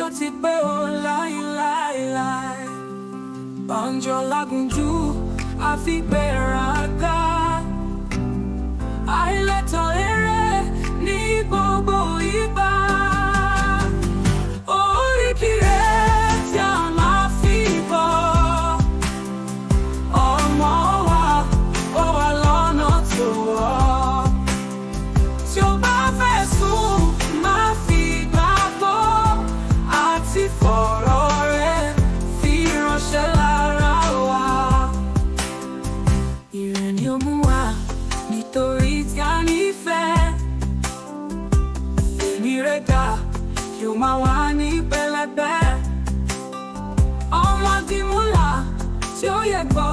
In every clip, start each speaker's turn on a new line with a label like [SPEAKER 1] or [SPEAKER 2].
[SPEAKER 1] yóò ti pé o láíláíláí. Banjo lagunjú àfi gbéraga. Àìlẹ́tọ̀ eré ní gbogbo ìgbà. Oríkì rẹ̀ tí a máa fi bọ̀. Ọmọ wa ó wà lọ́nà tó wọ̀. Tí o bá fẹ́ sùn, má fi gbàgbọ́. Àti fọ̀rọ̀ rẹ̀ fi ránṣẹ́ lára wa. Ire ni ó mú wa nítorí tí a nífẹ̀ẹ́. Èmi rẹ̀ dá yóò máa wà ní pẹ̀lẹ́pẹ̀. Ọmọ dìmúlà tí ó yẹ gbọ́.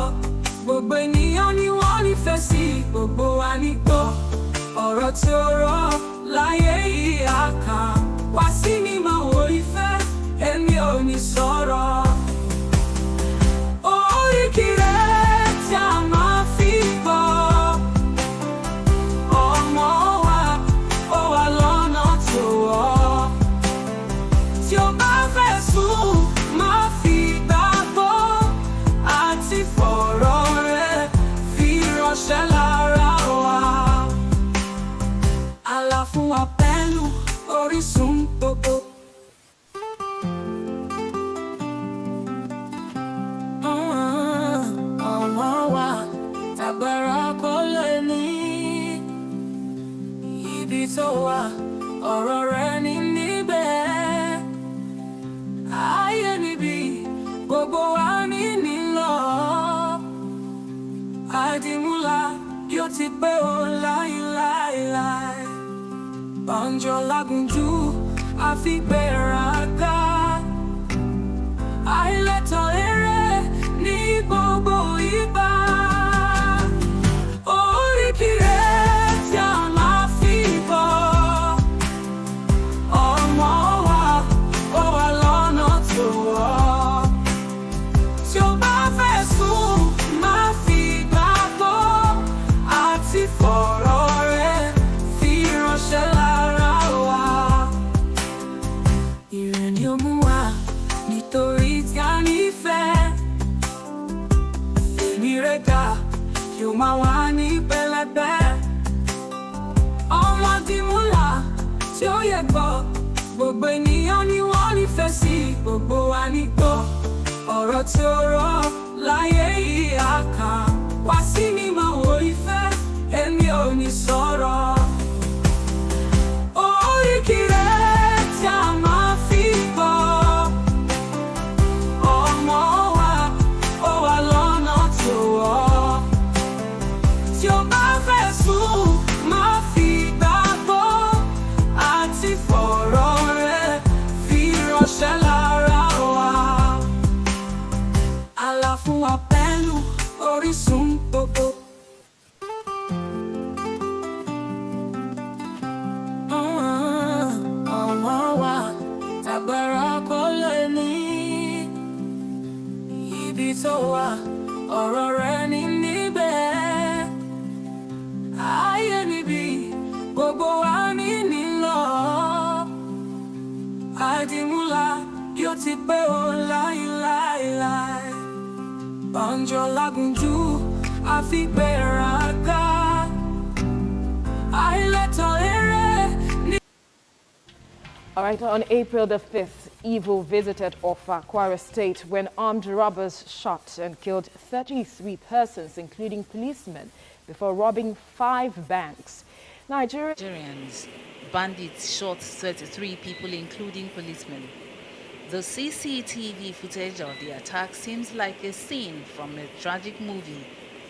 [SPEAKER 1] Gbogbo ènìyàn ni wọ́n nífẹ̀ẹ́ sí. Gbogbo wa ní gbọ́. Ọ̀rọ̀ tí ó rọ̀ láyé yìí á kàn. Wá sí mi máa wo ìfẹ́. Èmi ò ní sọ̀rọ̀. Oríkì rẹ̀ tí a máa fi bọ̀. Ọmọ wa ó wà lọ́nà tó wọ̀. Tí o bá fẹ́ sùn, má fi gbàgbọ́. Àti fọ̀rọ̀ rẹ̀ fi ránṣẹ́ lára wa. Àlà fún wa pẹ̀lú orísun gbogbo. Ọmọ wa tàgbàrà kò lè ní. Ibi tó wà ọ̀rọ̀ rẹ̀ ní níbẹ̀. Ayé níbi gbogbo wa ní nílò. Àdìmúlà yóò ti pé o láíláíláí. Banjo lagunjú àfi gbéraga. Àìlẹ́tọ̀ eré ní gbogbo ìgbà. Oríkì rẹ̀ tí a máa fi bọ̀. Ọmọ wa ó wà lọ́nà tó wọ̀. Tí o bá fẹ́ sùn, má fi gbàgbọ́. Àti fọ̀rọ̀ rẹ̀ fi ránṣẹ́ lára wa. Ire ni ó mú wa nítorí tí a nífẹ̀ẹ́. Èmi rẹ̀ dá yóò máa wà ní pẹ̀lẹ́pẹ̀. Ọmọ dìmúlà tí ó yẹ gbọ́. Gbogbo ènìyàn ni wọ́n nífẹ̀ẹ́ sí. Gbogbo wa ní gbọ́. Ọ̀rọ̀ tí ó rọ̀ láyé yìí á kàn. Wá sí mi máa wo ìfẹ́. Èmi ò ní sọ̀rọ̀. Oríkì rẹ̀ tí a máa fi bọ̀. Ọmọ wa ó wà lọ́nà tó wọ̀. Tí o bá fẹ́ sùn, má fi gbàgbọ́. Àti fọ̀rọ̀ rẹ̀ fi ránṣẹ́ lára wa. Àlà fún wa pẹ̀lú orísun gbogbo. Ọmọ wa tàgbàrà kò lè ní. Ibi tó wà ọ̀rọ̀ rẹ̀ ní níbẹ̀. Ayé níbi gbogbo wa ní nílò. Àdìmúlà yóò ti pé o láíláíláí. Banjo lagunjú àfi gbéraga. Àìlẹ́tọ̀ eré ní.
[SPEAKER 2] All right, on April the 5th, evil visited Offa, Kwara State when armed robbers shot and killed 33 persons, including policemen, before robbing 5 banks.
[SPEAKER 3] Nigerians, bandits shot 33 people, including policemen. The CCTV footage of the attack seems like a scene from a tragic movie,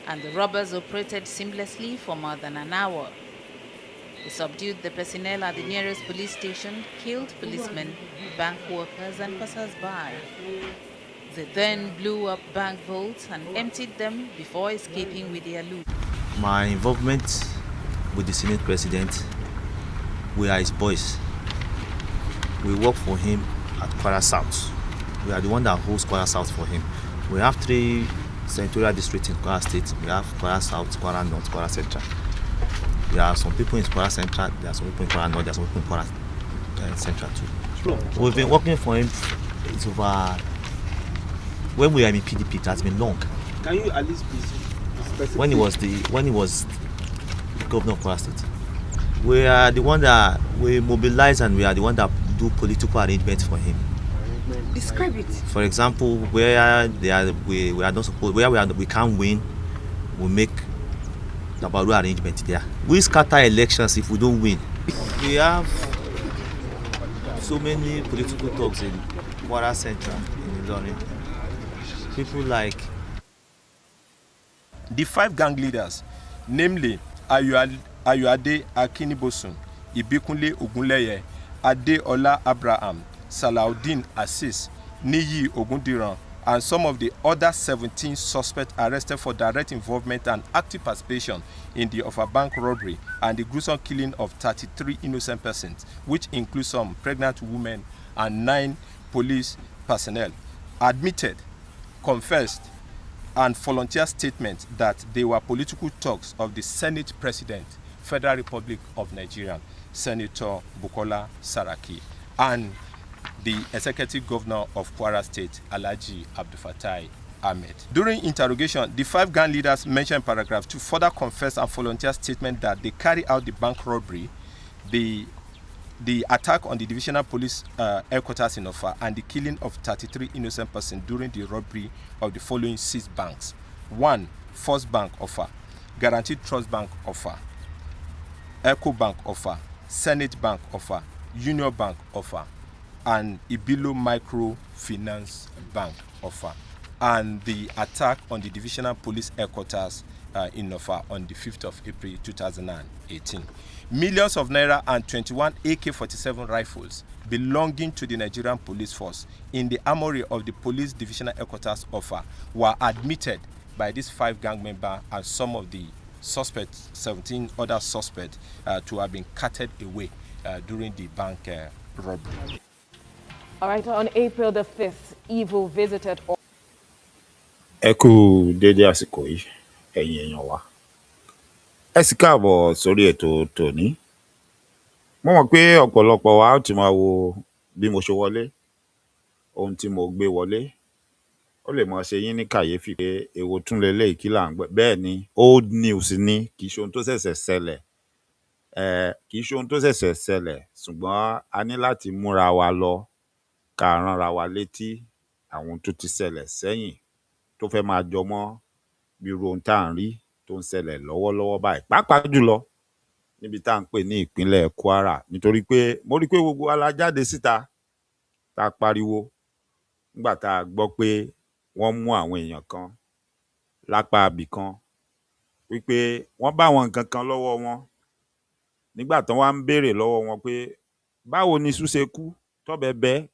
[SPEAKER 3] and the robbers operated seamlessly for more than an hour. They subdued the personnel at the nearest police station, killed policemen, bank workers, and passers-by. They then blew up bank vaults and emptied them before escaping with their loot.
[SPEAKER 4] My involvement with the Senate President, we are his boys. We work for him at Kwara South. We are the one that holds Kwara South for him. We have 3 senatorial districts in Kwara State. We have Kwara South, Kwara North, Kwara Central. There are some people in Kwara Central, there are some people in Kwara North, there are some people in Kwara Central too. We've been working for him. It's over. When we are in PDP, it has been long.
[SPEAKER 5] Can you at least be specific?
[SPEAKER 4] When he was the governor of Kwara State, we are the one that we mobilize and we are the one that do political arrangements for him.
[SPEAKER 6] Describe it.
[SPEAKER 4] For example, we are not supposed, we can't win, we make the Baru arrangement there. We scatter elections if we don't win. We have so many political talks in Kwara Central, in Ilorin. People like
[SPEAKER 7] the 5 gang leaders, namely Ayuade Akinibosun, Ibikunle Ogunleye, Adeola Abraham, Salaudeen Assis, Niyi Ogundiran, and some of the other 17 suspects arrested for direct involvement and active participation in the Offa Bank robbery and the gruesome killing of 33 innocent persons, which includes some pregnant women and 9 police personnel, admitted, confessed, and volunteer statements that they were political talks of the Senate President, Federal Republic of Nigeria, Senator Bukola Saraki, and the Executive Governor of Kwara State, Alhaji Abdulfatai Ahmed. During interrogation, the 5 gang leaders mentioned in paragraph 2 further confessed and volunteer statement that they carried out the bank robbery, the attack on the divisional police headquarters in Offa, and the killing of 33 innocent persons during the robbery of the following 6 banks. 1. First Bank Offa, Guaranteed Trust Bank Offa, Eco Bank Offa, Senate Bank Offa, Union Bank Offa, and Ibilo Microfinance Bank Offa, and the attack on the divisional police headquarters in Offa on the 5th of April 2018. Millions of naira and 21 AK-47 rifles belonging to the Nigerian police force in the armory of the police divisional headquarters Offa were admitted by these 5 gang members and some of the suspects, 17 other suspects, to have been carted away during the bank robbery.
[SPEAKER 2] All right, on April the 5th, evil visited.
[SPEAKER 8] Ẹ kú dédé àsìkò yìí, ẹ̀yin èèyàn wa. Ẹ sì káàbọ̀ sórí ètò tòní. Mo mọ̀ pé ọ̀pọ̀lọpọ̀ wa ó ti máa wo bí mo ṣe wọlé, ohun tí mo gbé wọlé. Ó lè máa ṣe yín ní kàyéfì pé èwo tún leléyìí kí là ń gbọ́. Bẹ́ẹ̀ ni, old news ni, kì í ṣe ohun tó ṣẹ̀ṣẹ̀ ṣẹlẹ̀. Kì í ṣe ohun tó ṣẹ̀ṣẹ̀ ṣẹlẹ̀, ṣùgbọ́n a ní láti múra wa lọ ká ránra wa létí àwọn tó ti ṣẹlẹ̀ sẹ́yìn tó fẹ́ máa jọ mọ́ bí irú ohun tá à ń rí tó ń ṣẹlẹ̀ lọ́wọ́lọ́wọ́ báyìí, pàápàá jùlọ níbi tá à ń pè ní ìpínlẹ̀ Kwara, nítorí pé mo rí pé gbogbo wa la jáde síta tá a pariwo nígbà tá a gbọ́ pé wọ́n mú àwọn èèyàn kan lápá abì kan wípé wọ́n bá àwọn nǹkan kan lọ́wọ́ wọn. Nígbà tán wá ń béèrè lọ́wọ́ wọn pé báwo ni Iṣu ṣe kú tọ́bẹ bẹ́,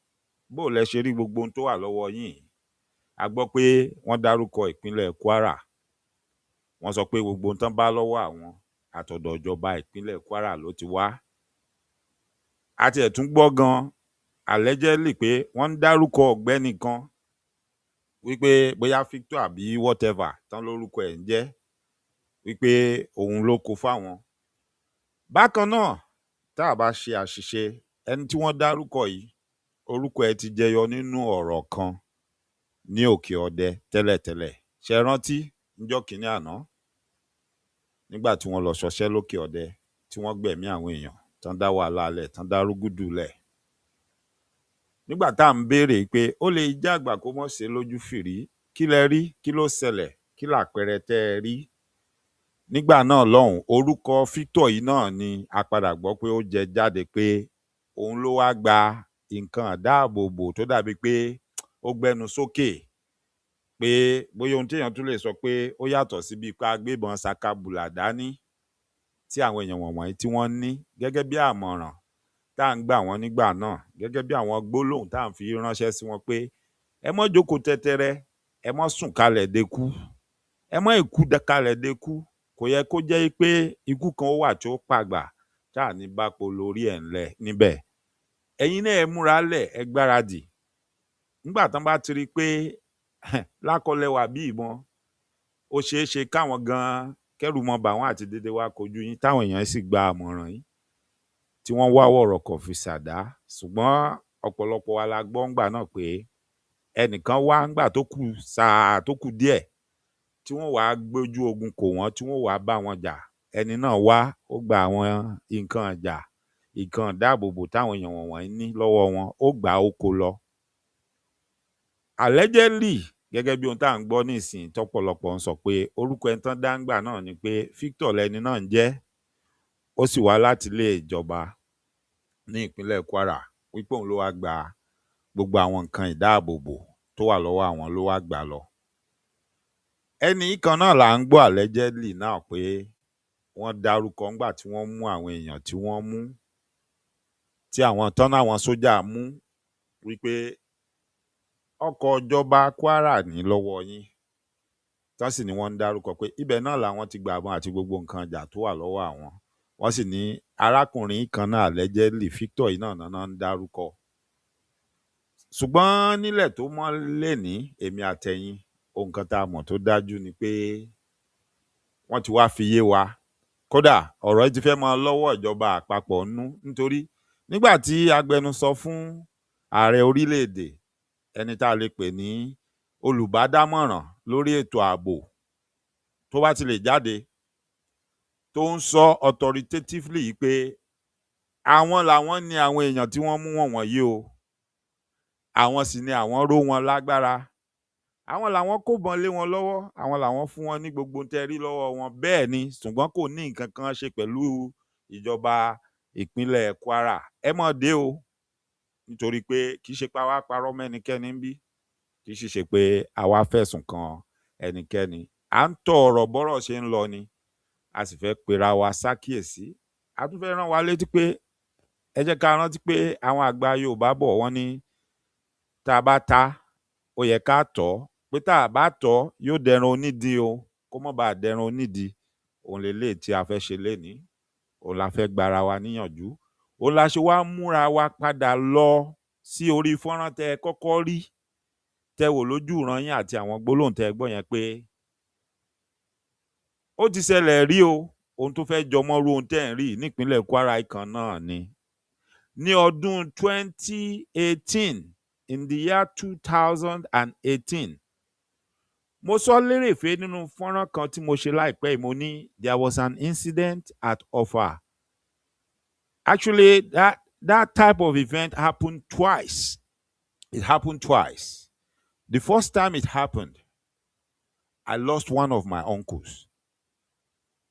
[SPEAKER 8] bó lẹ ṣe rí gbogbo ohun tó wà lọ́wọ́ yín. A gbọ́ pé wọ́n dárúkọ ìpínlẹ̀ Kwara. Wọ́n sọ pé gbogbo ohun tán bá lọ́wọ́ àwọn àtọ̀dọ̀ ìjọba ìpínlẹ̀ Kwara ló ti wá. A tiẹ̀ tún gbọ́ gan allegedly pé wọ́n ń dárúkọ ọ̀gbẹ́ni kan wípé bóyá Victor àbí whatever tán lórúkọ ẹ̀ ń jẹ́, wípé òun ló kó fáwọn. Bákan náà, tá a bá ṣe àṣìṣe, ẹni tí wọ́n dárúkọ yìí, orúkọ ẹ̀ ti jẹyọ nínú ọ̀rọ̀ kan ní Òkè Ọdẹ tẹ́lẹ̀tẹ́lẹ̀. Ṣé rántí níjọ́ kìíní àná nígbà tí wọ́n lọ ṣọṣẹ́ lókè Ọdẹ tí wọ́n gbẹ̀mí àwọn èèyàn tán dá wàhálà lẹ̀ tán dá rúgúdù lẹ̀. Nígbà tá à ń béèrè pé ó lè jẹ́ àgbà kó mọ̀ ṣe lójú fìrí, kí lẹ rí, kí ló ṣẹlẹ̀, kí làpẹẹrẹ tẹ́ ẹ rí. Nígbà náà lọ́hùn, orúkọ Victor yìí náà ni a padà gbọ́ pé ó jẹ jáde pé òun ló wá gba nǹkan àdáàbòbò tó dàbí pé ó gbẹnu sókè, pé bóyá ohun téèyàn tún lè sọ pé ó yàtọ̀ sí bíi pé agbébọn sakabùlà dání tí àwọn èèyàn wọ̀nyí tí wọ́n ní gẹ́gẹ́ bí àmọ̀ràn tá à ń gbà wọ́n nígbà náà, gẹ́gẹ́ bí àwọn gbólóhùn tá à ń fi ránṣẹ́ sí wọn pé ẹ mọ́ jókòó tẹ́tẹ́rẹ́, ẹ mọ́ sùn kalẹ̀ dekú, ẹ mọ́ ìkú kalẹ̀ dekú. Kò yẹ kó jẹ́ pé ikú kan ó wà tí ó pàgbà tá à ní bá po lórí ẹ̀ ńlẹ̀ níbẹ̀. Ẹ̀yin náà ẹ múra lẹ̀, ẹ gbáradì. Nígbà tán bá ti rí pé lákọlẹ́wà bí ìbọn, ó ṣeé ṣe káwọn gan kẹ́rù mọ́ bà wọ́n àti dédé wá kojú yín, táwọn èèyàn sì gba àmọ̀ràn yín tí wọ́n wá wọ̀rọ̀ kọ̀ fi ṣàdá. Ṣùgbọ́n ọ̀pọ̀lọpọ̀ wa la gbọ́ ńgbà náà pé ẹnìkan wá ńgbà tó kù sáà tó kù díẹ̀ tí wọ́n wàá gbójú ogun kò wọ́n tí wọ́n wàá bá wọn jà. Ẹni náà wá ó gba àwọn nǹkan ìjà nǹkan ìdáàbòbò táwọn èèyàn wọ̀nyí ní lọ́wọ́ wọn, ó gbà ó kó lọ. Allegedly, gẹ́gẹ́ bí ohun tá à ń gbọ́ nísìnyí tọ́pọ̀lọpọ̀ ń sọ pé orúkọ ẹni tán dáńgbà náà ni pé Victor lẹni náà ń jẹ́, ó sì wá láti ilé ìjọba ní ìpínlẹ̀ Kwara, wípé òun ló wá gba gbogbo àwọn nǹkan ìdáàbòbò tó wà lọ́wọ́ àwọn ló wá gbà lọ. Ẹni kan náà là ń gbọ́ allegedly náà pé wọ́n dárúkọ ńgbà tí wọ́n mú àwọn èèyàn tí wọ́n mú, tí àwọn tán àwọn sójà mú, wípé ọkọ̀ ìjọba Kwara ní lọ́wọ́ yín. Tán sì ni wọ́n ń dárúkọ pé ibẹ̀ náà làwọn ti gbà àbọn àti gbogbo nǹkan ìjà tó wà lọ́wọ́ àwọn. Wọ́n sì ní arákùnrin kan náà allegedly Victor yìí náà ń dárúkọ. Ṣùgbọ́n nílẹ̀ tó mọ́ lẹ́ni èmi àtẹ̀yin ohun kan tá a mọ̀ tó dájú ni pé wọ́n ti wá fi yé wa. Kódà ọ̀rọ̀ yìí ti fẹ́ máa lọ́wọ́ ìjọba àpapọ̀ nú, nítorí nígbà tí agbẹnusọ fún ààrẹ orílẹ̀-èdè, ẹni tá a lè pè ní olùbádámọ̀ràn lórí ètò ààbò, tó bá ti lè jáde tó ń sọ authoritatively pé àwọn làwọn ní àwọn èèyàn tí wọ́n mú wọn wọ̀nyí o, àwọn sì ni àwọn ró wọn lágbára, àwọn làwọn kó bọn lé wọn lọ́wọ́, àwọn làwọn fún wọn ní gbogbo tẹ́rí lọ́wọ́ wọn. Bẹ́ẹ̀ ni, ṣùgbọ́n kò ní nǹkan kan ṣe pẹ̀lú ìjọba ìpínlẹ̀ Kwara. Ẹ mọ̀ dé o, nítorí pé kì í ṣe pé àwa parọ́ mẹ́nikẹ́ni ń bí, kì í ṣe pé àwa fẹ̀sùn kan ẹnikẹ́ni. À ń tọ ọ̀rọ̀ bọ́rọ̀ ṣe ń lọ ni, a sì fẹ́ pera wa sákìyèsí. A tún fẹ́ rán wa létí pé ẹ jẹ́ ká rántí pé àwọn àgbà Yorùbá bọ̀ wọ́n ní tá a bá ta ó yẹ ká tọ́, pé tá a bá tọ́ yóò dẹran onídìí o, kó má bàa dẹran onídìí. Òun lélẹ́yìí tí a fẹ́ ṣe lénìí, òun la fẹ́ gbara wa níyànjú, òun la ṣe wá múra wa padà lọ sí orí fọ́nrán tẹ kọ́kọ́ rí, tẹ wò lójú ìran yín àti àwọn gbólóhùn tẹ gbọ́ yẹn pé ó ti ṣẹlẹ̀ rí o. Ohun tó fẹ́ jọmọ́rú ohun tẹ́ ń rí nípínlẹ̀ Kwara kan náà ni. Ní ọdún 2018, in the year 2018, mo sọ lérèfé nínú fọ́nrán kan tí mo ṣe láìpẹ́ mo ní there was an incident at Offa. Actually, that type of event happened twice. It happened twice. The first time it happened, I lost one of my uncles,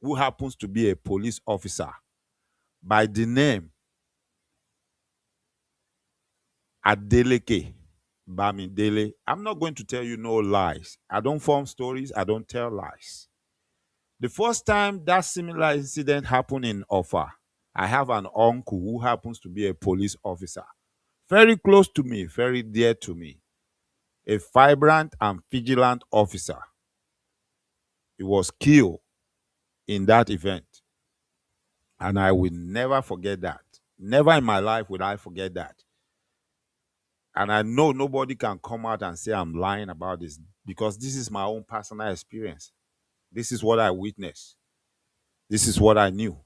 [SPEAKER 8] who happens to be a police officer by the name Adeleke Bamidele. I'm not going to tell you no lies. I don't form stories. I don't tell lies. The first time that similar incident happened in Offa, I have an uncle who happens to be a police officer, very close to me, very dear to me, a vibrant and vigilant officer. He was killed in that event. And I will never forget that. Never in my life will I forget that. And I know nobody can come out and say I'm lying about this, because this is my own personal experience. This is what I witnessed. This is what I knew.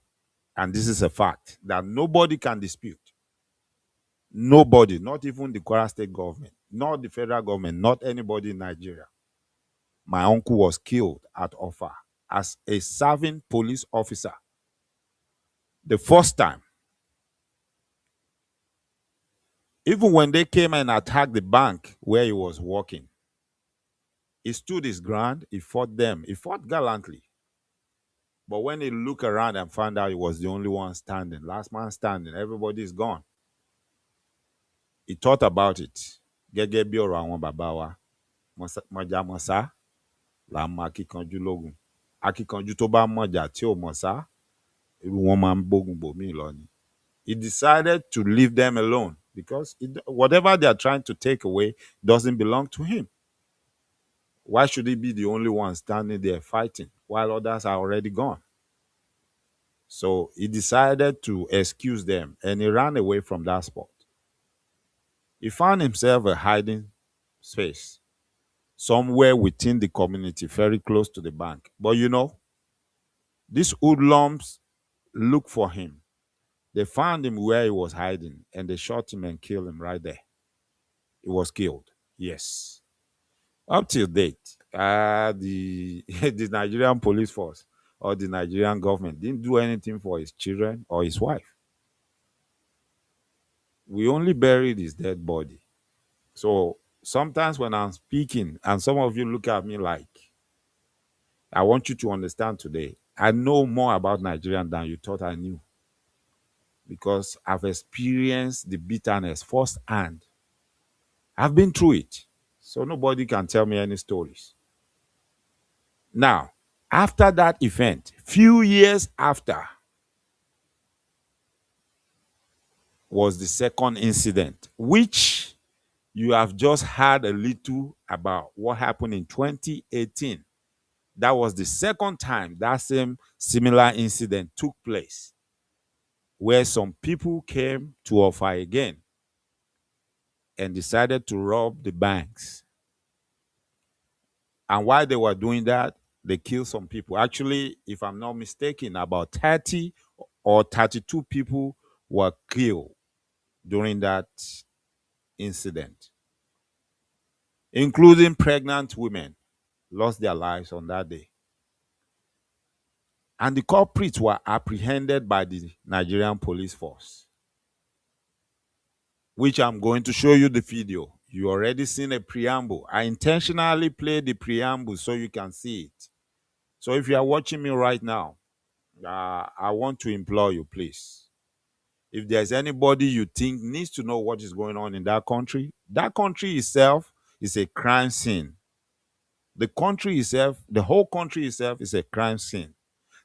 [SPEAKER 8] And this is a fact that nobody can dispute. Nobody, not even the Kwara State government, not the federal government, not anybody in Nigeria. My uncle was killed at Offa as a serving police officer. The first time. Even when they came and attacked the bank where he was working, he stood his ground, he fought them, he fought gallantly. But when he looked around and found out he was the only one standing, last man standing, everybody is gone, he thought about it. Gẹ́gẹ́ bí ọ̀rọ̀ àwọn bàbá wa, mọ̀jà mọ̀sá là ń mọ akíkanjú lógun. Akíkanjú tó bá mọ̀jà tí ò mọ̀sá, irú wọn máa ń bógun bòmíì lọ ni. He decided to leave them alone because whatever they are trying to take away doesn't belong to him. Why should he be the only one standing there fighting while others are already gone? So he decided to excuse them and he ran away from that spot. He found himself a hiding space somewhere within the community, very close to the bank. But you know, these hoodlums looked for him. They found him where he was hiding and they shot him and killed him right there. He was killed. Yes. Up till date, the the Nigerian police force or the Nigerian government didn't do anything for his children or his wife. We only buried his dead body. So sometimes when I'm speaking and some of you look at me like, I want you to understand today, I know more about Nigerian than you thought I knew because I've experienced the bitterness firsthand. I've been through it. So nobody can tell me any stories. Now, after that event, few years after, was the second incident, which you have just heard a little about what happened in 2018. That was the second time that same similar incident took place, where some people came to offer again and decided to rob the banks. And while they were doing that, they killed some people. Actually, if I'm not mistaken, about 30 or 32 people were killed during that incident, including pregnant women lost their lives on that day. And the culprits were apprehended by the Nigerian police force, which I'm going to show you the video. You already seen a preamble. I intentionally played the preamble so you can see it. So if you are watching me right now, I want to implore you, please. If there's anybody you think needs to know what is going on in that country itself is a crime scene. The country itself, the whole country itself is a crime scene.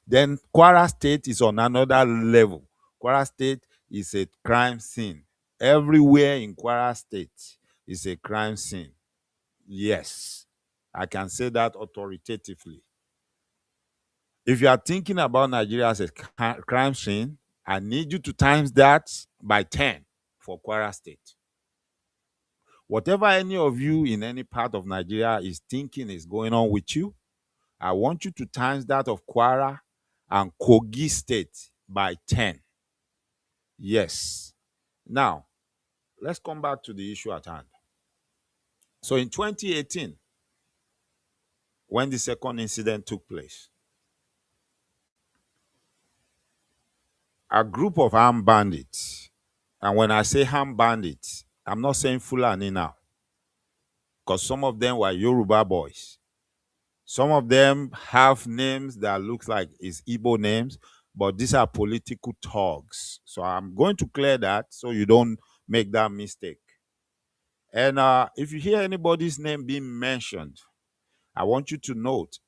[SPEAKER 8] Then Kwara State is on another level. Kwara State is a crime scene. Everywhere in Kwara State is a crime scene. Yes, I can say that authoritatively. If you are thinking about Nigeria as a crime scene, I need you to times that by 10 for Kwara State. Whatever any of you in any part of Nigeria is thinking is going on with you, I want you to times that of Kwara and Kogi State by 10. Yes. Now, let's come back to the issue at hand. So in 2018, when the second incident took place, a group of armed bandits, and when I say armed bandits, I'm not saying Fulani now, because some of them were Yoruba boys. Some of them have names that looks like it's Igbo names, but these are political thugs. So I'm going to clear that so you don't make that mistake. And if you hear anybody's name being mentioned, I want you to note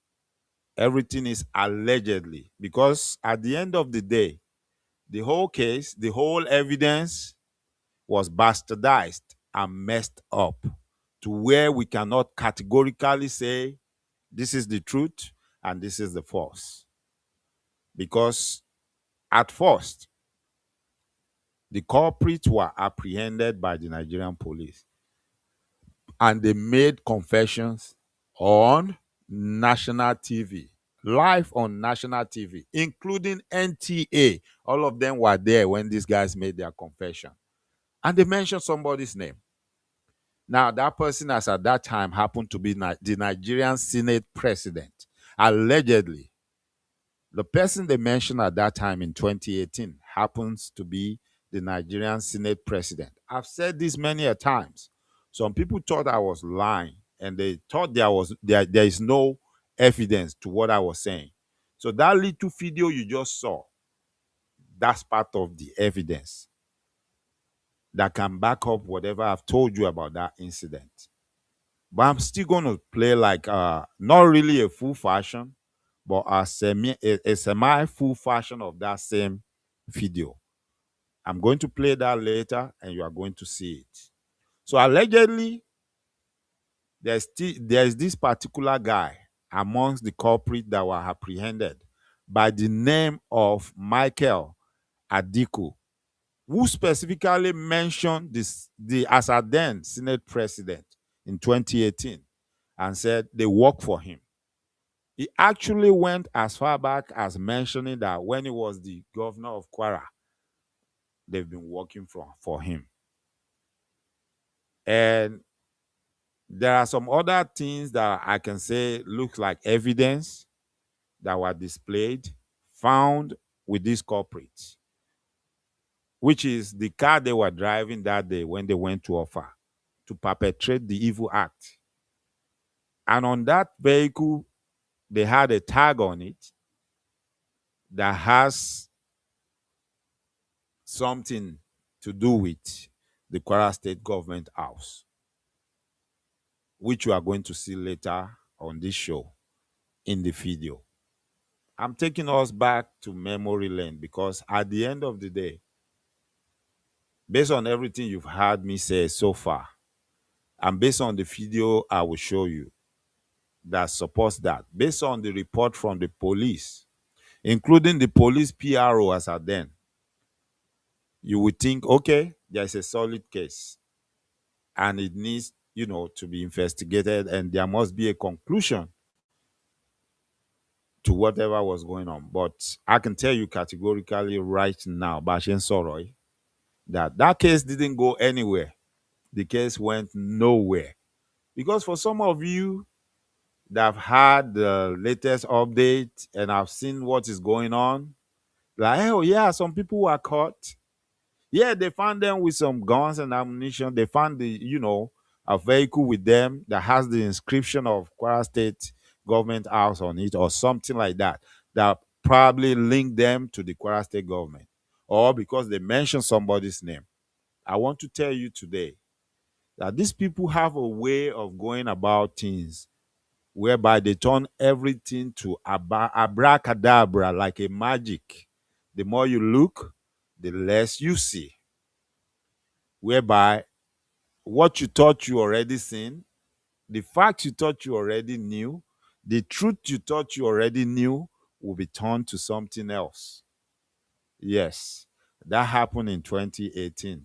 [SPEAKER 8] everything is allegedly, because at the end of the day, the whole case, the whole evidence was bastardized and messed up to where we cannot categorically say this is the truth and this is the false. Because at first, the culprits were apprehended by the Nigerian police and they made confessions on national TV, live on national TV, including NTA. All of them were there when these guys made their confession. And they mentioned somebody's name. Now, that person, as at that time, happened to be the Nigerian Senate president. Allegedly, the person they mentioned at that time in 2018 happens to be the Nigerian Senate president. I've said this many a times. Some people thought I was lying, and they thought there is no evidence to what I was saying. So that little video you just saw, that's part of the evidence that can back up whatever I've told you about that incident. But I'm still going to play like not really a full fashion, but a semi full fashion of that same video. I'm going to play that later and you are going to see it. So allegedly, there's this particular guy amongst the culprits that were apprehended by the name of Michael Adiku, who specifically mentioned the as a then Senate president in 2018 and said they work for him. He actually went as far back as mentioning that when he was the governor of Kwara, they've been working for him. And there are some other things that I can say look like evidence that were displayed, found with these culprits, which is the car they were driving that day when they went to offer to perpetrate the evil act. And on that vehicle, they had a tag on it that has something to do with the Kwara State Government House, which you are going to see later on this show in the video. I'm taking us back to memory lane because at the end of the day, based on everything you've heard me say so far, and based on the video I will show you that supports that, based on the report from the police, including the police PRO as at then, you would think, okay, there's a solid case and it needs, to be investigated, and there must be a conclusion to whatever was going on. But I can tell you categorically right now, Bashen Soroy, that case didn't go anywhere. The case went nowhere. Because for some of you that have had the latest update and have seen what is going on, like, oh yeah, some people were caught. Yeah, they found them with some guns and ammunition. They found a vehicle with them that has the inscription of Kwara State Government House on it or something like that, that probably linked them to the Kwara State government, or because they mentioned somebody's name. I want to tell you today that these people have a way of going about things whereby they turn everything to abracadabra, like a magic. The more you look, the less you see. Whereby what you thought you already seen, the facts you thought you already knew, the truth you thought you already knew will be turned to something else. Yes, that happened in 2018.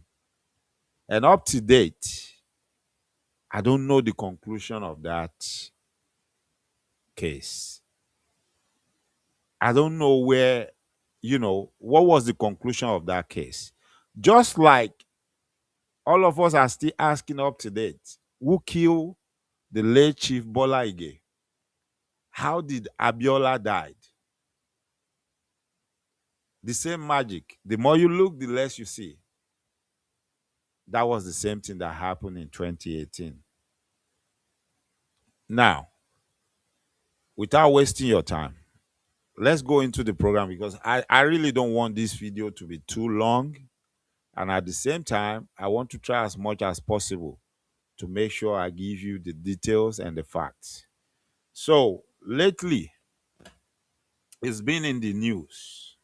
[SPEAKER 8] And up to date, I don't know the conclusion of that case. I don't know where, what was the conclusion of that case. Just like all of us are still asking up to date, who killed the late Chief Bola Ige? How did Abiola died? The same magic. The more you look, the less you see. That was the same thing that happened in 2018. Now, without wasting your time, let's go into the program because I really don't want this video to be too long. And at the same time, I want to try as much as possible to make sure I give you the details and the facts. So, lately, it's been in the news.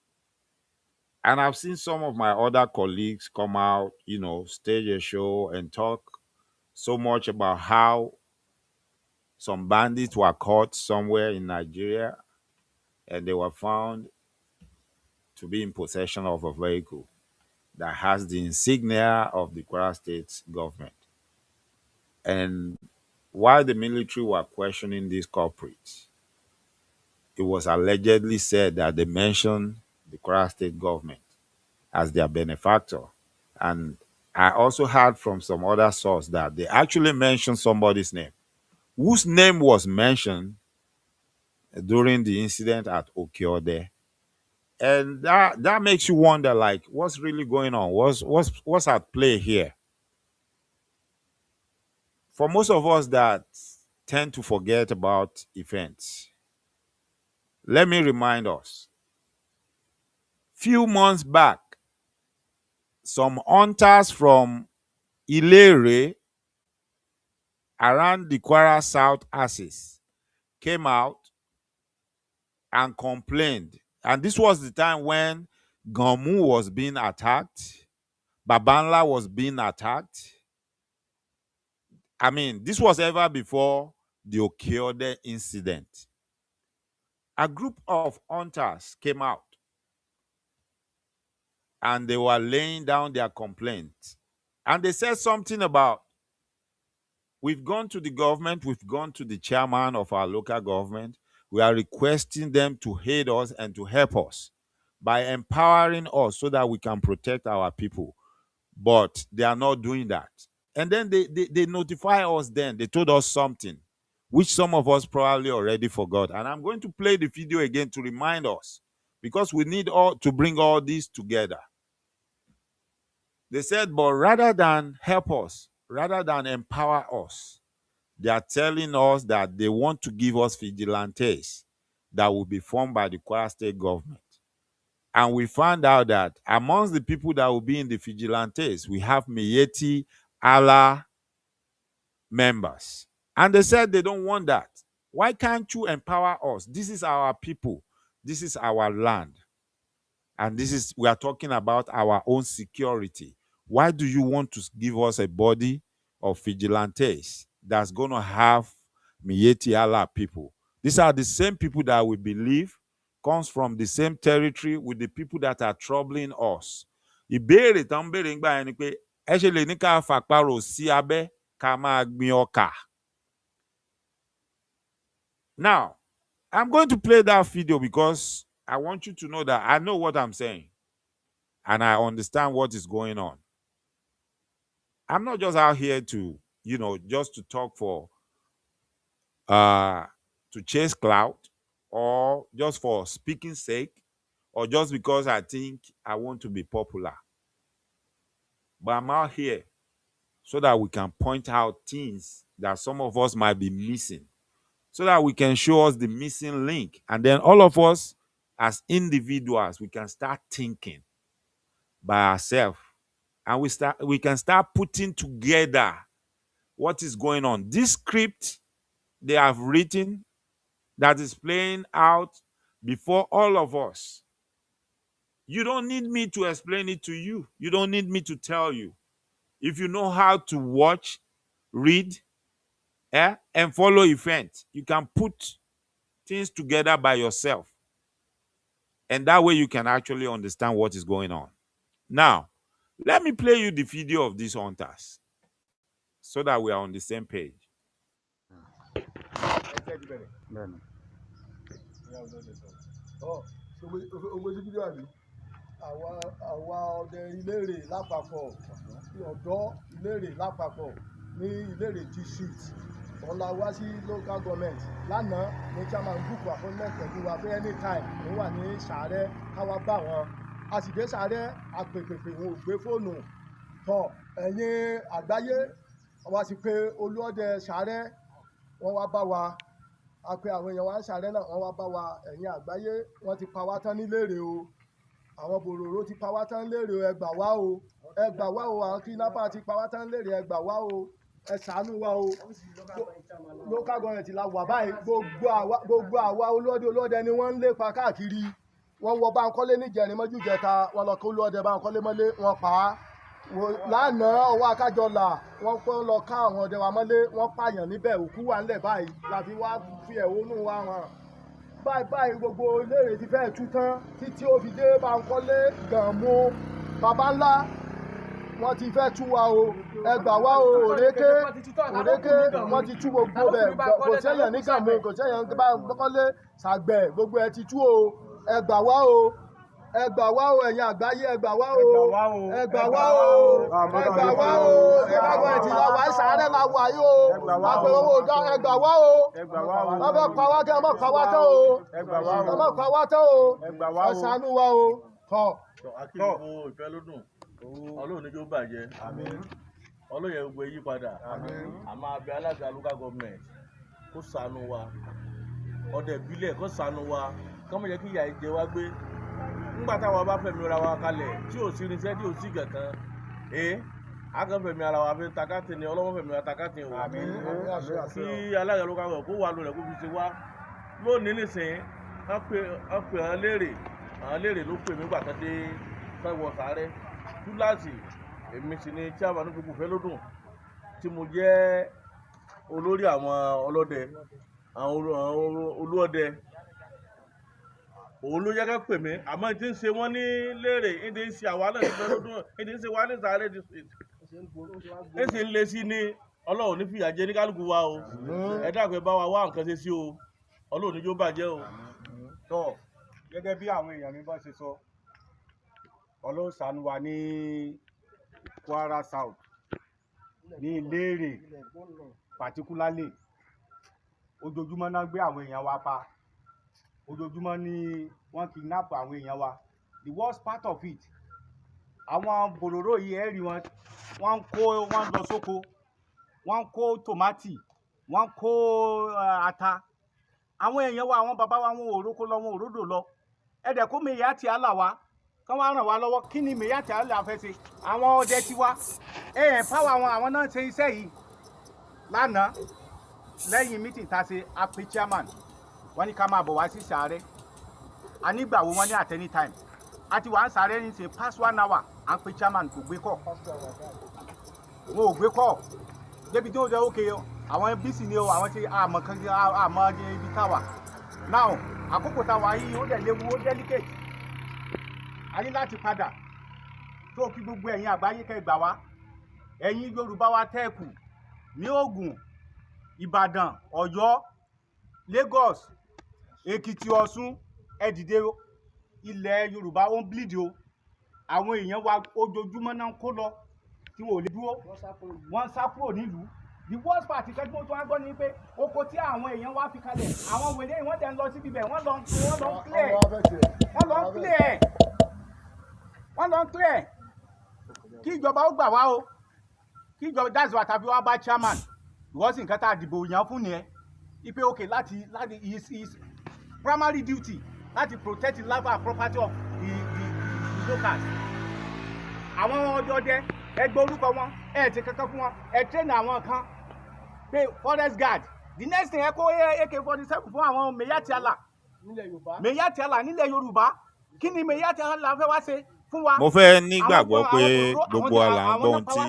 [SPEAKER 8] And I've seen some of my other colleagues come out, stage a show and talk so much about how some bandits were caught somewhere in Nigeria and they were found to be in possession of a vehicle that has the insignia of the Kwara State government. And while the military were questioning these culprits, it was allegedly said that they mentioned the Kwara State government as their benefactor. And I also heard from some other source that they actually mentioned somebody's name, whose name was mentioned during the incident at Okeode. And that makes you wonder, like, what's really going on? What's at play here? For most of us that tend to forget about events, let me remind us. Few months back, some hunters from Ilere around the Kwara South axis came out and complained. And this was the time when Gamu was being attacked, Babanla was being attacked. I mean, this was ever before the Okeode incident. A group of hunters came out and they were laying down their complaints. And they said something about, we've gone to the government, we've gone to the chairman of our local government. We are requesting them to aid us and to help us by empowering us so that we can protect our people. But they are not doing that. And then they notify us then. They told us something, which some of us probably already forgot. And I'm going to play the video again to remind us, because we need all to bring all this together. They said, but rather than help us, rather than empower us, they are telling us that they want to give us vigilantes that will be formed by the Kwara State government. And we found out that amongst the people that will be in the vigilantes, we have Miyetti Allah members. And they said they don't want that. Why can't you empower us? This is our people. This is our land. And we are talking about our own security. Why do you want to give us a body of vigilantes that's going to have Miyetti Allah people? These are the same people that we believe comes from the same territory with the people that are troubling us. Ìbéèrè tán béèrè ńgbà yẹn ni pé ẹ ṣe lè ní ká fàparò sí abẹ́ ká máa gbin ọkà. Now, I'm going to play that video because I want you to know that I know what I'm saying and I understand what is going on. I'm not just out here to, just to talk to chase clout, or just for speaking sake, or just because I think I want to be popular. But I'm out here so that we can point out things that some of us might be missing, so that we can show us the missing link. And then all of us as individuals, we can start thinking by ourselves. And we can start putting together what is going on. This script they have written that is playing out before all of us. You don't need me to explain it to you. You don't need me to tell you. If you know how to watch, read, and follow events, you can put things together by yourself. And that way you can actually understand what is going on. Now, let me play you the video of these hunters so that we are on the same page.
[SPEAKER 9] Àwa ọdẹ Ìlérè lápapọ̀, ọ̀dọ́ Ìlérè lápapọ̀ ní Ìlérè district, òun la wá sí local government lánàá ní chairman group appointment pẹ̀lú wa pé anytime òun wà ní Sàárẹ́ káwá bá wọn. A sì dé Sàárẹ́ àpèpèpè wọn ò gbé fóònù tọ̀ ẹ̀yin àgbáyé wá sí pé olúọdẹ Sàárẹ́ wọ́n wá bá wa. A pé àwọn èèyàn wa ń Sàárẹ́ náà wọ́n wá bá wa, ẹ̀yin àgbáyé wọ́n ti pa wá tán ní Ìlérè o. Àwọn bòròró ti pa wá tán Ìlérè o, ẹ gbà wá o, ẹ gbà wá o, àwọn kidnapper ti pa wá tán Ìlérè, ẹ gbà wá o, ẹ ṣàánú wa o. Local government la wà báyìí, gbogbo àwa olóòdẹ ni wọ́n ń lépa káàkiri. Wọ́n wọ Bánkọ́lé níjẹrin mọ́jú jẹta, wọ́n lọ kó olóòdẹ Bánkọ́lé mọ́lé, wọ́n pa á. Lánàá ọwọ́ Akájọlà wọ́n pọ́n lọ ká àwọn ọdẹ wa mọ́lé, wọ́n pààyàn níbẹ̀, òkú wà ńlẹ̀ báyìí la fi wá fi ẹ̀hónú wa hàn. Báyìí gbogbo Ìlérè ti fẹ́ẹ̀ tú tán títí ó fi dé Bánkọ́lé Gànmú bàbá ńlá, wọ́n ti fẹ́ tú wa o, ẹ gbà wá o. Òréké wọ́n ti tú gbogbo bẹ̀, kò sẹ́yàn ní Gànmú, kò sẹ́yàn ní Bánkọ́lé Sàgbẹ̀, gbogbo ẹ ti tú o, ẹ gbà wá o, ẹ gbà wá o, ẹ̀yin àgbáyé ẹ gbà wá o, ẹ gbà wá o, ẹ gbà wá o. Ìgbàgbọ́ ẹ̀ ti la wà Sàárẹ́ la wà yìí o, àgbẹ̀ owó ọ̀dọ́ ẹ gbà wá o. Wọ́n fẹ́ pa wá kẹ́ ẹ má pa wá tán o, ẹ má pa wá tán o, ẹ ṣàánú wa o.
[SPEAKER 10] Akínyìnbó ìfẹ́ ló dùn, Ọlọ́run ní kí ó bàjẹ́, Ọlọ́run yẹ gbogbo yí padà, àmọ́ abẹ́ alága local government kó ṣàánú wa, ọdẹ ìbílẹ̀ kó ṣàánú wa, kọ́mọ jẹ́ kí ìyà jẹ wá gbé. Nígbà táwa bá fẹ̀mí ara wa kalẹ̀ tí ò sí irinṣẹ́ tí ò sí kankan, akẹ́fẹ̀mí ara wa fi takátì ni, ọlọ́wọ́ fẹ̀mí wa takátì o. Kí alága local government kó wà lónìí kó fi ṣe wá. Lónìí nìsín wọ́n pè àwọn Ìlérè ló pè mí gbà kan dé fẹ́ wọ Sàárẹ́. Túláàsì èmi sì ni chairman gbogbo ìfẹ́ lódùn tí mo jẹ́ olórí àwọn ọlọ́dẹ, àwọn olúọdẹ. Òun ló yẹ ká pè mí, àmọ́ ìdí ń ṣe wọ́n ní Ìlérè, ìdí ń ṣe àwa náà nífẹ̀ẹ́ lódùn, ìdí ń ṣe wá ní Sàárẹ́ district. Èsì ń lé sí ní Ọlọ́run ní fìyà jẹ ní kálukú wa o. Ẹ dákun ẹ bá wa wá nǹkan ṣe sí o, Ọlọ́run ní yóò bàjẹ́ o.
[SPEAKER 5] Tọ́ gẹ́gẹ́ bí àwọn èèyàn mi bá ṣe sọ,
[SPEAKER 11] Ọlọ́run ṣàánú wa ní Kwara South ní Ìlérè particularly ojoojúmọ́ náà gbé àwọn èèyàn wa pa, ojoojúmọ́ ni wọ́n kidnap àwọn èèyàn wa. The worst part of it, àwọn bòròró yìí ẹ̀rí wọn, wọ́n lọ sóko, wọ́n kó tòmátì, wọ́n kó ata. Àwọn èèyàn wa, àwọn bàbá wa, wọn ò róko lọ, wọn ò ródò lọ. Ẹ̀dẹ̀ kó Mèyátì Allah wá, kán wá ràn wá lọ́wọ́. Kí ni Mèyátì Allah fẹ́ ṣe? Àwọn ọdẹ tiwa, empower àwọn náà ṣe iṣẹ́ yìí. Lánàá lẹ́yìn meeting tá a ṣe, a pe chairman, wọ́n ní ká máa bọ̀ wá sí Sàárẹ̀. A nígbà wo wọ́n ní at any time. A ti wà ń Sàárẹ̀ ní ṣe past 1 hour, à ń pe chairman kò gbé call. Wọn ò gbé call. Débi tí ó jẹ́ òkè o, àwọn BC ni o, àwọn ti àmọ́ kan àmọ́ ibi táwà. Now, àkókò táwà yìí ó dẹ̀ léwu, ó delicate. A ní láti padà. Tó kí gbogbo ẹ̀yin àgbáyé kẹ́ gbà wá. Ẹ̀yin Yorùbá wa tẹ́ẹ̀kù ní Ògùn, Ìbàdàn, Ọ̀yọ́, Lagos, Èkìtì, Ọ̀ṣun, ẹ dìde o. Ilẹ̀ Yorùbá ó ń bleed o. Àwọn èèyàn wa ojoojúmọ́ náà ń kó lọ tí wọn ò lè dúró. Wọ́n sá kúrò nílùú. The worst part is kẹ́gbọ́n tó wá gbọ́ ni pé oko tí àwọn èèyàn wá fi kalẹ̀, àwọn wèrè wọ́n dẹ̀ ń lọ síbi bẹ̀, wọ́n lọ ń clear. Kí ìjọba ó gbà wá o. Kí ìjọba that's what tàbí wá bá chairman. Ìwọ́n sì nǹkan tá a dìbò yàn fún nìyẹn. Ipe òkè láti his primary duty láti protect the life and property of the locals. Àwọn ọdẹ ẹgbẹ́ orúkọ wọn, ti kankan fún wọn, train àwọn kan pé forest guard. The next thing ẹ kó AK-47 fún àwọn Mèyátì Allah. Mèyátì Allah nílẹ̀ Yorùbá. Kí ni Mèyátì Allah fẹ́ wá ṣe fún wa?
[SPEAKER 8] Mo fẹ́ nígbàgbọ́ pé gbogbo wa là ń gbọ́ ohun tí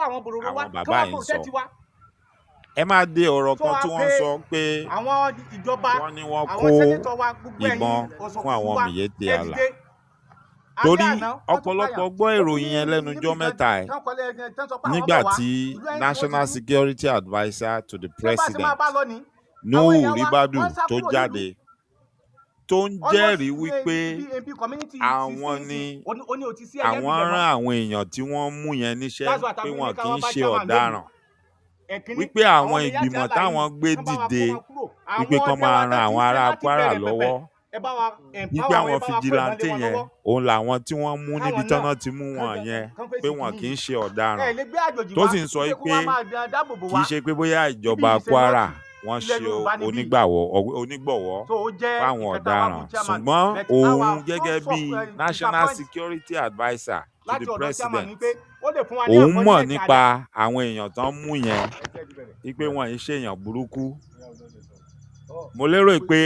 [SPEAKER 8] àwọn bàbá yìí ń sọ. Ẹ máa dé ọ̀rọ̀ kan tí wọ́n sọ pé wọ́n ní wọ́n kó ìbọn fún àwọn Mèyátì Allah. Torí ọ̀pọ̀lọpọ̀ gbọ́ ìròyìn yẹn lẹ́nujọ́ mẹ́ta ẹ̀ nígbà tí National Security Adviser to the President Ribadu tó jáde tó ń jẹ́rìí wípé àwọn rán àwọn èèyàn tí wọ́n mú yẹn níṣẹ́ pé wọn kì í ṣe ọ̀daràn, wípé àwọn ìgbìmọ̀ táwọn gbé dìde wípé kán máa ran àwọn ará Kwara lọ́wọ́, wípé àwọn fìjìláńtì yẹn òun làwọn tí wọ́n mú níbi tọ́nà ti mú wọn yẹn pé wọn kì í ṣe ọ̀daràn, tó sì ń sọ pé kì í ṣe pé bóyá ìjọba Kwara wọ́n ṣe onígbọ̀wọ́ fáwọn ọ̀daràn, ṣùgbọ́n òun gẹ́gẹ́ bí National Security Adviser to the President òun mọ̀ nípa àwọn èèyàn tán mú yẹn wípé wọn yìí ṣèèyàn burúkú. Mo lérò pé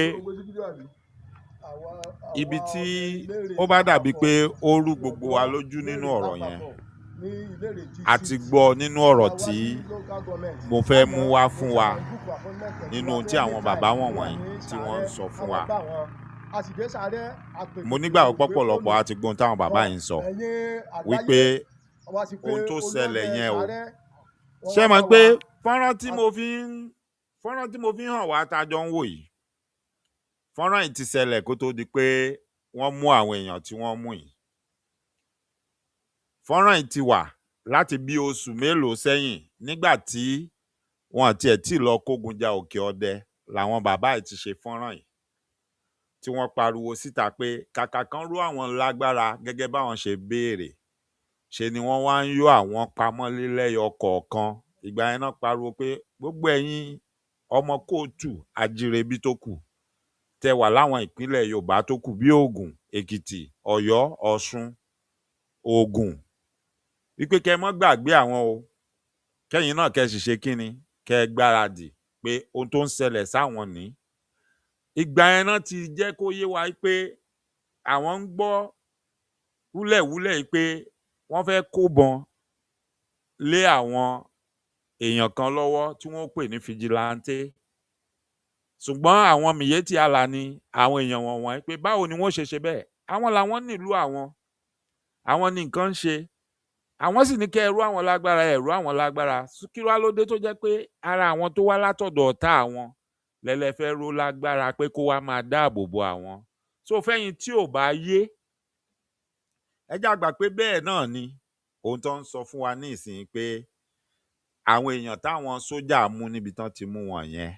[SPEAKER 8] ibi tí ó bá dàbí pé ó rú gbogbo wa lójú nínú ọ̀rọ̀ yẹn àti gbọ́ nínú ọ̀rọ̀ tí mo fẹ́ mú wá fún wa nínú ohun tí àwọn bàbá wọ̀nyí tí wọ́n ń sọ fún wa. Mo nígbàgbọ́ pọ̀pọ̀lọpọ̀ àti gbọ́n táwọn bàbá yìí ń sọ wípé ohun tó ṣẹlẹ̀ yẹn o. Ṣé mọ̀ pé fọ́nrán tí mo fi hàn wá tá a jọ ń wò yìí, fọ́nrán yìí ti ṣẹlẹ̀ kó tó di pé wọ́n mú àwọn èèyàn tí wọ́n mú yìí. Fọ́nrán yìí ti wà láti bí oṣù mélòó sẹ́yìn nígbà tí wọn tiẹ̀ tí lọ kógun ja Òkè Ọdẹ làwọn bàbá yìí ti ṣe fọ́nrán yìí tí wọ́n pariwo síta pé kàkà kan rú àwọn lágbára gẹ́gẹ́ báwọn ṣe béèrè, ṣe ni wọ́n wá ń yọ àwọn pamọ́ lẹ́yọ kọ̀ọ̀kan. Ìgbà yẹn náà pariwo pé gbogbo ẹ̀yin ọmọ kóòtù àjírẹ́bí tó kù tẹ wà láwọn ìpínlẹ̀ Yorùbá tó kù bí Ògùn, Èkìtì, Ọ̀yọ́, Ọ̀ṣun, Ògùn, wípé kẹ́ mọ́ gbàgbé àwọn o, kẹ́yìn náà kẹ́ sì ṣe kínni, kẹ́ gbáradì pé ohun tó ń ṣẹlẹ̀ sáwọn ní. Ìgbà yẹn náà ti jẹ́ kó yé wa pé àwọn ń gbọ́ wúlẹ̀wúlẹ̀ pé wọ́n fẹ́ kóbọn lé àwọn èèyàn kan lọ́wọ́ tí wọ́n pè ní fìjìláńtì. Ṣùgbọ́n àwọn Mèyátì Allah ni àwọn èèyàn wọ̀nyí pé báwo ni wọ́n ṣe bẹ́ẹ̀, àwọn làwọn nílùú àwọn ní nǹkan ń ṣe, àwọn sì ní kẹ́ ẹ̀rú àwọn lágbára kí wá ló dé tó jẹ́ pé ara àwọn tó wá látọ̀dọ̀ ọ̀tá àwọn lẹ́lẹ́fẹ́ ró lágbára pé kó wá máa dáàbò bo àwọn. So fẹ́yìn tí ò bá yé ẹ já gbà pé bẹ́ẹ̀ náà ni ohun tó ń sọ fún wa ní ìsìn pé àwọn èèyàn táwọn sójà mú níbi tán ti mú wọn yẹn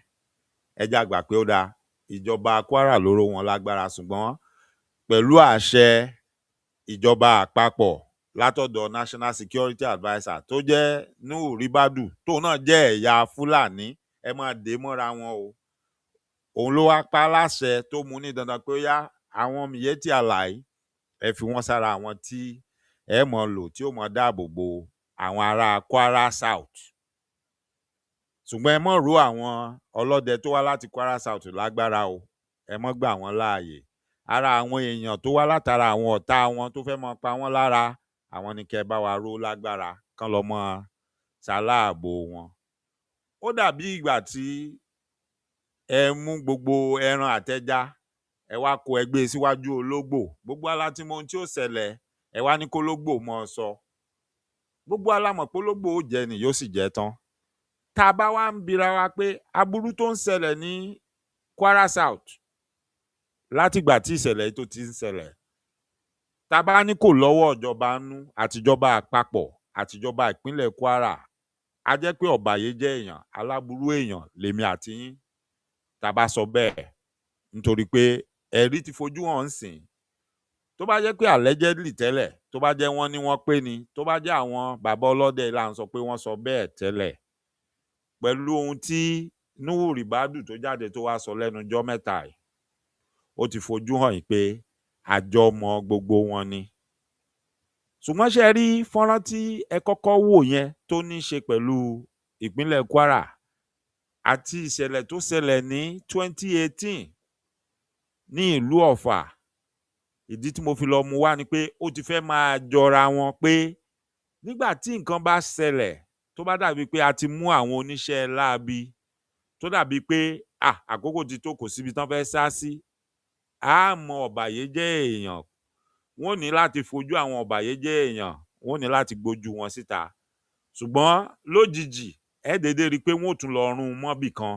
[SPEAKER 8] ẹ já gbà pé ó dáa ìjọba Kwara ló ró wọn lágbára ṣùgbọ́n pẹ̀lú àṣẹ ìjọba àpapọ̀ látọ̀dọ̀ National Security Adviser tó jẹ́ Ribadu tóun náà jẹ́ ẹ̀yà Fúlàní ẹ máa dé mọ́ra wọn o òun ló wá pa láṣẹ tó mú ní dandan pé ó yá àwọn Miyetti Allah ẹ fi wọ́n sára àwọn tí ẹ mọ̀ lò tí ó mọ̀ dáàbò bo àwọn ará Kwara South ṣùgbọ́n ẹ mọ̀ rú àwọn ọlọ́dẹ tó wá láti Kwara South lágbára o ẹ mọ̀ gbà wọ́n láàyè ara àwọn èèyàn tó wá látara àwọn ọ̀tá wọn tó fẹ́ mọ́ pa wọ́n lára àwọn ni kẹ́ bá wa ró lágbára kán lọ mọ́ ṣaláàbò wọn. Ó dàbí ìgbà tí ẹ mú gbogbo ẹran àtẹja ẹ wá kó ẹgbẹ́ síwájú ológbò gbogbo alátimọ̀ ohun tí ó ṣẹlẹ̀ ẹ wá ní kólógbò mọ́ ọ sọ gbogbo alámọ̀ pólógbò ó jẹ ni yóò sì jẹ tán. Tá a bá wá ń bira wa pé aburú tó ń ṣẹlẹ̀ ní Kwara South látìgbà tí ìṣẹ̀lẹ̀ tó ti ń ṣẹlẹ̀ tá a bá ní kò lọ́wọ́ ìjọba nú àtijọba àpapọ̀ àtijọba ìpínlẹ̀ Kwara a jẹ́ pé ọ̀bàyéjẹ́ èèyàn aláburú èèyàn lèmi àti yín tá a bá sọ bẹ́ẹ̀ nítorí pé ẹ̀rí ti fojú hàn sìn tó bá jẹ́ pé allegedly tẹ́lẹ̀ tó bá jẹ́ wọ́n ní wọ́n pé ni tó bá jẹ́ àwọn bàbá ọlọ́dẹ là ń sọ pé wọ́n sọ bẹ́ẹ̀ tẹ́lẹ̀ pẹ̀lú ohun tí Ribadu tó jáde tó wá sọ lẹ́nu ọjọ́ mẹ́ta yìí ó ti fojú hàn yìí pé àjọmọ̀ gbogbo wọn ni. Ṣùgbọ́n ṣe rí fọ́nrán tí ẹ kọ́kọ́ wò yẹn tó ní í ṣe pẹ̀lú ìpínlẹ̀ Kwara àti ìṣẹ̀lẹ̀ tó ṣẹlẹ̀ ní 2018 ní ìlú Ọ̀fà ìdí tí mo fi lọ mú wá ni pé ó ti fẹ́ máa jọra wọn pé nígbà tí nǹkan bá ṣẹlẹ̀ tó bá dàbí pé a ti mú àwọn oníṣẹ́ láabi tó dàbí pé àkókò ti tó kò síbi tán fẹ́ sá sí àmọ́ ọ̀bàyéjẹ́ èèyàn wọ́n ní láti fojú àwọn ọ̀bàyéjẹ́ èèyàn wọ́n ní láti gbójú wọn síta ṣùgbọ́n lójijì ẹ dédé rí i pé wọ́n tún lọ rún mọ́bì kan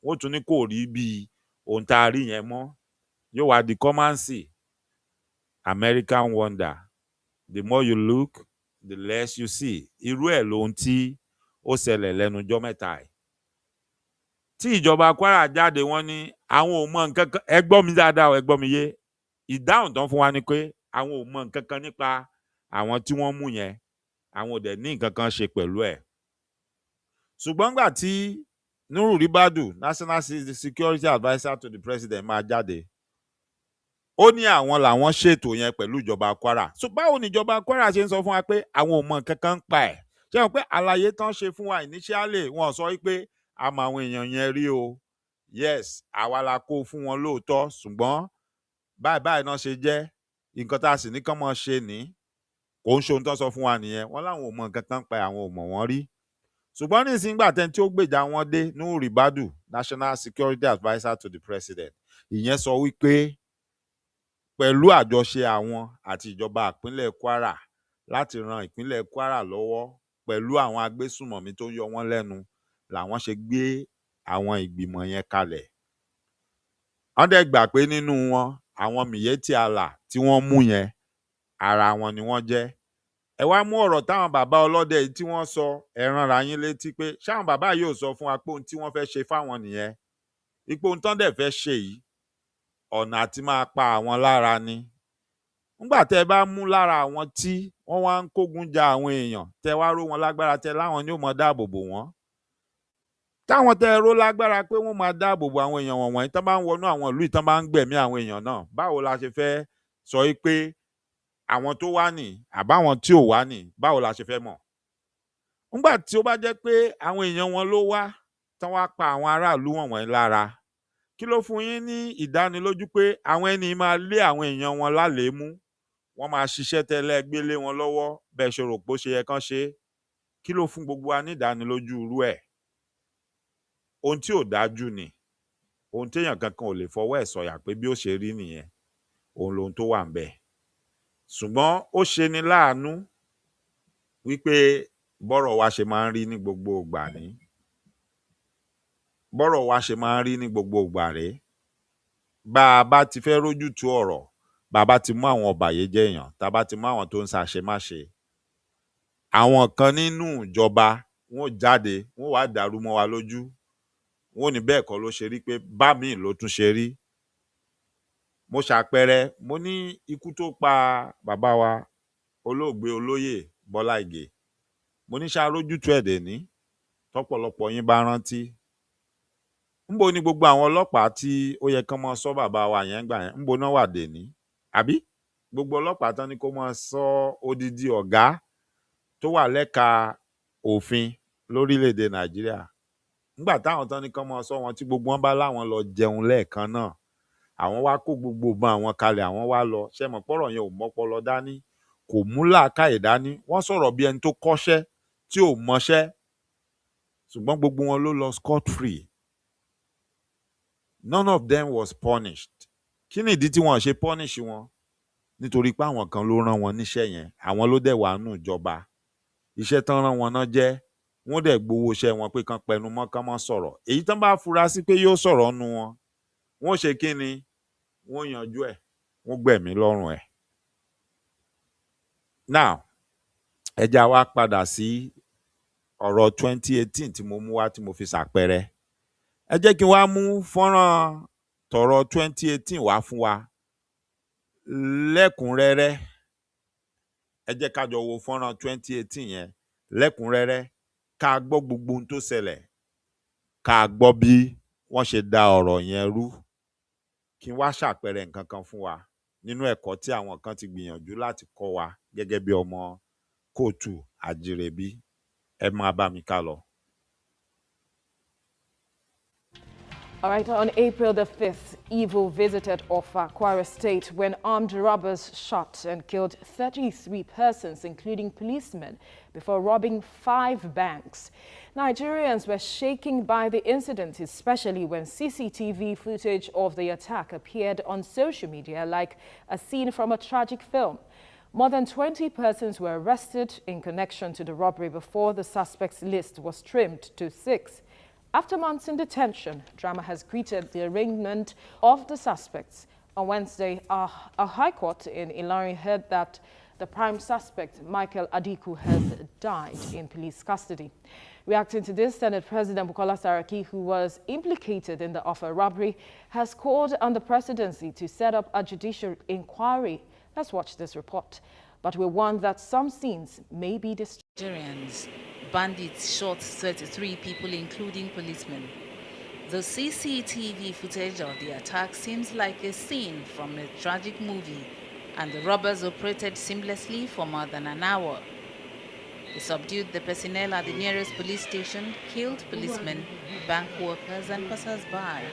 [SPEAKER 8] wọ́n tún ní kò rí bíi ohun tá a rí yẹn mọ́ yóò wá di kọ́mánsì American wonder the more you look the less you see irú ẹ̀ lóhun tí ó ṣẹlẹ̀ lẹ́nu ọjọ́ mẹ́ta yìí tí ìjọba Kwara jáde wọ́n ní àwọn ò mọ nǹkan kan ẹ gbọ́ mi dáadáa ẹ gbọ́ mi yé ìdáhùn tán fún wa ni pé àwọn ò mọ nǹkan kan nípa àwọn tí wọ́n mú yẹn àwọn ò dẹ̀ ní nǹkan kan ṣe pẹ̀lú ẹ̀ ṣùgbọ́n gbà tí Ribadu National Security Adviser to the President máa jáde ó ní àwọn làwọn ṣètò yẹn pẹ̀lú ìjọba Kwara so báwo ni ìjọba Kwara ṣe ń sọ fún wa pé àwọn ò mọ nǹkan kan ń pa ẹ̀ ṣé wọn pé àlàyé tán ṣe fún wa initially wọn sọ wípé àmọ́ àwọn èèyàn yẹn rí o yes àwa la kó fún wọn lóòótọ́ ṣùgbọ́n báyìí náà ṣe jẹ́ nǹkan tá a sì ní kán mọ́ ṣe ní kò ń ṣe ohun tó sọ fún wa nìyẹn wọ́n láwọn ò mọ nǹkan kan pa àwọn ò mọ̀ wọ́n rí ṣùgbọ́n ní ìsìngbà tẹ́ni tí ó gbèjà wọn dé Ribadu National Security Adviser to the President ìyẹn sọ wípé pẹ̀lú àjọṣe àwọn àti ìjọba ìpínlẹ̀ Kwara láti ran ìpínlẹ̀ Kwara lọ́wọ́ pẹ̀lú àwọn agbésùmọ̀mí tó yọ wọ́n lẹ́nu làwọn ṣe gbé àwọn ìgbìmọ̀ yẹn kalẹ̀ wọ́n dẹ̀ gbà pé nínú wọn àwọn Miyetti Allah tí wọ́n mú yẹn ara wọn ni wọ́n jẹ́ ẹ wá mú ọ̀rọ̀ táwọn bàbá ọlọ́dẹ yìí tí wọ́n sọ ẹ ránra yín létí pé ṣáwọn bàbá yóò sọ fún wa pé ohun tí wọ́n fẹ́ ṣe fáwọn nìyẹn ipò ohun tán dẹ̀ fẹ́ ṣe yìí ọ̀nà àti máa pa àwọn lára ni nígbà tẹ́ bá mú lára àwọn tí wọ́n wá ń kógun ja àwọn èèyàn tẹ́ wá ró wọn lágbára tẹ́ láwọn ni ó mọ dáàbò bò wọ́n táwọn tẹ́ ró lágbára pé wọ́n máa dáàbò bò àwọn èèyàn wọ̀nyí tán bá ń wọnú àwọn ìlú ìtàn bá ń gbẹ̀mí àwọn èèyàn náà báwo la ṣe fẹ́ sọ pé àwọn tó wá nì àbáwọn tí ò wá nì báwo la ṣe fẹ́ mọ̀ nígbà tí ó bá jẹ́ pé àwọn èèyàn wọn ló wá tán wá pa àwọn aráàlú wọ̀nyí lára kí ló fún yín ní ìdánilójú pé àwọn ẹni máa lé àwọn èèyàn wọn lálẹ́ mú wọ́n máa ṣiṣẹ́ tẹ́lẹ̀ gbélé wọn lọ́wọ́ bẹ́ẹ̀ ṣe rò pé ó ṣe yẹ kán ṣe kí ló fún gbogbo wa ní ìdánilójú irú ẹ̀ ohun tí ò dájú ni ohun téèyàn kankan ò lè fọwọ́ ẹ̀ sọ̀yà pé bí ó ṣe rí nìyẹn òun lohun tó wà ń bẹ̀ ṣùgbọ́n ó ṣe ni láàánú wípé bọ́rọ̀ wa ṣe máa ń rí ní gbogbo ìgbà ní bọ́rọ̀ wa ṣe máa ń rí ní gbogbo ìgbà rèé bá a bá ti fẹ́ rójú tu ọ̀rọ̀ bàbá ti mú àwọn ọ̀bàyéjẹ́ èèyàn tàbá ti mú àwọn tó ń ṣàṣemáṣe àwọn kan nínú ìjọba wọn jáde wọn wá dàrú mọ́ wa lójú wọn ò ní bẹ́ẹ̀ kọ́ ló ṣe rí pé bá mi ló tún ṣe rí. Mo ṣàpẹẹrẹ mo ní ikú tó pa bàbá wa olóògbé olóyè Bọ́lá Ìgè mo ní ṣàrójútu ẹ̀dẹ̀ ní tọ́pọ̀lọpọ̀ yín bá rántí. Ńbo ni gbogbo àwọn ọlọ́pàá tí ó yẹ kán mọ́ sọ bàbá wa yẹn gbà yẹn ńbo náà wà dè ní? Àbí gbogbo ọlọ́pàá tán ni kó mọ́ sọ odidi ọ̀gá tó wà lẹ́ka òfin lórílẹ̀‐èdè Nàìjíríà nígbà táwọn tán ní kán mọ́ sọ wọn tí gbogbo wọn bá láwọn lọ jẹun lẹ́ẹ̀kan náà àwọn wá kó gbogbo ìbọn àwọn kalẹ̀ àwọn wá lọ ṣe mọ̀ pọ́rọ̀ yẹn ò mọ́pọlọ dání kò mú làákàyè dání wọ́n sọ̀rọ̀ bí ẹni tó kọ́ṣẹ́ tí ò mọṣẹ́ ṣùgbọ́n gbogbo wọn ló lọ scot free. None of them was punished. Kí ni ìdí tí wọ́n ṣe punish wọn? Nítorí pé àwọn kan ló rán wọn níṣẹ́ yẹn àwọn ló dẹ̀ wà nù ìjọba iṣẹ́ tán rán wọn náà jẹ́ wọ́n dẹ̀ gbowó iṣẹ́ wọn pé kán pẹnu mọ́ kán mọ́ sọ̀rọ̀ èyí tán bá fura sí pé yóò sọ̀rọ̀ nu wọn wọ́n ṣe kí ni wọ́n yanjú ẹ̀ wọ́n gbẹ̀mí lọ́rùn ẹ̀. Now ẹ jẹ́ wá padà sí ọ̀rọ̀ 2018 tí mo mú wá tí mo fi ṣàpẹẹrẹ ẹ jẹ́ kí n wá mú fọ́nrán tọ̀rọ̀ 2018 wá fún wa lẹ́kùnrẹ́rẹ́. Ẹ jẹ́ ká jọ wo fọ́nrán 2018 yẹn lẹ́kùnrẹ́rẹ́ ká gbọ́ gbogbo ohun tó ṣẹlẹ̀ ká gbọ́ bí wọ́n ṣe da ọ̀rọ̀ yẹn rú kí n wá ṣàpẹẹrẹ nǹkan kan fún wa nínú ẹ̀kọ́ tí àwọn kan ti gbìyànjú láti kọ́ wa gẹ́gẹ́ bí ọmọ kóòtù àjírẹ̀bí ẹ máa bá mi ká lọ.
[SPEAKER 2] All right, on April the 5th, evil visited Kwara State when armed robbers shot and killed 33 persons, including policemen, before robbing 5 banks. Nigerians were shaken by the incident, especially when CCTV footage of the attack appeared on social media like a scene from a tragic film. More than 20 persons were arrested in connection to the robbery before the suspects list was trimmed to 6. After months in detention, drama has greeted the arraignment of the suspects. On Wednesday, a high court in Ilorin heard that the prime suspect, Michael Adiku, has died in police custody. Reacting to this, Senate President Bukola Saraki, who was implicated in the Offa robbery, has called on the presidency to set up a judicial inquiry. Let's watch this report. But we warn that some scenes may be disturbing.
[SPEAKER 3] Nigerians, bandits shot 33 people, including policemen. The CCTV footage of the attack seems like a scene from a tragic movie, and the robbers operated seamlessly for more than an hour. They subdued the personnel at the nearest police station, killed policemen, bank workers, and passers-by.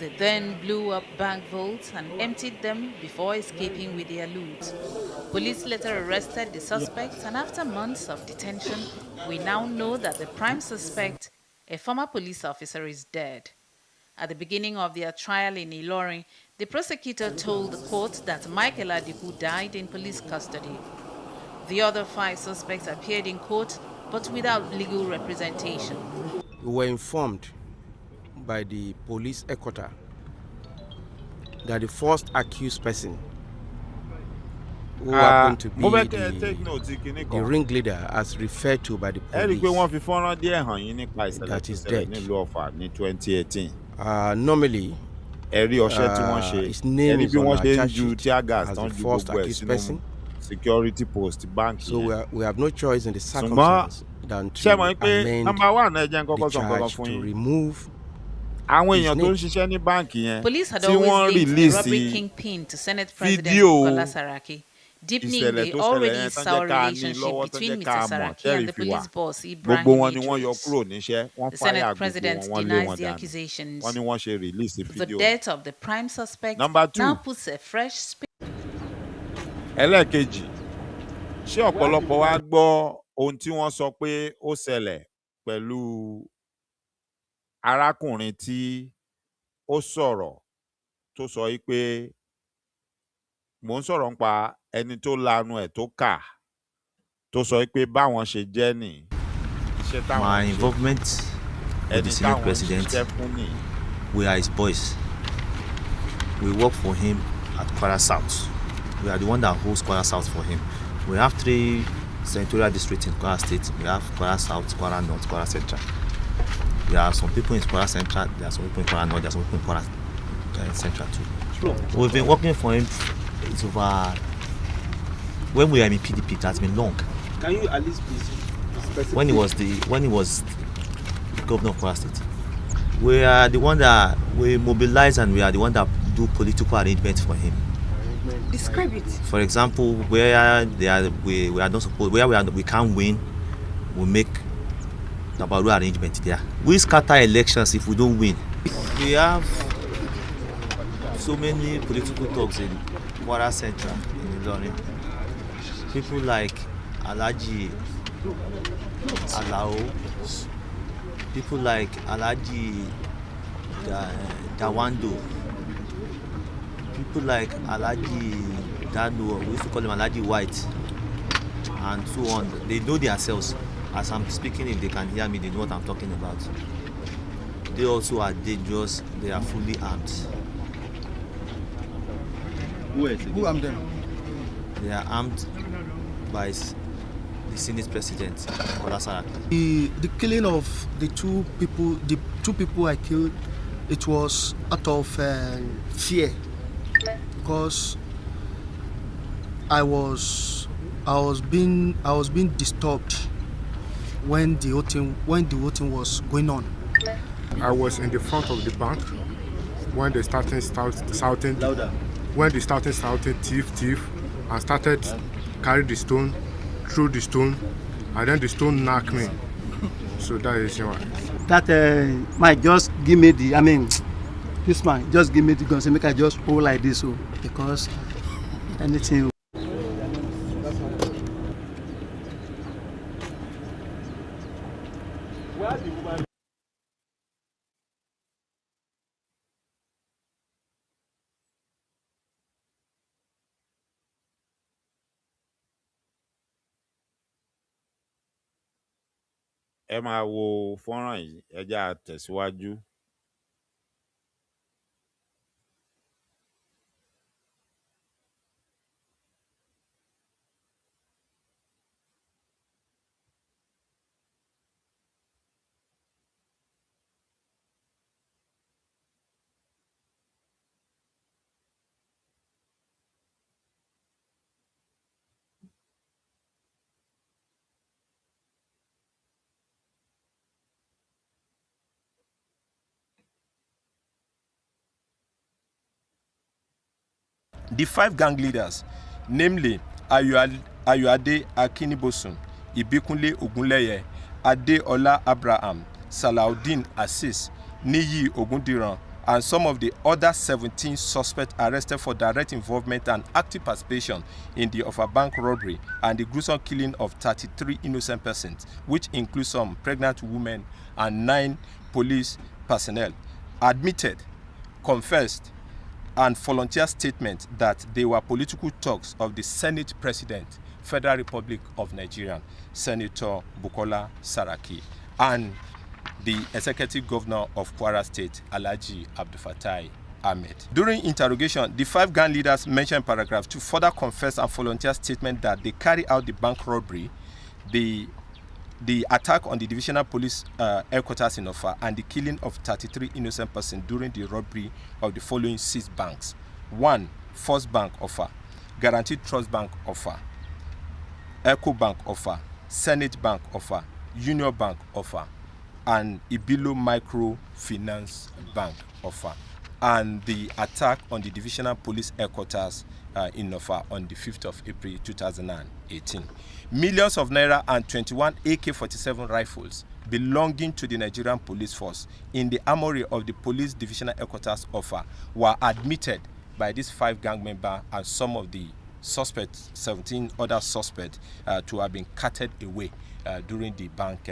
[SPEAKER 3] They then blew up bank vaults and emptied them before escaping with their loot. Police later arrested the suspects, and after months of detention, we now know that the prime suspect, a former police officer, is dead. At the beginning of their trial in Ilorin, the prosecutor told the court that Michael Adiku died in police custody. The other 5 suspects appeared in court, but without legal representation.
[SPEAKER 5] We were informed by the police headquarters that the first accused person, who happened to be the ringleader as referred to by the police, that is dead. Normally, his name is on our charge sheet as the first accused person.
[SPEAKER 8] Security post bank.
[SPEAKER 5] So we have no choice in the circumstance than to amend the charge to remove
[SPEAKER 8] àwọn èèyàn tó ń ṣiṣẹ́ ní báǹkì yẹn
[SPEAKER 3] tí wọ́n release kingpin to Senate President Bukola Saraki, deepening the already sour relationship between Mr. Saraki and the police boss Ibrahim Idris. The Senate President denies the accusations. The death of the prime suspect now puts a fresh spin.
[SPEAKER 8] Ẹlẹ́ẹ̀kejì, ṣé ọ̀pọ̀lọpọ̀ wa gbọ́ ohun tí wọ́n sọ pé ó ṣẹlẹ̀ pẹ̀lú arákùnrin tí ó sọ̀rọ̀ tó sọ pé mò ń sọ̀rọ̀ nípa ẹni tó lanu ẹ̀ tó kà tó sọ pé báwọn ṣe jẹ́ nì.
[SPEAKER 4] My involvement with the Senate President, we are his boys. We work for him at Kwara South. We are the one that holds Kwara South for him. We have 3 senatorial districts in Kwara State. We have Kwara South, Kwara North, Kwara Central. There are some people in Kwara Central, there are some people in Kwara North, there are some people in Kwara Central too. Sure. We've been working for him. It's over. When we are in PDP, it has been long.
[SPEAKER 5] Can you at least be specific?
[SPEAKER 4] When he was the governor of Kwara State, we are the one that we mobilize, and we are the one that do political arrangements for him.
[SPEAKER 6] Describe it.
[SPEAKER 4] For example, where we are not supposed, where we can't win, we make the Baru arrangement there. We scatter elections if we don't win. We have so many political talks in Kwara Central, in Ilorin. People like Alhaji Alao, people like Alhaji Dawando, people like Alhaji Dano, we used to call him Alhaji White, and so on. They know themselves. As I'm speaking, if they can hear me, they know what I'm talking about. They also are dangerous. They are fully armed.
[SPEAKER 9] Who armed them?
[SPEAKER 4] They are armed by the Senate President, Kwara Saraki.
[SPEAKER 9] The killing of the two people I killed, it was out of fear, because I was being disturbed when the voting was going on.
[SPEAKER 12] I was in the front of the bank when they started shouting. Louder. When they started shouting thief, and started carry the stone, threw the stone, and then the stone knocked me. So that is why.
[SPEAKER 13] That man just give me this man just give me the gun, say make I just hold like this, so because anything.
[SPEAKER 8] ẹ máa wo fọ́nrán yìí, ẹ jẹ́ á tẹ̀síwájú.
[SPEAKER 7] The 5 gang leaders, namely Ayuade Akinibosun, Ibikunle Ogunleye, Adeola Abraham, Salaudeen Azeez, Niyi Ogundiran, and some of the other 17 suspects arrested for direct involvement and active participation in the Offa Bank robbery and the gruesome killing of 33 innocent persons, which includes some pregnant women and 9 police personnel, admitted, confessed, and volunteer statement that they were political talks of the Senate President, Federal Republic of Nigeria, Senator Bukola Saraki, and the Executive Governor of Kwara State, Alhaji Abdulfatai Ahmed. During interrogation, the 5 gang leaders mentioned in paragraph 2 further confessed and volunteer statement that they carried out the bank robbery, the attack on the divisional police headquarters in Offa, and the killing of 33 innocent persons during the robbery of the following 6 banks. 1. First Bank Offa, Guaranteed Trust Bank Offa, Eco Bank Offa, Senate Bank Offa, Union Bank Offa, and Ibilo Microfinance Bank Offa, and the attack on the divisional police headquarters in Offa on the 5th of April 2018. Millions of naira and 21 AK-47 rifles belonging to the Nigerian police force in the armory of the police divisional headquarters Offa were admitted by these 5 gang members and some of the suspects, 17 other suspects, to have been carted away during the bank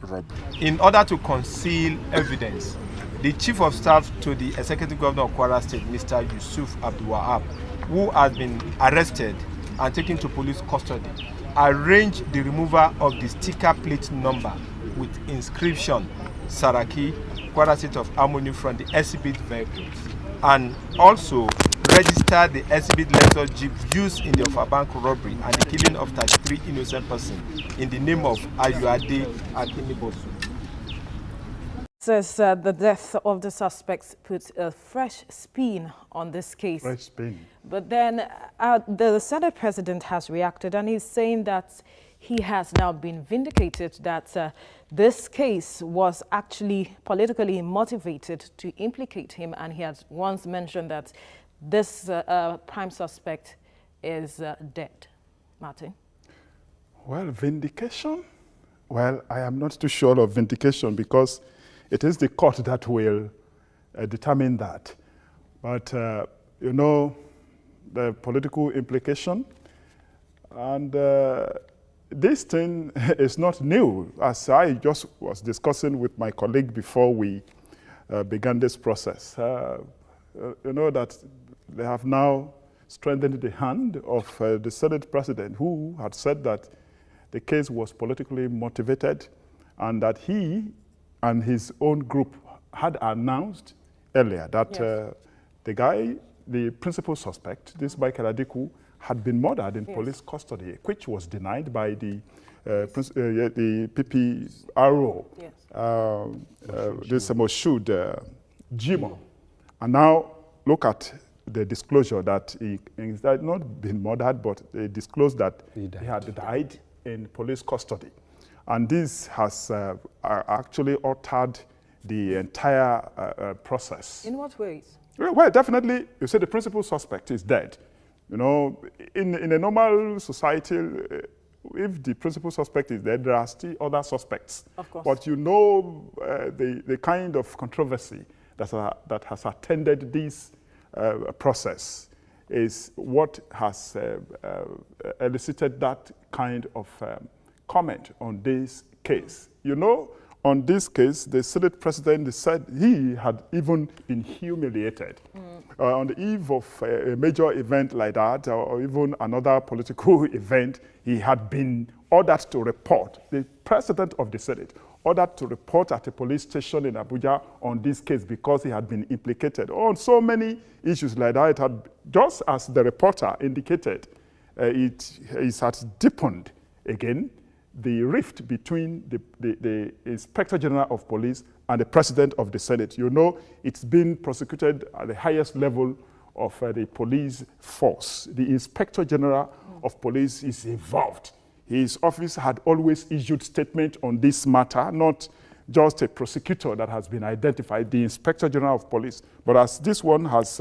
[SPEAKER 7] robbery. In order to conceal evidence, the Chief of Staff to the Executive Governor of Kwara State, Mr. Yusuf Abdulwahab, who has been arrested and taken to police custody, arranged the removal of the sticker plate number with inscription Saraki, Kwara State of Harmony from the exhibit vehicles, and also register the exhibit Lexus Jeep used in the Offa Bank robbery and the killing of 33 innocent persons in the name of Ayuade Akinibosu.
[SPEAKER 2] Says the death of the suspects puts a fresh spin on this case.
[SPEAKER 14] Fresh spin.
[SPEAKER 2] But then the Senate president has reacted and he's saying that he has now been vindicated, that this case was actually politically motivated to implicate him, and he has once mentioned that this prime suspect is dead. Martin?
[SPEAKER 14] Well, vindication? Well, I am not too sure of vindication because it is the court that will determine that. But, you know, the political implication, and this thing is not new. As I just was discussing with my colleague before we began this process, you know that they have now strengthened the hand of the Senate president, who had said that the case was politically motivated and that he and his own group had announced earlier that the guy, the principal suspect, this Michael Adiku, had been murdered in police custody, which was denied by the PPRO, this Moshood Jimo. And now look at the disclosure that he had not been murdered, but they disclosed that he had died in police custody. And this has actually altered the entire process.
[SPEAKER 2] In what ways?
[SPEAKER 14] Well, definitely, you say the principal suspect is dead. You know, in a normal society, if the principal suspect is dead, there are still other suspects.
[SPEAKER 2] Of course.
[SPEAKER 14] But you know the kind of controversy that has attended this process is what has elicited that kind of comment on this case. You know, on this case, the Senate president said he had even been humiliated. On the eve of a major event like that, or even another political event, he had been ordered to report, the president of the Senate, ordered to report at a police station in Abuja on this case because he had been implicated on so many issues like that. It had, just as the reporter indicated, it has deepened again the rift between the Inspector General of Police and the President of the Senate. You know, it's been prosecuted at the highest level of the police force. The Inspector General of Police is involved. His office had always issued statement on this matter, not just a prosecutor that has been identified, the Inspector General of Police. But as this one has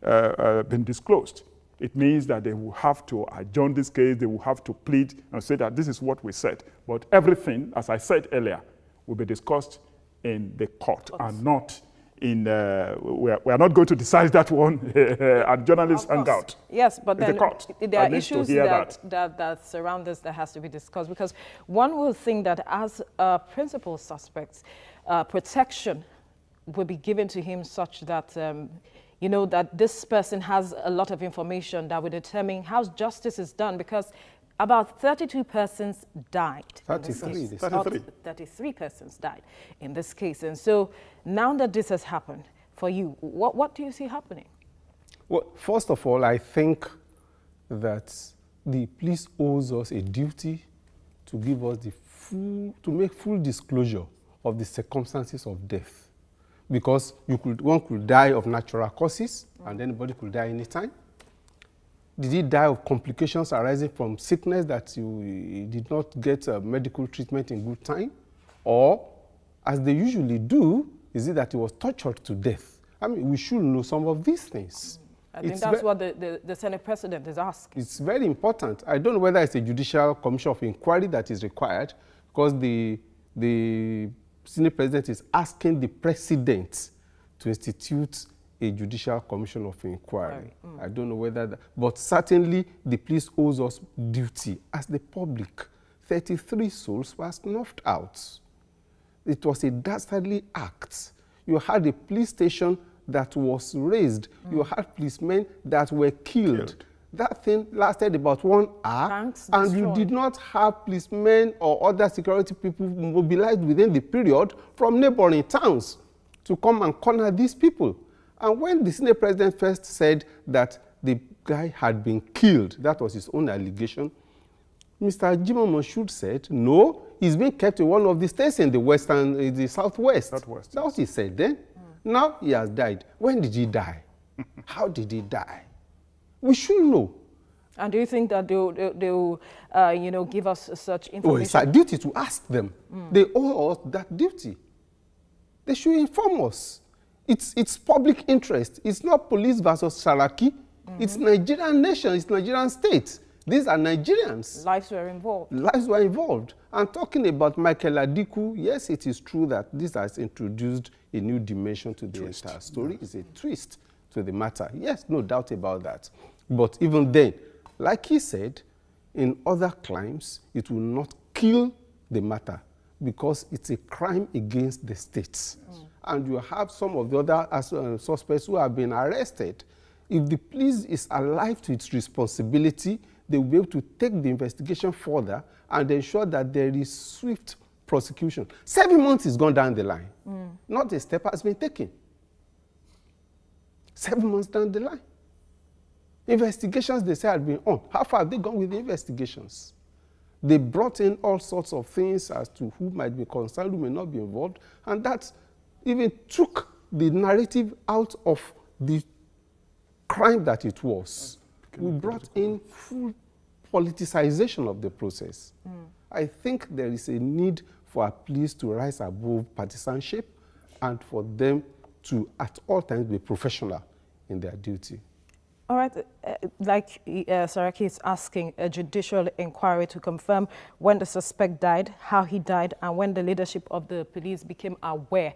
[SPEAKER 14] been disclosed, it means that they will have to adjourn this case, they will have to plead and say that this is what we said. But everything, as I said earlier, will be discussed in the court and not in, we are not going to decide that one at journalists hangout.
[SPEAKER 2] Yes, but then there are issues that surround this that has to be discussed, because one will think that as a principal suspect, protection will be given to him such that you know, that this person has a lot of information that will determine how justice is done, because about 32 persons died. 33 persons died in this case. And so now that this has happened for you, what do you see happening?
[SPEAKER 5] Well, first of all, I think that the police owes us a duty to give us to make full disclosure of the circumstances of death. Because one could die of natural causes, and anybody could die anytime. Did he die of complications arising from sickness that you did not get medical treatment in good time? Or, as they usually do, is it that he was tortured to death? I mean, we should know some of these things.
[SPEAKER 2] I think that's what the Senate president is asking.
[SPEAKER 5] It's very important. I don't know whether it's a judicial commission of inquiry that is required, because the Senate president is asking the president to institute a judicial commission of inquiry. I don't know whether that, but certainly the police owes us duty as the public. 33 souls were snuffed out. It was a dastardly act. You had a police station that was razed. You had policemen that were killed. That thing lasted about 1 hour, and you did not have policemen or other security people mobilized within the period from neighboring towns to come and corner these people. And when the Senate president first said that the guy had been killed, that was his own allegation, Mr. Jimoh Moshood said, no, he's being kept in one of the states in the southwest. That's what he said then. Now he has died. When did he die? How did he die? We should know.
[SPEAKER 2] And do you think that they'll give us such information?
[SPEAKER 5] Oh, it's our duty to ask them. They owe us that duty. They should inform us. It's public interest. It's not police versus Saraki. It's Nigerian nation. It's Nigerian state. These are Nigerians.
[SPEAKER 2] Lives were involved.
[SPEAKER 5] Lives were involved. And talking about Michael Adiku, yes, it is true that this has introduced a new dimension to the entire story. It's a twist to the matter. Yes, no doubt about that. But even then, like he said, in other crimes, it will not kill the matter because it's a crime against the states. And you have some of the other suspects who have been arrested. If the police is alive to its responsibility, they will be able to take the investigation further and ensure that there is swift prosecution. 7 months is gone down the line. Not a step has been taken. 7 months down the line. Investigations, they say, had been on. How far have they gone with the investigations? They brought in all sorts of things as to who might be concerned, who may not be involved, and that even took the narrative out of the crime that it was. We brought in full politicization of the process. I think there is a need for our police to rise above partisanship and for them to, at all times, be professional in their duty.
[SPEAKER 2] All right, like Saraki is asking, a judicial inquiry to confirm when the suspect died, how he died, and when the leadership of the police became aware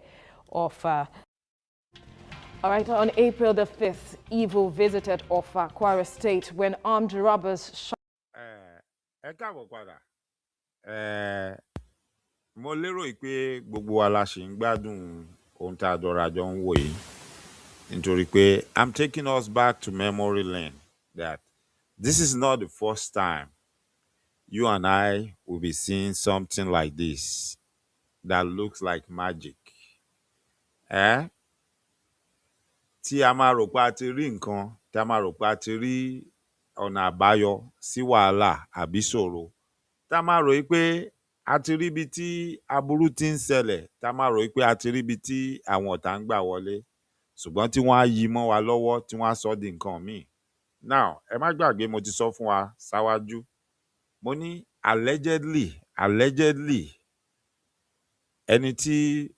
[SPEAKER 2] of... All right, on April the 5th, evil visited Offa, Kwara State when armed robbers shot...
[SPEAKER 8] Ẹ káàbọ̀ padà. Mo lérò pé gbogbo wa la ṣì ń gbádùn ohun tá a dọ̀ra jọ ń wò yìí. Nítorí pé I'm taking us back to memory lane that this is not the first time you and I will be seeing something like this that looks like magic. Tí a máa rò pé a ti rí nǹkan, tí a máa rò pé a ti rí ọ̀nà àbáyọ sí wàhálà àbí ṣòro, tá a máa rò pé a ti rí ibi tí aburú ti ń ṣẹlẹ̀, tá a máa rò pé a ti rí ibi tí àwọn ọ̀tá ń gbà wọlé, ṣùgbọ́n tí wọ́n á yí mọ́ wa lọ́wọ́, tí wọ́n á sọ di nǹkan míì. Now, ẹ má gbàgbé mo ti sọ fún wa ṣáwájú. Mo ní allegedly ẹni tí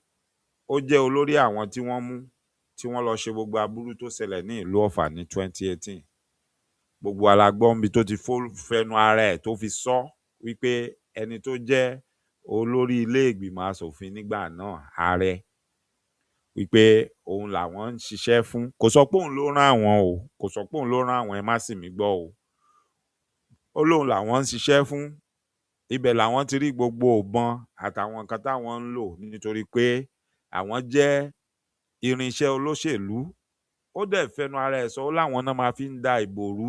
[SPEAKER 8] ó jẹ́ olórí àwọn tí wọ́n mú tí wọ́n lọ ṣe gbogbo aburú tó ṣẹlẹ̀ ní ìlú Ọ̀fà ní 2018. Gbogbo alágbọ́n bí tó ti fẹnu ara ẹ̀ tó fi sọ wípé ẹni tó jẹ́ olórí ilé ìgbìmọ̀ asòfin nígbà náà, ààrẹ, wípé òun làwọn ń ṣiṣẹ́ fún. Kò sọ pé òun ló rán àwọn o, kò sọ pé òun ló rán àwọn, ẹ má sì mí gbọ́ o. Ó lóun làwọn ń ṣiṣẹ́ fún. Ibẹ̀ làwọn ti rí gbogbo ìbọn àtàwọn nǹkan táwọn ń lò nítorí pé àwọn jẹ́ irinṣẹ́ olóṣèlú. Ó dẹ̀ fẹnu ara ẹ̀ sọ, ó láwọn náà máa fi ń da ìbò rú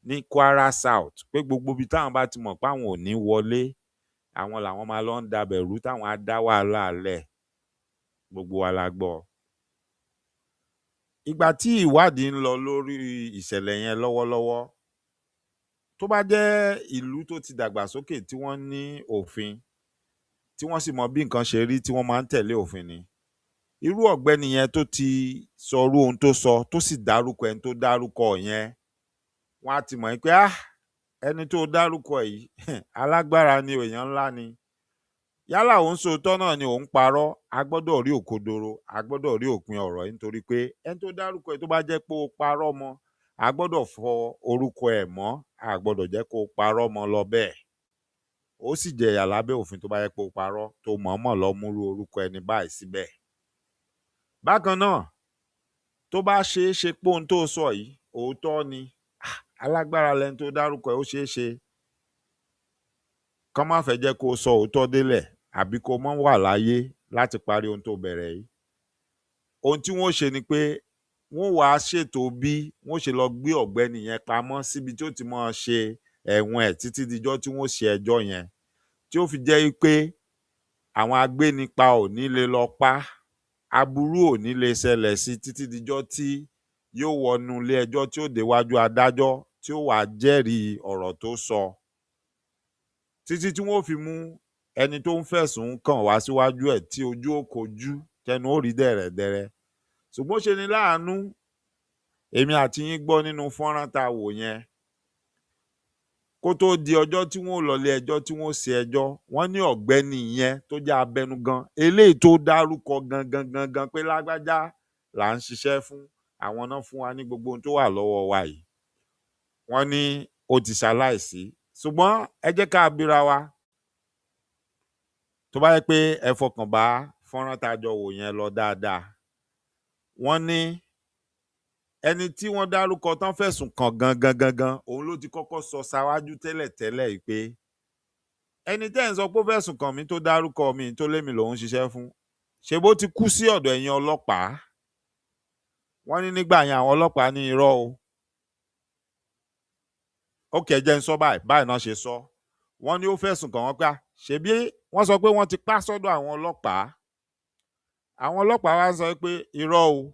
[SPEAKER 8] ní Kwara South, pé gbogbo ibi táwọn bá ti mọ̀ pé àwọn ò ní wọlé, àwọn làwọn máa lọ ń dabẹ̀ rú táwọn á dá wàhálà lẹ̀. Gbogbo wa la gbọ́. Ìgbà tí ìwádìí ń lọ lórí ìṣẹ̀lẹ̀ yẹn lọ́wọ́lọ́wọ́, tó bá jẹ́ ìlú tó ti dàgbàsókè tí wọ́n ní òfin, tí wọ́n sì mọ bí nǹkan ṣe rí, tí wọ́n máa ń tẹ̀lé òfin ni. Irú ọ̀gbẹ́ni yẹn tó ti sọrú ohun tó sọ, tó sì dárúkọ ẹni tó dárúkọ yẹn, wọ́n á ti mọ̀ pé ẹni tó dárúkọ yìí alágbára ni, èèyàn ńlá ni. Yálà òun sòótọ́ náà ni òun parọ́, a gbọ́dọ̀ rí òkodoro, a gbọ́dọ̀ rí òpin ọ̀rọ̀ yìí, nítorí pé ẹni tó dárúkọ ẹ̀ tó bá jẹ́ pé ó parọ́ mọ́, a gbọ́dọ̀ fọ orúkọ ẹ̀ mọ́, a gbọ́dọ̀ jẹ́ kó parọ́ mọ́ lọ bẹ́ẹ̀. Ó sì jẹ̀yà lábẹ́ òfin tó bá jẹ́ pé ó parọ́, tó mọ̀ọ́mọ̀ lọ múrú orúkọ ẹni báyìí síbẹ̀. Bákan náà, tó bá ṣeé ṣe pé ohun tó sọ yìí òótọ́ ni, alágbára lẹni tó dárúkọ ẹ̀, ó ṣeé ṣe kán má fẹ́ jẹ́ kó sọ òótọ́ délẹ̀ àbí kó mọ́ wà láyé láti parí ohun tó bẹ̀rẹ̀ yìí. Ohun tí wọ́n ṣe ni pé wọ́n wàá ṣètò bí wọ́n ṣe lọ gbé ọ̀gbẹ́ni yẹn pamọ́ síbi tí ó ti máa ṣe ẹ̀wọ̀n ẹ̀ títí dijọ́ tí wọ́n ṣe ẹjọ́ yẹn, tí ó fi jẹ́ pé àwọn agbénipa ò ní lè lọ pa aburú ò ní lè ṣẹlẹ̀ sí títí dijọ́ tí yóò wọnú ilé ẹjọ́ tí ó déwájú adájọ́ tí ó wàá jẹ́rìí ọ̀rọ̀ tó sọ títí tí wọ́n fi mú ẹni tó ń fẹ̀sùn kàn wá síwájú ẹ̀ tí ojú ó kojú tẹnu ó rí dẹ̀rẹ̀dẹ̀rẹ̀. Ṣùgbọ́n ṣe ni láàánú, èmi àti yín gbọ́ nínú fọ́nrán tá a wò yẹn, kó tó di ọjọ́ tí wọ́n lọ ilé ẹjọ́ tí wọ́n ṣe ẹjọ́, wọ́n ní ọ̀gbẹ́ni yẹn tó jẹ́ abẹnugan eléyìí tó dárúkọ gangan pé lágbájá là ń ṣiṣẹ́ fún, àwọn náà fún wa ní gbogbo ohun tó wà lọ́wọ́ wa yìí, wọ́n ní ó ti ṣaláìsí. Ṣùgbọ́n ẹ jẹ́ ká bira wa, tó bá yẹ pé ẹ fọkàn bá fọ́nrán tá a jọ wò yẹn lọ dáadáa, wọ́n ní ẹni tí wọ́n dárúkọ tán fẹ̀sùn kàn gangan òun ló ti kọ́kọ́ sọ ṣáwájú tẹ́lẹ̀tẹ́lẹ̀ yìí pé ẹni tẹ́ ń sọ pé ó fẹ̀sùn kàn mí tó dárúkọ mi tó lémi lòun ṣiṣẹ́ fún, ṣe bó ti kú sí ọ̀dọ̀ ẹ̀yin ọlọ́pàá. Wọ́n ní nígbà yẹn àwọn ọlọ́pàá ní irọ́ o. Ó kẹjẹ́ ń sọ báyìí náà ṣe sọ. Wọ́n ní ó fẹ̀sùn kàn wọ́n pé ṣebí wọ́n sọ pé wọ́n ti pa sọ́dọ̀ àwọn ọlọ́pàá. Àwọn ọlọ́pàá wá sọ pé irọ́ o.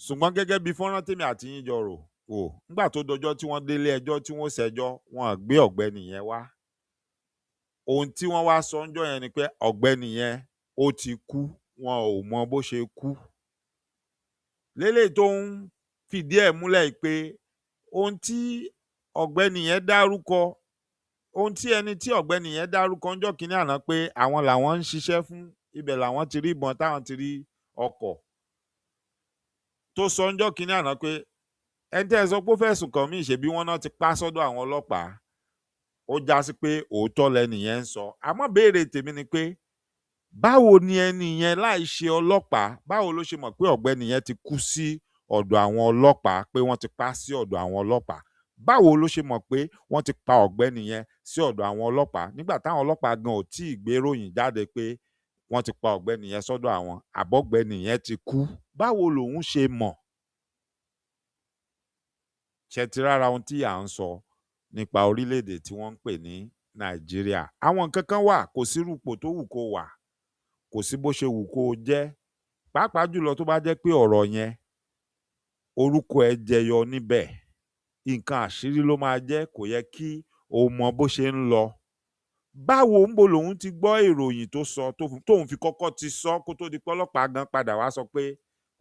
[SPEAKER 8] Ṣùgbọ́n gẹ́gẹ́ bí fọ́nrán tèmi àti yín jọ rò wò, nígbà tó dọjọ́ tí wọ́n délé ẹjọ́ tí wọ́n ṣẹjọ́, wọn gbé ọ̀gbẹ́ni yẹn wá. Ohun tí wọ́n wá sọ ńjọ́ yẹn ni pé ọ̀gbẹ́ni yẹn ó ti kú, wọn ò mọ bó ṣe kú. Lélẹ̀ tó ń fìdí ẹ̀ múlẹ̀ pé ohun tí ọ̀gbẹ́ni yẹn dárúkọ, ohun tí ẹni tí ọ̀gbẹ́ni yẹn dárúkọ ńjọ́ kínní àná pé àwọn làwọn ń ṣiṣẹ́ fún, ibẹ̀ làwọn ti rí ìbọn táwọn ti rí ọkọ̀. Tó sọ ńjọ́ kínní àná pé ẹni tẹ́ ẹ sọ pé ó fẹ̀sùn kàn mí ṣebí wọ́n náà ti pa sọ́dọ̀ àwọn ọlọ́pàá. Ó já sí pé òótọ́ lẹni yẹn ń sọ. Àmọ́ béèrè tèmi ni pé báwo ni ẹni yẹn láì ṣe ọlọ́pàá, báwo ló ṣe mọ̀ pé ọ̀gbẹ́ni yẹn ti kú sí ọ̀dọ̀ àwọn ọlọ́pàá, pé wọ́n ti pa sí ọ̀dọ̀ àwọn ọlọ́pàá? Báwo ló ṣe mọ̀ pé wọ́n ti pa ọ̀gbẹ́ni yẹn sí ọ̀dọ̀ àwọn ọlọ́pàá nígbà táwọn ọlọ́pàá gan ò tí ì gbé ròyìn jáde pé wọ́n ti pa ọ̀gbẹ́ni yẹn sọ́dọ̀ àwọn, àbọ̀gbẹ́ni yẹn ti kú? Báwo lòun ṣe mọ̀? Ṣé ti rárá ohun tí à ń sọ nípa orílẹ̀-èdè tí wọ́n ń pè ní Nàìjíríà? Àwọn nǹkan kan wà, kò sí rúpò tó wù kó wà, kò sí bó ṣe wù kó jẹ́, pàápàá jùlọ tó bá jẹ́ pé ọ̀rọ̀ yẹn orúkọ ẹ jẹyọ níbẹ̀, nǹkan àṣírí ló máa jẹ́, kò yẹ kí o mọ bó ṣe ń lọ. Báwo ń bo lòun ti gbọ́ ìròyìn tó sọ tóun fi kọ́kọ́ ti sọ kó tó di pé ọlọ́pàá gan padà wá sọ pé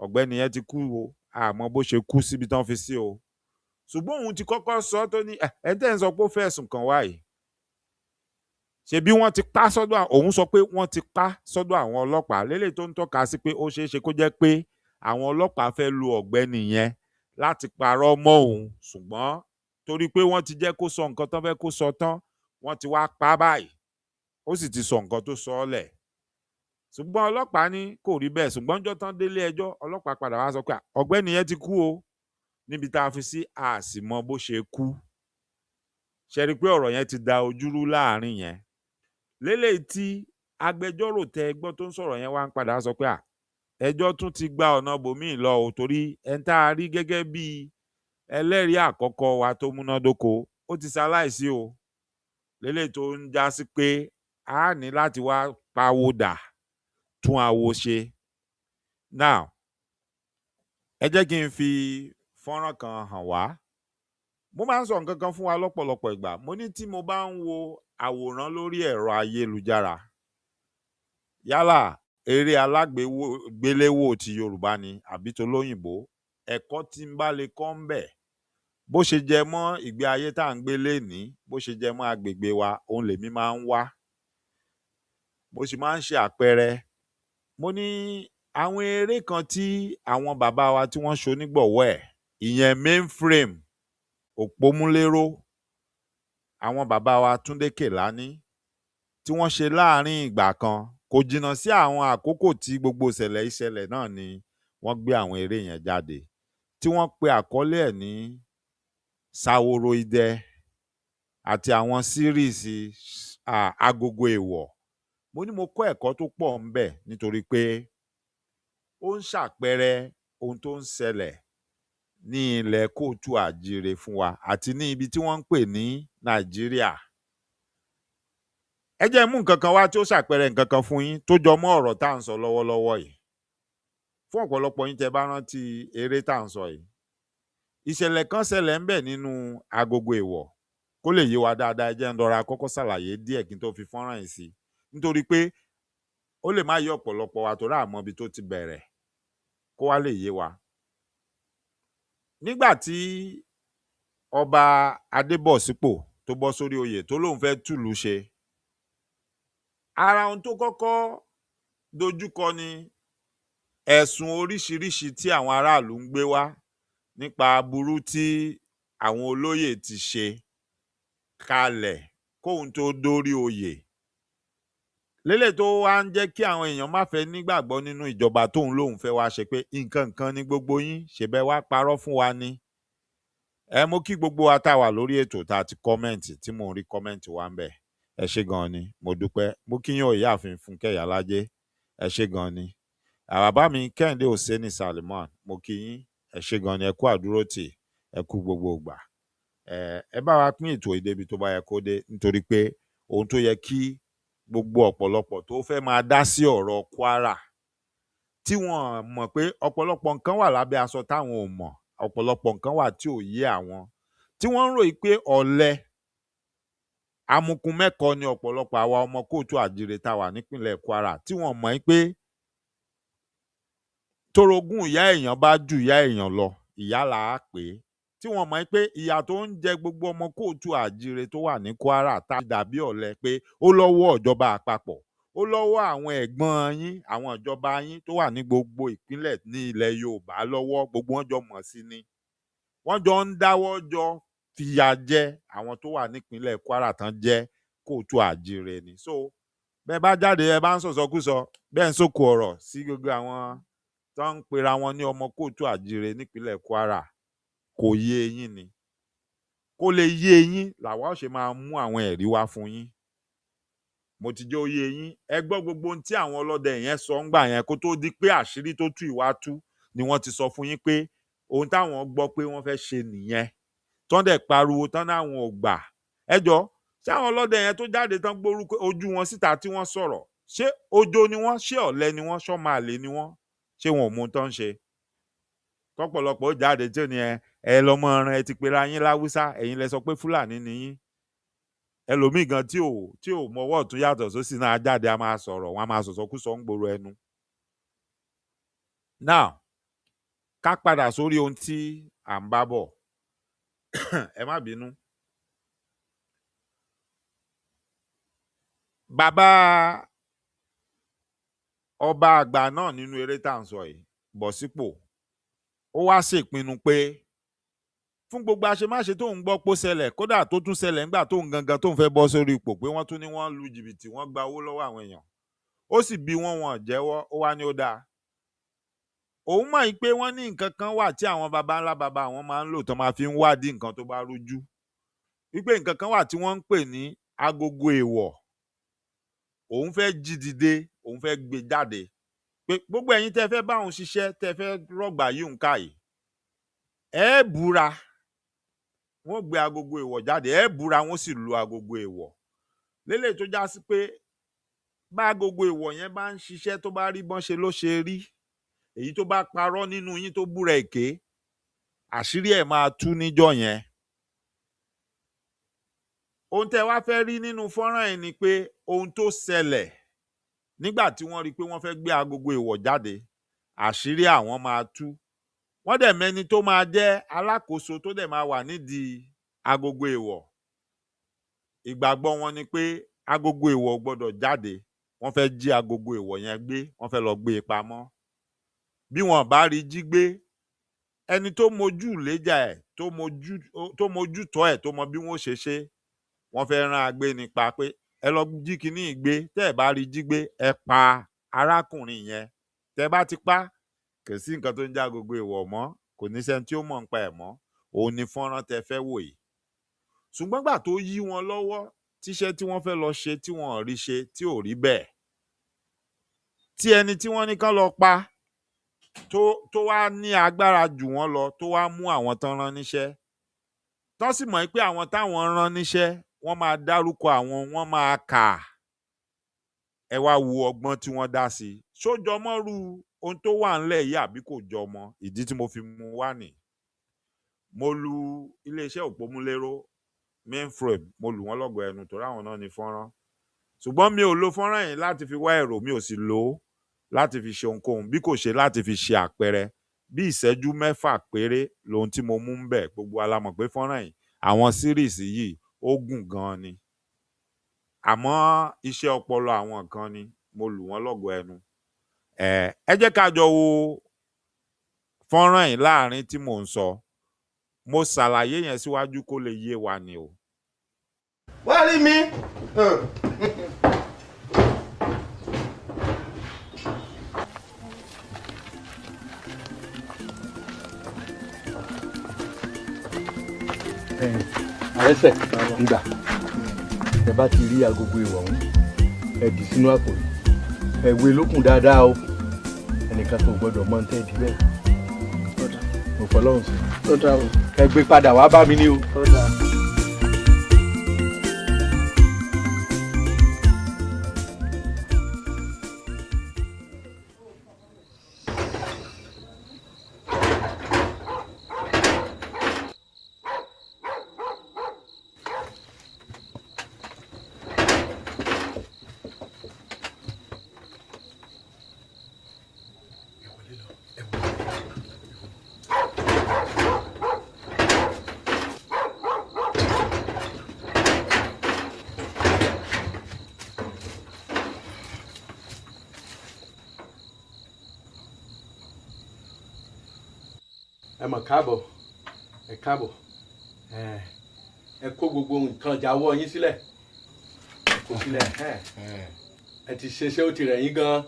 [SPEAKER 8] ọ̀gbẹ́ni yẹn ti kú o, àmọ́ bó ṣe kú síbi tán fi sí o. Ṣùgbọ́n òun ti kọ́kọ́ sọ tó ní ẹ̀ tẹ́ ń sọ pé ó fẹ̀sùn kàn wá yìí, ṣebí wọ́n ti pa sọ́dọ̀, òun sọ pé wọ́n ti pa sọ́dọ̀ àwọn ọlọ́pàá, lélẹ̀ tó ń tọ́ka sí pé ó ṣeé ṣe kó jẹ́ pé àwọn ọlọ́pàá fẹ́ lu ọ̀gbẹ́ni yẹn láti parọ́ mọ́ òun, ṣùgbọ́n torí pé wọ́n ti jẹ́ kó sọ nǹkan tán fẹ́ kó sọ tán, wọ́n ti wá pa báyìí, ó sì ti sọ nǹkan tó sọ ọ́ lẹ̀. Ṣùgbọ́n ọlọ́pàá ní kò rí bẹ́ẹ̀, ṣùgbọ́n ọjọ́ tán délé ẹjọ́, ọlọ́pàá padà wá sọ pé ọ̀gbẹ́ni yẹn ti kú o, níbi tá a fi sí a sì mọ bó ṣe kú. Ṣe rí pé ọ̀rọ̀ yẹn ti da ojúrú láàrin yẹn. Lélẹ̀ tí agbẹjọ́rò tẹ ẹgbọ́n tó ń sọ̀rọ̀ yẹn wá ń padà sọ pé ẹjọ́ tún ti gba ọ̀nà bòmíì lọ o, torí ẹni tá a rí gẹ́gẹ́ bí ẹlẹ́rìí àkọ́kọ́ wa tó múnádóko ó ti ṣaláìsí o. Lélẹ̀ tó ń já sí pé a ní láti wá pawódà tún àwo ṣe. Now, ẹ jẹ́ kí n fi fọ́nrán kan hàn wá. Mo máa ń sọ nǹkan kan fún wa lọ́pọ̀lọpọ̀ ìgbà. Mo ní tí mo bá ń wo àwòrán lórí ẹ̀rọ ayélujára, yálà eré alágbéléwò ti Yorùbá ni àbí tolóyìnbó, ẹ̀kọ́ tí ń bá lè kọ́ ń bẹ̀, bó ṣe jẹ mọ́ ìgbé ayé tá à ń gbé lénìí, bó ṣe jẹ mọ́ agbègbè wa, òun lèmi máa ń wá. Mo sì máa ń ṣe àpẹẹrẹ. Mo ní àwọn eré kan tí àwọn bàbá wa tí wọ́n ṣonígbọ̀wọ́ ẹ̀, ìyẹn mainframe, òpómúléró, àwọn bàbá wa Túndé Kèlání, tí wọ́n ṣe láàrin ìgbà kan, kò jìnnà sí àwọn àkókò tí gbogbo ìṣẹ̀lẹ̀ náà ni wọ́n gbé àwọn eré yẹn jáde, tí wọ́n pe àkọlé ẹ̀ ní Ṣaworo Idẹ àti àwọn síríìsì Agogo Èèwọ̀. Mo ní mo kọ́ ẹ̀kọ́ tó pọ̀ ńbẹ̀ nítorí pé ó ń ṣàpẹẹrẹ ohun tó ń ṣẹlẹ̀ ní ilẹ̀ kóòtù àjíire fún wa àti ní ibi tí wọ́n ń pè ní Nàìjíríà. ẹ jẹ́ mú nǹkan kan wá tí ó ṣàpẹẹrẹ nǹkan kan fún yín tó jọ mọ́ ọ̀rọ̀ tá à ń sọ lọ́wọ́lọ́wọ́ yìí. Fún ọ̀pọ̀lọpọ̀ yín tẹ́ bá rántí eré tá à ń sọ yìí, ìṣẹ̀lẹ̀ kan ṣẹlẹ̀ ń bẹ nínú agogo èèwọ̀. Kó lè yé wa dáadáa, ẹ jẹ́ ń rọra kọ́kọ́ ṣàlàyé díẹ̀ kí n tó fi fọ́nrán yìí sí, nítorí pé ó lè má yé ọ̀pọ̀lọpọ̀ wa torí àmọ́ ibi tó ti bẹ̀rẹ̀, kó wá lè yé wa. Nígbà tí ọba Adébọ̀sípò tó bọ́ sórí oyè tó lóun fẹ́ túlùú ṣe, ara ohun tó kọ́kọ́ dojúkọ ni ẹ̀sùn oríṣiríṣi tí àwọn aráàlú ń gbé wá nípa aburú tí àwọn olóyè ti ṣe kalẹ̀ kóun tó dórí oyè. Lélẹ̀ tó wá ń jẹ́ kí àwọn èèyàn má fẹ́ nígbàgbọ́ nínú ìjọba tóun lóun fẹ́ wá ṣe, pé nǹkan kan ní gbogbo yín, ṣèbẹ́ wá parọ́ fún wa ni. Ẹ mú kí gbogbo wa tá wà lórí ètò tá a ti kọ́mẹ́ǹtì tí mò ń rí kọ́mẹ́ǹtì wa ń bẹ̀. Ẹ ṣé gan ni, mo dúpẹ́. Mo kí yín Ìyáàfin Fúnkẹ́ Ìyálájé, ẹ ṣé gan ni. Àbàbá mi Kẹ́hìndé Hòsénì Salimon, mo kí yín, ẹ ṣé gan ni, ẹ kú àdúrótì, ẹ kú gbogbo ìgbà. Ẹ bá wa pín ètò ìdébi tó bá yẹ kó dé, nítorí pé ohun tó yẹ kí gbogbo ọ̀pọ̀lọpọ̀ tó fẹ́ máa dá sí ọ̀rọ̀ Kwara, tí wọ́n mọ̀ pé ọ̀pọ̀lọpọ̀ nǹkan wà lábẹ́ aṣọ táwọn ò mọ̀, ọ̀pọ̀lọpọ̀ nǹkan wà tí ò yé àwọn, tí wọ́n ń ròyìn pé ọ̀lẹ amukun mẹ́kọ ni ọ̀pọ̀lọpọ̀ àwa ọmọ kóòtù àjíire tá wà nípìnlẹ̀ Kwara, tí wọ́n mọ̀ pé torogún ìyá èèyàn bá ju ìyá èèyàn lọ, ìyá là á pè é. Tí wọ́n mọ̀ pé ìyà tó ń jẹ gbogbo ọmọ kóòtù àjíire tó wà ní Kwara tá dàbí ọ̀lẹ, pé ó lọ́wọ́ ìjọba àpapọ̀, ó lọ́wọ́ àwọn ẹ̀gbọ́n yín, àwọn ìjọba yín tó wà ní gbogbo ìpínlẹ̀ ní ilẹ̀ Yorùbá lọ́wọ́, gbogbo wọn jọ mọ̀ sí ni. Wọ́n jọ ń dáwọ́ jọ fìyà jẹ àwọn tó wà nípìnlẹ̀ Kwara tán jẹ́ kóòtù àjíire ni. So bẹ́ẹ̀ bá jáde, ẹ bá ń sọ̀sọ́kúsọ, bẹ́ẹ̀ ń sòkò ọ̀rọ̀ sí gbogbo àwọn tó ń pera wọn ní ọmọ kóòtù àjíire nípìnlẹ̀ Kwara, kò yé yín ni. Kó lè yé yín làwa ó ṣe máa mú àwọn ẹ̀rí wá fún yín. Mo ti jẹ́ ó yé yín. Ẹ gbọ́ gbogbo ohun tí àwọn ọlọ́dẹ yẹn sọ ń gbà yẹn kó tó di pé àṣírí tó tú ìwà tú, ni wọ́n ti sọ fún yín pé ohun táwọn gbọ́ pé wọ́n fẹ́ ṣe nìyẹn. Tán dẹ̀ pariwo tán náwọn ò gbà. Ẹ jọ, ṣé àwọn ọlọ́dẹ yẹn tó jáde tán gbórúkọ ojú wọn síta tí wọ́n sọ̀rọ̀, ṣé ojo ni wọ́n, ṣé ọ̀lẹ ni wọ́n, ṣọ́ máa lè ni wọ́n, ṣé wọn ò mú tán ṣe? Tọ́pọ̀lọpọ̀ ó jáde tí ò ní ẹ lọ́mọ ọ̀ràn, ẹ ti pera yín láwúsá, ẹ̀yin lẹ sọ pé Fúlàní ni yín. Ẹlòmíì gan tí ò mọwọ́ ọ̀tún yàtọ̀ sósì náà jáde, a máa sọ̀rọ̀, wọn a máa sọ̀sọ́kúsọ ń gbòòrò ẹnu. Now, ká padà sórí ohun tí à ń bá bọ̀. Ẹ má bínú. Bàbá ọba àgbà náà nínú eré tá à ń sọ yìí, Bọ̀sípò, ó wá ṣèpinnu pé fún gbogbo àṣemáṣe tóun gbọ́ pó ṣẹlẹ̀, kódà tó tún ṣẹlẹ̀ nígbà tóun gangan tóun fẹ́ bọ́ sórí ipò, pé wọ́n tún ní wọ́n lu jìbìtì, wọ́n gba owó lọ́wọ́ àwọn èèyàn. Ó sì bí wọ́n jẹ́wọ́, ó wá ní ó dáa. Òun mọ̀ pé wọ́n ní nǹkan kan wà tí àwọn baba ńlá baba àwọn máa ń lò tán máa fi ń wádìí nǹkan tó bá rújú. Wípé nǹkan kan wà tí wọ́n ń pè ní agogo èèwọ̀. Òun fẹ́ jí dìde, òun fẹ́ gbé jáde. Pé gbogbo ẹ̀yin tẹ́ fẹ́ bá òun ṣiṣẹ́, tẹ́ fẹ́ rọ̀gbà yìí ń ká yìí, ẹ búra, wọ́n gbé agogo èèwọ̀ jáde, ẹ búra, wọ́n sì lu agogo èèwọ̀. Lélẹ̀ tó já sí pé bá agogo èèwọ̀ yẹn bá ń ṣiṣẹ́ tó bá rí bọ́n ṣe ló ṣe rí, èyí tó bá parọ́ nínú yín tó búra èké, àṣírí ẹ̀ máa tú níjọ́ yẹn. Ohun tẹ́ wá fẹ́ rí nínú fọ́nrán yìí ni pé ohun tó ṣẹlẹ̀ nígbà tí wọ́n rí pé wọ́n fẹ́ gbé agogo èèwọ̀ jáde, àṣírí àwọn máa tú. Wọ́n dẹ̀ mẹ́ni tó máa jẹ́ alákòóso tó dẹ̀ máa wà nídìí agogo èèwọ̀. Ìgbàgbọ́ wọn ni pé agogo èèwọ̀ gbọ́dọ̀ jáde. Wọ́n fẹ́ jí agogo èèwọ̀ yẹn gbé, wọ́n fẹ́ lọ gbé e pamọ́. Bí wọ́n bá rí jí gbé, ẹni tó mojú ìléjà ẹ̀, tó mojú tọ́ ẹ̀, tó mọ bí wọ́n ṣe ṣe, wọ́n fẹ́ rán agbé nípa pé ẹ lọ jí kíní ìgbé, tẹ́ ẹ bá rí jí gbé, ẹ pa arákùnrin yẹn. Tẹ́ bá ti pa, kò sí nǹkan tó ń já agogo èèwọ̀ mọ́, kò ní sẹ́ni tí ó mọ̀ nípa ẹ̀ mọ́. Òun ni fọ́nrán tẹ́ fẹ́ wò yìí. Ṣùgbọ́n gbà tó yí wọn lọ́wọ́, tíṣẹ́ tí wọ́n fẹ́ lọ ṣe tí wọ́n rí ṣe, tí ò rí bẹ́ẹ̀. Tí ẹni tí wọ́n ní kán lọ pa tó wá ní agbára jù wọ́n lọ, tó wá mú àwọn tán rán níṣẹ́. Tán sì mọ̀ pé àwọn táwọn rán níṣẹ́, wọ́n máa dárúkọ àwọn, wọ́n máa kà ẹ wá wo ọgbọ́n tí wọ́n dá sí i ṣó jọmọ́rú ohun tó wà ńlẹ̀ yìí àbí kò jọmọ́ ìdí tí mo fi mú wá nì. Mo lu iléeṣẹ́ òpómúléró mainframe mo lù wọ́n lọ́gọ̀ ẹnu tó ráwọn náà ní fọ́nrán ṣùgbọ́n mi ò lo fọ́nrán yìí láti fi wá èrò mi ò sì lò ó láti fi ṣe ohunkóhun bí kò ṣe láti fi ṣe àpẹẹrẹ bí ìṣẹ́jú 6 péré lohun tí mo mú ń bẹ̀ gbogbo alámọ̀ pé fọ́nrán yìí àwọn síríìsì yìí ó gùn gan ni àmọ́ iṣẹ́ ọpọlọ àwọn kan ni mo lù wọ́n lọ́gọ̀ ẹnu. Ẹ jẹ́ ká jọ wo fọ́nrán yìí láàrin tí mò ń sọ mo ṣàlàyé yẹn síwájú kó lè yé wa ni o.
[SPEAKER 11] wá rí mi.
[SPEAKER 15] àrẹsẹ̀ ńgbà ẹ bá ti rí agogo ìwọ̀ ọ̀hún ẹ dì sínú àpò yìí ẹ wé lókun dáadáa o ẹnìkan tó gbọ́dọ̀ mọ tẹ́ di bẹ́ẹ̀ mo fọlọ́run sí ẹ gbé padà wá bá mi ní o. ẹ mọ̀ káàbọ̀ ẹ káàbọ̀ ẹ kó gbogbo nǹkan ìjáwọ́ yín sílẹ̀ kó sílẹ̀ ẹ ti ṣeṣẹ́ ó ti rẹ̀ yín gan-an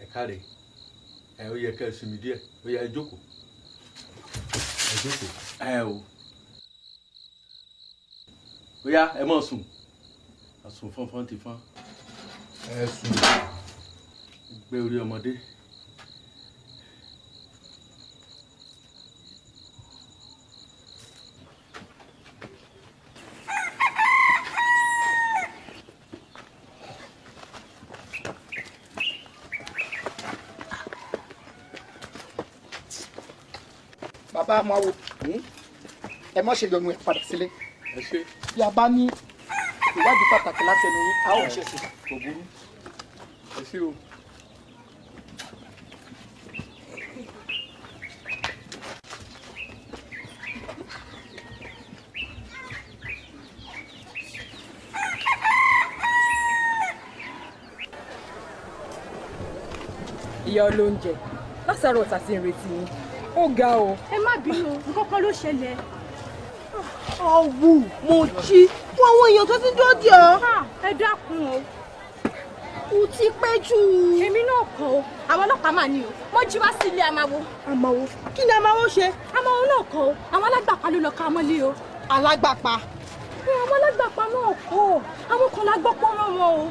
[SPEAKER 15] ẹ káre ó yẹ kẹ́ ẹ sinmi díẹ̀ ó yẹ ẹ jókòó o ó yá ẹ mọ̀ sùn àsùn fọ́nfọ́n ti fọ́n ẹ sùn gbé orí ọmọdé.
[SPEAKER 6] bàbá máa wo ẹ mọ̀ ṣe yọnu ẹ padà sílé bí a bá ní ìwádìí pàtàkì láti ẹnu yín a ó ṣe sí.
[SPEAKER 15] kò burú ẹ sí o.
[SPEAKER 16] ìyá olóúnjẹ lásàrò ọ̀tà sí ìrètí yín ó ga o.
[SPEAKER 17] ẹ má bínú nǹkan kan ló ṣẹlẹ̀. ọ̀wù mo jí fún àwọn èèyàn tó ti dúró dì ọ́. ẹ dákun o. o ti pẹ́ jù. èmi náà kọ́ o àwọn ọlọ́pàá mà ní o wọ́n jí wá sí ilé amáwo. amáwo kí ni amáwo ṣe. amáwo náà kọ́ o àwọn alágbàpá ló lọ ká mọ́lé o. alágbàpá. àwọn alágbàpá náà kọ́ o àwọn kan lágbọ́ pọ́nrọ́ wọn o.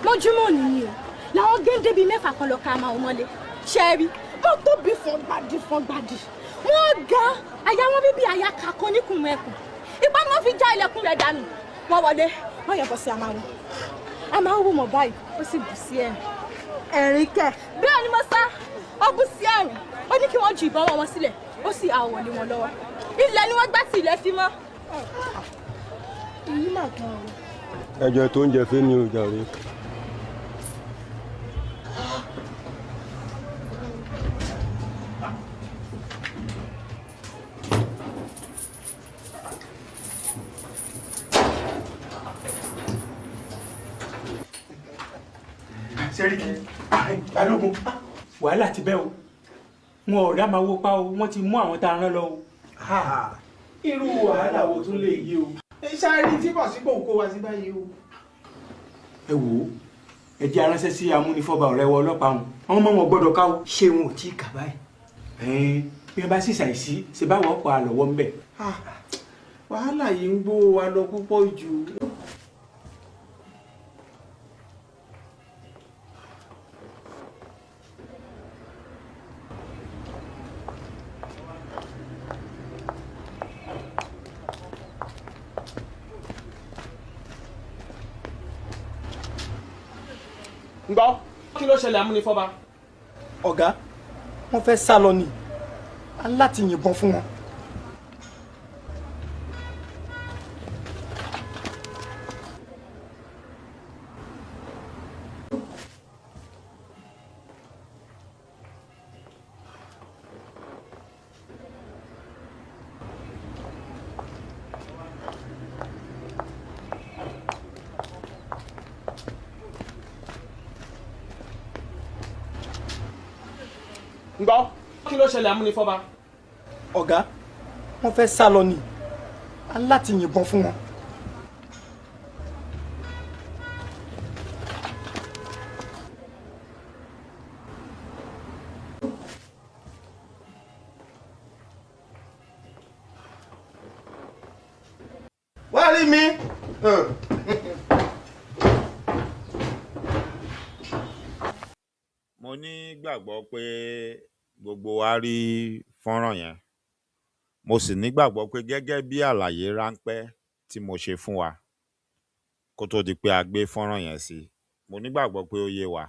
[SPEAKER 17] mọ́júmọ́ nìyí o làwọn géńdé bíi 6 kan lọ ká amáwo mọ́lé ṣẹ́ẹ́rì wọ́n tóbi fọ́ngbàdì wọ́n ga àyà wọn bíbí àyà kakọ níkùn ẹkùn ipá ni wọ́n fi já ilẹ̀kùn rẹ̀ dànù wọ́n wọlé wọ́n yẹ bọ́ sí àmàwọn wò mọ̀ báyìí ó sì bù sí ẹ̀rín kẹ̀ bẹ́ẹ̀ ni mo sá ó bù sí ẹ̀rín ó ní kí wọ́n ju ìbọn wọn sílẹ̀ ó sì àwọ̀ lé wọn lọ́wọ́ ilẹ̀ ni wọ́n gbá sí ilẹ̀ fi mọ́. èyí mà gan o.
[SPEAKER 15] ẹjọ́ tó ń jẹ fún mi ò jàre.
[SPEAKER 11] sẹ́ríkì balógun wàhálà ti bẹ́ o wọn ò dá máa wó pa o wọ́n ti mú àwọn tá a rán lọ o. irú wàhálà wo tún lè yí o. sáré tí bọ̀ sípò kó wa sí báyìí o. ẹ wò ó ẹ jẹ́ aránṣẹ́ sí amúnifọ́ba ọ̀rẹ́ wọ ọlọ́pàá wọn àwọn ọmọ wọn gbọ́dọ̀ ká o. ṣé wọn ò tí ì kà báyìí. bí wọn bá sì ṣàìsí ṣe báwọn pa àlọ́wọ́ ń bẹ̀. wàhálà yìí ń gbó wa lọ púpọ̀ jù.
[SPEAKER 18] Ǹgbọ́ kí ló ṣẹlẹ̀ amúnifọ́ba?
[SPEAKER 6] Ọ̀gá, wọ́n fẹ́ sá lọ ni. A ní láti yìnbọn fún wọn.
[SPEAKER 18] Ǹgbọ́ kí ló ṣẹlẹ̀ amúnifọ́ba?
[SPEAKER 6] Ọ̀gá, wọ́n fẹ́ sá lọ ni. A ní láti yìnbọn fún wọn.
[SPEAKER 5] Wá rí mi.
[SPEAKER 8] Mo ní gbàgbọ́ pé gbogbo wa rí fọ́nrán yẹn. Mo sì nígbàgbọ́ pé gẹ́gẹ́ bí àlàyé ráńpẹ́ tí mo ṣe fún wa kó tó di pé a gbé fọ́nrán yẹn sí, mo nígbàgbọ́ pé ó yé wa.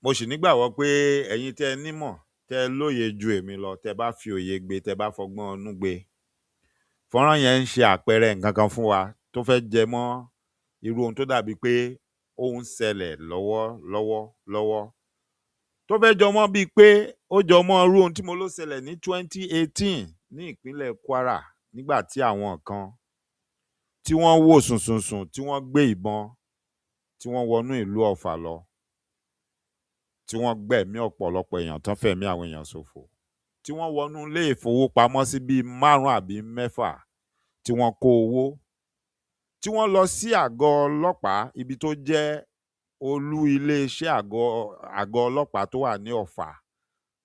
[SPEAKER 8] Mo sì nígbàgbọ́ pé ẹ̀yin tẹ́ nímọ̀ tẹ́ lóye ju èmi lọ, tẹ́ bá fi òye gbé, tẹ́ bá fọgbọ́n inú gbé. Fọ́nrán yẹn ń ṣe àpẹẹrẹ nǹkan kan fún wa tó fẹ́ jẹ mọ́ irú ohun tó dàbí pé ó ń ṣẹlẹ̀ lọ́wọ́. Tó fẹ́ jọ mọ́ bíi pé ó jọ mọ́ irú ohun tí mo ló ṣẹlẹ̀ ní 2018 ní ìpínlẹ̀ Kwara nígbà tí àwọn kan tí wọ́n wò sùnsùnsùn tí wọ́n gbé ìbọn tí wọ́n wọnú ìlú Ọ̀fà lọ, tí wọ́n gbẹ̀mí ọ̀pọ̀lọpọ̀ èèyàn tán fẹ̀mí àwọn èèyàn ṣòfò, tí wọ́n wọnú ilé ìfowópamọ́sí bíi 5 àbí 6 tí wọ́n kó owó, tí wọ́n lọ sí àgọ́ ọlọ́pàá ibi tó jẹ́ olú iléeṣẹ́ àgọ́ ọlọ́pàá tó wà ní Ọ̀fà,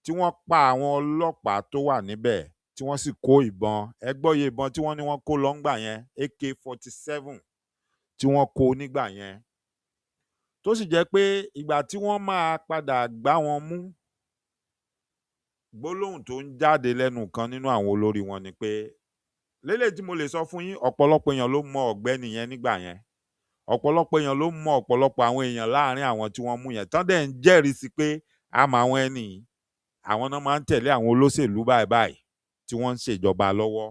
[SPEAKER 8] tí wọ́n pa àwọn ọlọ́pàá tó wà níbẹ̀ tí wọ́n sì kó ìbọn. Ẹ gbọ́yè ìbọn tí wọ́n ní wọ́n kó lọ ńgbà yẹn, AK-47 tí wọ́n kó nígbà yẹn. Tó sì jẹ́ pé ìgbà tí wọ́n máa padà gbá wọn mú, gbólóhùn tó ń jáde lẹ́nu kan nínú àwọn olórí wọn ni pé lélẹ̀ tí mo lè sọ fún yín, ọ̀pọ̀lọpọ̀ èèyàn ló mọ ọ̀gbẹ́ni yẹn nígbà yẹn. Ọ̀pọ̀lọpọ̀ èèyàn ló mọ ọ̀pọ̀lọpọ̀ àwọn èèyàn láàrin àwọn tí wọ́n mú yẹn tán dẹ̀ ń jẹ́rìí sí pé àmọ́ àwọn ẹni àwọn náà máa ń tẹ̀lé àwọn olóṣèlú báyìí tí wọ́n ń ṣèjọba lọ́wọ́.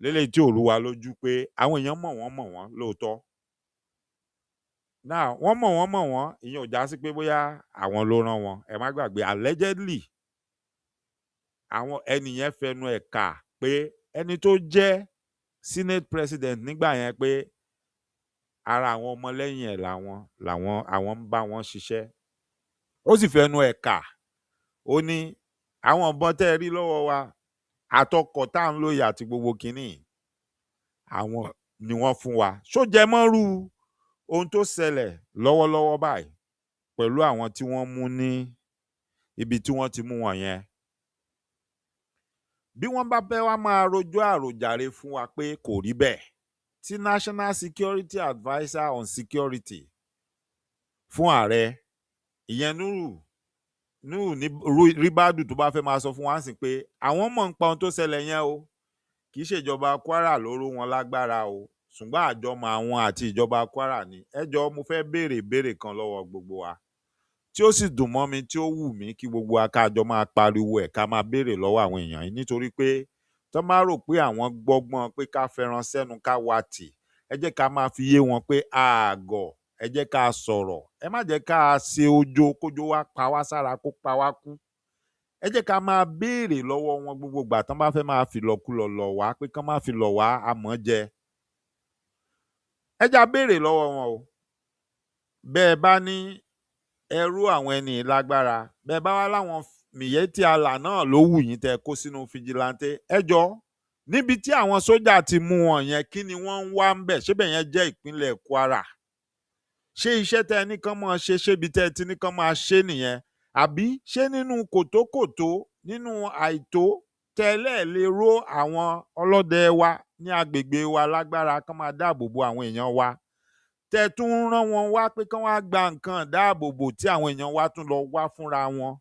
[SPEAKER 8] Lélẹ̀ tí ò rú wa lójú pé àwọn èèyàn mọ̀ wọ́n lóòótọ́. Náà wọ́n mọ̀ wọ́n ìyẹn ò já sí pé bóyá àwọn ló rán wọn. Ẹ má gbàgbé allegedly àwọn ẹni yẹn fẹnu ẹ̀ kà pé ẹni tó jẹ́ senate president nígbà yẹn pé ara àwọn ọmọlẹ́yìn ẹ̀ àwọn ń bá wọn ṣiṣẹ́. Ó sì fẹnu ẹ̀ kà, ó ní àwọn ìbọn tẹ́ ẹ rí lọ́wọ́ wa àtọkọ̀ tá à ń lóye àti gbogbo kínní àwọn ni wọ́n fún wa. Ṣó jẹ mọ́rú ohun tó ṣẹlẹ̀ lọ́wọ́lọ́wọ́ báyìí pẹ̀lú àwọn tí wọ́n mú ní ibi tí wọ́n ti mú wọn yẹn. Bí wọ́n bá fẹ́ wá máa rojọ́ àròjàre fún wa pé kò rí bẹ́ẹ̀, tí National Security Adviser on Security fún ààrẹ ìyẹn Nuru ní Ribadu tó bá fẹ́ máa sọ fún wa sí pé àwọn mọ̀ ń pa ohun tó ṣẹlẹ̀ yẹn o, kì í ṣèjọba Kwara ló ró wọn lágbára o, ṣùgbọ́n àjọmọ̀ àwọn àti ìjọba Kwara ni. Ẹ jọ̀ọ́ mo fẹ́ béèrè ìbéèrè kan lọ́wọ́ gbogbo wa tí ó sì dùn mọ́ mi tí ó wù mí kí gbogbo akájọ máa pariwo ẹ̀ ká máa béèrè lọ́wọ́ àwọn èèyàn yìí, nítorí pé tó máa rò pé àwọn gbọ́gbọ́n pé ká fẹ́ràn sẹ́nu ká wá tì, ẹ jẹ́ ká máa fi yé wọn pé àgọ̀, ẹ jẹ́ ká sọ̀rọ̀, ẹ má jẹ́ ká ṣe ojo kójó wá pa wá sára kó pa wá kú. Ẹ jẹ́ ká máa béèrè lọ́wọ́ wọn gbogbo ìgbà tán bá fẹ́ máa fi lọ̀kulọ̀ lọ̀ wá pé kán má fi lọ̀ wá àmọ́ jẹ. Ẹ já béèrè lọ́wọ́ wọn o. Bẹ́ẹ̀ bá ní ẹrú àwọn ẹni lágbára, bẹ́ẹ̀ bá wá láwọn Miyetti Allah náà ló wù yín tẹ́ kó sínú fìjìláńtẹ́. Ẹ jọ̀ọ́ níbi tí àwọn sójà ti mú wọn yẹn kí ni wọ́n ń wá ń bẹ̀? Ṣé bẹ̀ yẹn jẹ́ ìpínlẹ̀ Kwara? Ṣé iṣẹ́ tẹ́ ẹ ní kán máa ṣe ṣébi tẹ́ ẹ ti ní kán máa ṣe nìyẹn? Àbí ṣé nínú kòtókòtó nínú àìtó tẹ́lẹ̀ lè ró àwọn ọlọ́dẹ wa ní agbègbè wa lágbára kán máa dáàbò bo àwọn èèyàn wa? Tẹ́ tún rán wọn wá pé kán wá gba nǹkan dáàbòbò tí àwọn èèyàn wa tún lọ wá fúnra wọn.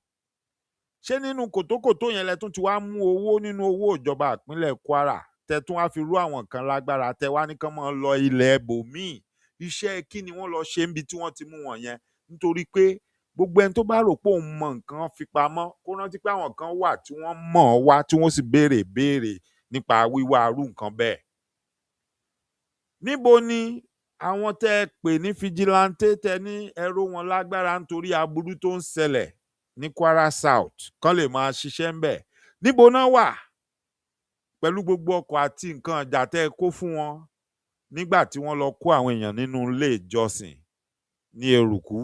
[SPEAKER 8] Ṣé nínú kòtókòtó yẹn lẹ tún ti wá mú owó nínú owó ìjọba ìpínlẹ̀ Kwara tẹ́ tún wá fi rú àwọn kan lágbára tẹ́ wá ní kán máa lọ ilẹ̀ ibòmíì iṣẹ́ kí ni wọ́n lọ ṣe níbi tí wọ́n ti mú wọn yẹn, nítorí pé gbogbo ẹni tó bá rò pé òun mọ nǹkan fi pamọ́ kó rántí pé àwọn kan wà tí wọ́n mọ̀ ọ́ wá tí wọ́n sì béèrè nípa wíwá arú nǹkan bẹ́ẹ̀. Níbo ni àwọn tẹ́ ẹ pè ní fijilantè tẹ ní ẹrú wọn lágbára nítorí aburú tó ń ṣẹlẹ̀ ní Kwara South kán lè máa ṣiṣẹ́ ń bẹ̀? Níbo náà wà pẹ̀lú gbogbo ọkọ̀ àti nǹkan ọjà tẹ́ ẹ kó fún wọn nígbà tí wọ́n lọ kó àwọn èèyàn nínú ilé ìjọsìn ní Eruku?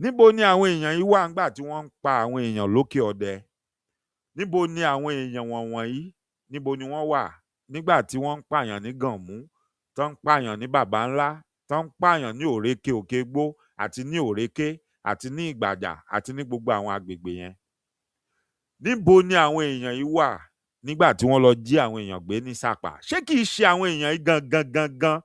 [SPEAKER 8] Níbo ni àwọn èèyàn yìí wà nígbà tí wọ́n ń pa àwọn èèyàn lókè ọdẹ? Níbo ni àwọn èèyàn wọ̀nyí níbo ni wọ́n wà nígbà tí wọ́n ń pààyàn ní Gànmú, tó ń pààyàn ní Bàbá Ńlá, tó ń pààyàn ní Òrékè Òkègbó àti ní Òrékè àti ní Ìgbàjà àti ní gbogbo àwọn agbègbè yẹn? Níbo ni àwọn èèyàn yìí wà nígbà tí wọ́n lọ jí àwọn èèyàn gbé ní Sàpà? Ṣé kìí ṣe àwọn èèyàn yìí gangan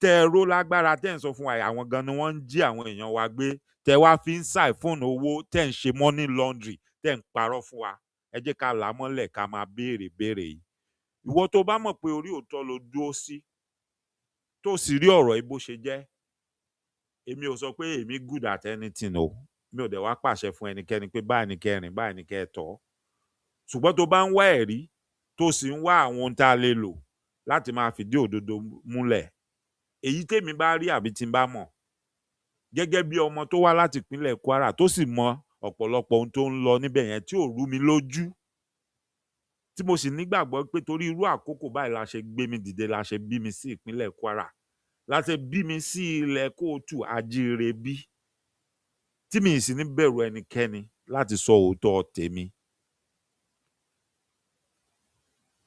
[SPEAKER 8] tẹ́ ẹ ró lágbára tẹ́ ẹ ń sọ fún wa àwọn gan ni wọ́n ń jí àwọn èèyàn wa gbé, tẹ́ wá fi ń ṣàìfóònù owó, tẹ́ ń ṣe money laundry, tẹ́ ń parọ́ fún wa? Ẹ jẹ́ ká là á mọ́lẹ̀ ká máa béèrè yìí. Ìwọ tó bá mọ̀ pé orí òótọ́ ló dúró sí tó sì rí ọ̀rọ̀ yìí bó ṣe jẹ́, èmi ò sọ pé èmi good at anything o, mi ò dẹ̀ wá pàṣẹ fún ẹnikẹ́ni pé báyìí ni kẹrin báyìí ni kẹtọ́. Ṣùgbọ́n tó bá ń wá ẹ̀rí tó sì ń wá àwọn ohun tá a lè lò láti máa fìdí òdodo múlẹ̀, èyí tèmi bá rí àbí tí n bá mọ̀ gẹ́gẹ́ bí ọmọ tó wá láti ìpínlẹ̀ Kwara tó sì mọ ọ̀pọ̀lọpọ̀ ohun tó ń lọ níbẹ̀ yẹn tí ò rú mi lójú, tí mo sì nígbàgbọ́ pé torí irú àkókò báyìí la ṣe gbé mi dìde, la ṣe bí mi sí ìpínlẹ̀ Kwara, la ṣe bí mi sí ilẹ̀ kóòtù ajíire bí, tí mi sì ní bẹ̀rù ẹnikẹ́ni láti sọ òótọ́ tèmi.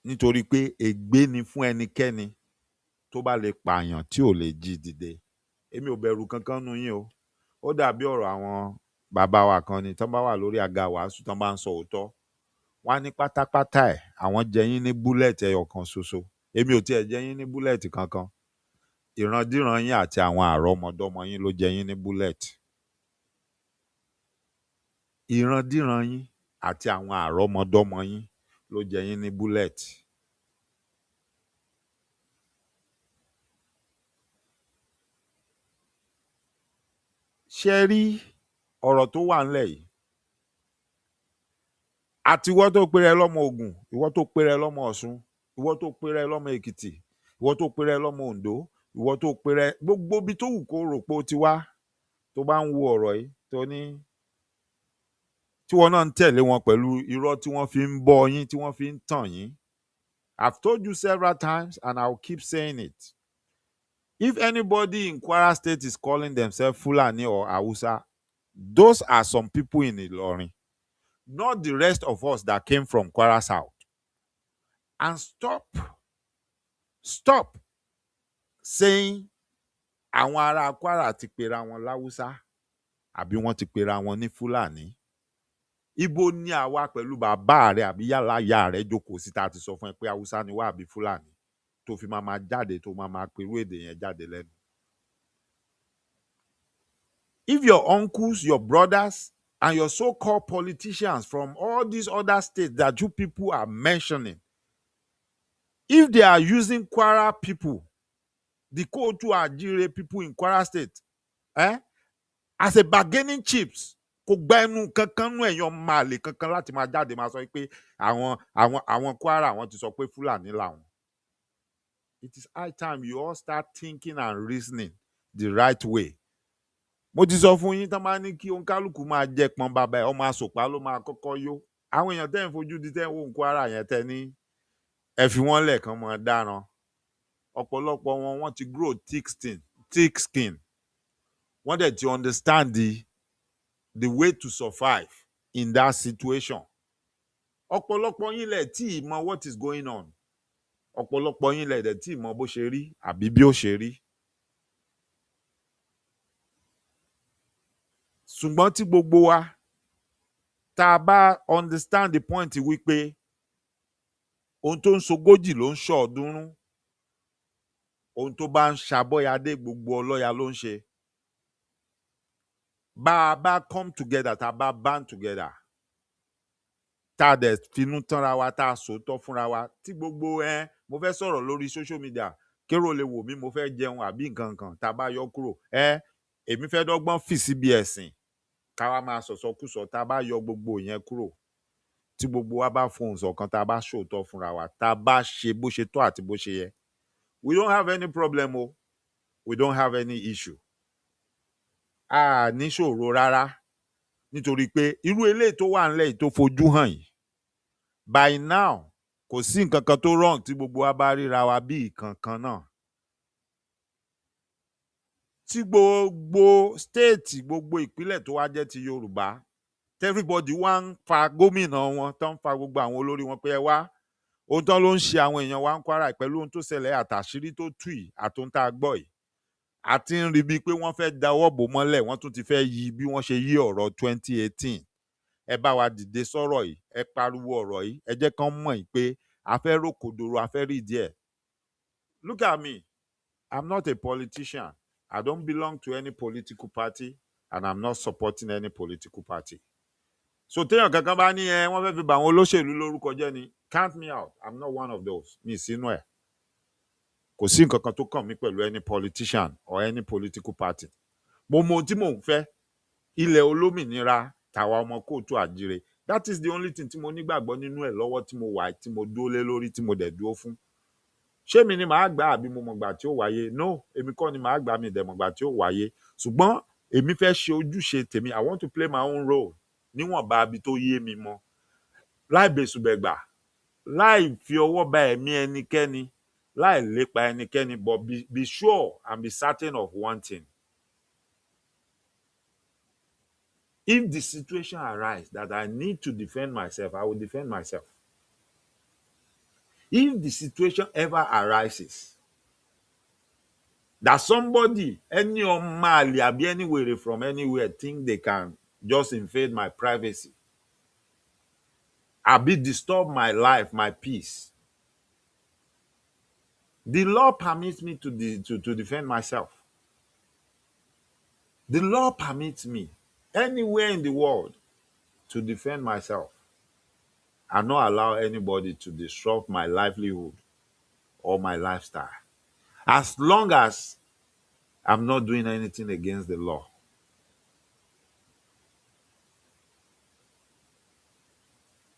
[SPEAKER 8] Nítorí pé ègbé ni fún ẹnikẹ́ni tó bá lè pààyàn tí ò lè jí dìde. Èmi ò bẹ̀rù kankan nú yín o. Ó dàbí ọ̀rọ̀ àwọn bàbá wa kan ni tán bá wà lórí àga wàásù tán bá ń sọ òótọ́. Wọ́n á ní pátápátá ẹ̀ àwọn jẹ yín ní búlẹ̀tì ẹyọ kan ṣoṣo. Èmi ò tiẹ̀ jẹ yín ní búlẹ̀tì kankan. Ìrandíran yín àti àwọn àrọ́mọdọ́mọ yín ló jẹ yín ní búlẹ̀tì. Ìrandíran yín àti àwọn àrọ́mọdọ́mọ yín ló jẹ yín ní búlẹ̀tì. Ṣé rí ọ̀rọ̀ tó wà ńlẹ̀ yìí? Àti ìwọ tó pèrè lọ́mọ Ògùn, ìwọ tó pèrè lọ́mọ Ọ̀ṣun, ìwọ tó pèrè lọ́mọ Èkìtì, ìwọ tó pèrè lọ́mọ Oǹdó, ìwọ tó pèrè gbogbo ibi tó wù kó rò pé ó ti wá, tó bá ń wo ọ̀rọ̀ yìí tó ní tí wọn náà ń tẹ̀lé wọn pẹ̀lú irọ́ tí wọ́n fi ń bọ́ yín, tí wọ́n fi ń tàn yín. I've told you several times and I'll keep saying it. If anybody in Kwara State is calling themselves Fulani or Hausa, those are some people in Ilorin, not the rest of us that came from Kwara South. And stop saying àwọn ará Kwara ti pera wọn láwùsá àbí wọ́n ti pera wọn ní Fulani. Ibo ni àwa pẹ̀lú bàbá rẹ̀ àbí yàrá ìyá rẹ̀ jókòó sí tá ti sọ fún ẹ pé Hausa ni wá àbí Fulani tó fi máa jáde tó máa perú èdè yẹn jáde lẹ́nu. If your uncles, your brothers, and your so-called politicians from all these other states that you people are mentioning, if they are using Kwara people, the Kootu Ajire people in Kwara State, as a bargaining chips, kò gba ẹnu kankan nú èèyàn máa lè kankan láti máa jáde máa sọ pé àwọn Kwara àwọn ti sọ pé Fulani làwọn. It is high time you all start thinking and reasoning the right way. Mo ti sọ fún yín tán máa ní kí oníkálùkù máa jẹ pọn bàbá ẹ, ọmọ àsopá ló máa kọ́kọ́ yó. Àwọn èèyàn tẹ́ ń fojú di tẹ́ ń wò ń Kwara yẹn tẹ́ ní ẹ fi wọ́n lẹ́ẹ̀kan mọ́ dáràn. Ọ̀pọ̀lọpọ̀ wọn wọ́n ti grow thick skin. Wọ́n dẹ̀ ti understand the way to survive in that situation. Ọ̀pọ̀lọpọ̀ yín lẹ̀ tí ì mọ what is going on. Ọ̀pọ̀lọpọ̀ yín lẹ̀ dẹ̀ tí ì mọ bó ṣe rí àbí bí ó ṣe rí. Ṣùgbọ́n tí gbogbo wa tá a bá understand the point wípé ohun tó ń ṣogójì ló ń ṣọ̀ọ́dúnrún, ohun tó bá ń ṣàbọ̀yadé gbogbo ọlọ́ya ló ń ṣe. Bá a bá come together, tá a bá band together, tá a dẹ̀ finú tánra wa, tá a sòótọ́ fúnra wa, tí gbogbo mo fẹ́ sọ̀rọ̀ lórí social media, kérò lè wò mí mo fẹ́ jẹun àbí nǹkan kan tá a bá yọ kúrò èmi fẹ́ dọ́gbọ́n fì síbi ẹ̀sìn káwa máa sọ̀sọ́kùsọ tá a bá yọ gbogbo yẹn kúrò tí gbogbo wa bá fohùn ṣọ̀kan tá a bá ṣòótọ́ fúnra wa tá a bá ṣe bó ṣe tọ́ àti bó ṣe yẹ we don't have any problem o we don't have any issue a ní ṣòro rárá nítorí pé irú eléyìí tó wà nílẹ̀ yìí tó fojú hàn yìí by now kò sí nǹkan kan tó wrong tí gbogbo wa bá ríra wa bí ìkankan náà tí gbogbo state gbogbo ìpínlẹ̀ tó wá jẹ́ ti Yorùbá everybody wá ń fa gómìnà wọn tó ń fa gbogbo àwọn olórí wọn pé ẹ wá ohun tán ló ń ṣe àwọn èèyàn wa ń Kwara pẹ̀lú ohun tó ṣẹlẹ̀ àtàṣírí tó tú yìí àtòhun tá a gbọ́ yìí àti ń rí bíi pé wọ́n fẹ́ dáwọ́ bò mọ́lẹ̀ wọ́n tún ti fẹ́ yí bí wọ́n ṣe yí ọ̀rọ̀ 2018 ẹ bá wa dìde sọ̀rọ̀ yìí ẹ pariwo ọ̀rọ̀ yìí ẹ jẹ́ kán mọ̀ yìí pé a fẹ́ rókòdoro a fẹ́ rí díẹ̀. Look at me, I'm not a politician. I don't belong to any political party and I'm not supporting any political party. So téèyàn kankan bá ní wọ́n fẹ́ fi bà àwọn olóṣèlú lórúkọ jẹ́ ni count me out, I'm not one of those. Mi sínú ẹ̀. Kò sí nǹkan kan tó kàn mí pẹ̀lú any politician or any political party. Mo mọ ohun tí mò ń fẹ́. Ilẹ̀ olómìnira tàwa ọmọ kóòtù àjíire. That is the only thing tí mo nígbàgbọ́ nínú ẹ̀ lọ́wọ́ tí mo wà tí mo dúró lé lórí tí mo dẹ̀ dúró fún. Ṣé mi ni màá gbà àbí mo mọ̀gbà tí ó wáyé? No, èmi kọ́ ni màá gbà mi dẹ̀ mọ̀gbà tí ó wáyé. Ṣùgbọ́n èmi fẹ́ ṣe ojúṣe tèmi. I want to play my own role. Níwọ̀nba abi tó yé mi mọ́. Láì bẹ̀sùbẹ̀gbà. Láì fi ọwọ́ ba ẹ̀mí ẹnikẹ́ni. Láì lépa ẹnikẹ́ni, but be sure and be certain of one thing. If the situation arises that I need to defend myself, I will defend myself. If the situation ever arises that somebody, any Omali, àbí anywhere from anywhere, think they can just invade my privacy, àbí disturb my life, my peace, the law permits me to defend myself. The law permits me anywhere in the world to defend myself and not allow anybody to disrupt my livelihood or my lifestyle. As long as I'm not doing anything against the law.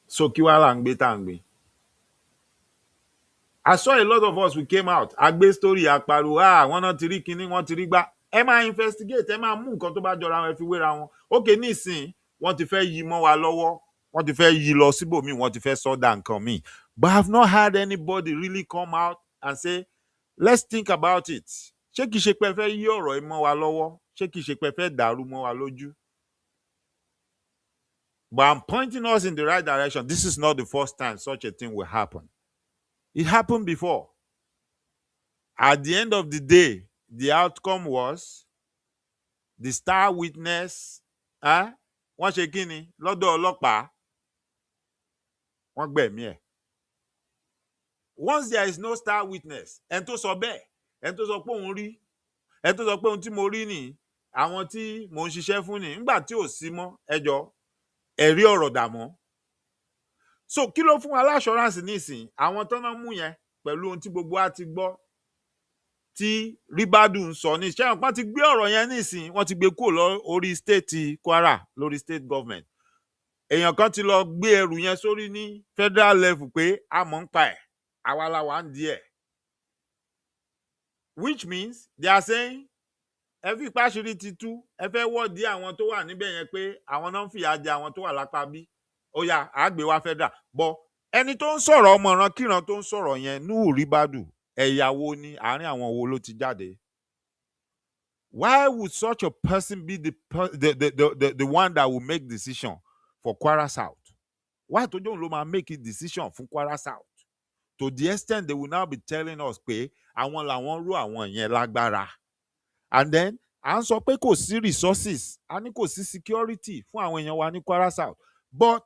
[SPEAKER 8] So kí wá là ń gbé tá à ń gbé? I saw a lot of us, we came out. Agbe story àpariwo, wọ́n náà ti rí kinní, wọ́n ti rí gbá. Ẹ máa investigate, ẹ máa mú nǹkan tó bá jọra wọn ẹ fi wéra wọn. Okay, nísìn, wọ́n ti fẹ́ yí mọ́ wa lọ́wọ́. Wọ́n ti fẹ́ yí lọ síbòmíì, wọ́n ti fẹ́ sọ́dà nǹkan míì. But I have not had anybody really come out and say, let's think about it. Ṣé kìí ṣe pé ẹ fẹ́ yí ọ̀rọ̀ yìí mọ́ wa lọ́wọ́? Ṣé kìí ṣe pé ẹ fẹ́ dàrú mọ́ wa lójú? But I'm pointing us in the right direction. This is not the first time such a thing will happen. It happened before. At the end of the day, the outcome was the star witness, wọ́n ṣe kí ni lọ́dọ̀ ọlọ́pàá, wọ́n gbẹ̀mí ẹ̀. Once there is no star witness, ẹni tó sọ bẹ́ẹ̀, ẹni tó sọ pé òun rí, ẹni tó sọ pé ohun tí mo rí nìyí, àwọn tí mò ń ṣiṣẹ́ fún ni, nígbà tí ò sí mọ́, ẹjọ́ ẹ̀rí ọ̀rọ̀ dà mọ́. So kí ló fún wa láṣọ́ránsì nísìn àwọn tó náà mú yẹn pẹ̀lú ohun tí gbogbo wa ti gbọ́ tí Ribadu ń sọ ní ṣé wọ́n ti gbé ọ̀rọ̀ yẹn nísìn wọ́n ti gbé kúrò lórí state Kwara lórí state government. Èèyàn kan ti lọ gbé ẹrù yẹn sórí ní federal level pé a mọ̀ ń pa ẹ̀ àwa la wà ń di ẹ̀. Which means they are saying ẹ fi ìpàṣírí ti tú ẹ fẹ́ wọ́ọ̀dì àwọn tó wà níbẹ̀ yẹn pé àwọn náà ń fìyà jẹ àwọn tó wà lápá bí. Ó yá àgbè wa federal bọ ẹni tó ń sọ̀rọ̀ ọmọràn kíran tó ń sọ̀rọ̀ yẹn Nuhu Ribadu ẹ̀yàwó ni àárín àwọn wo ló ti jáde. Why would such a person be the one that will make decision for Kwara South? Why tó jóun ló máa make a decision fún Kwara South? To the extent they will now be telling us pé àwọn làwọn rú àwọn yẹn lágbára. And then à ń sọ pé kò sí resources a ní kò sí security fún àwọn èèyàn wa ní Kwara South. But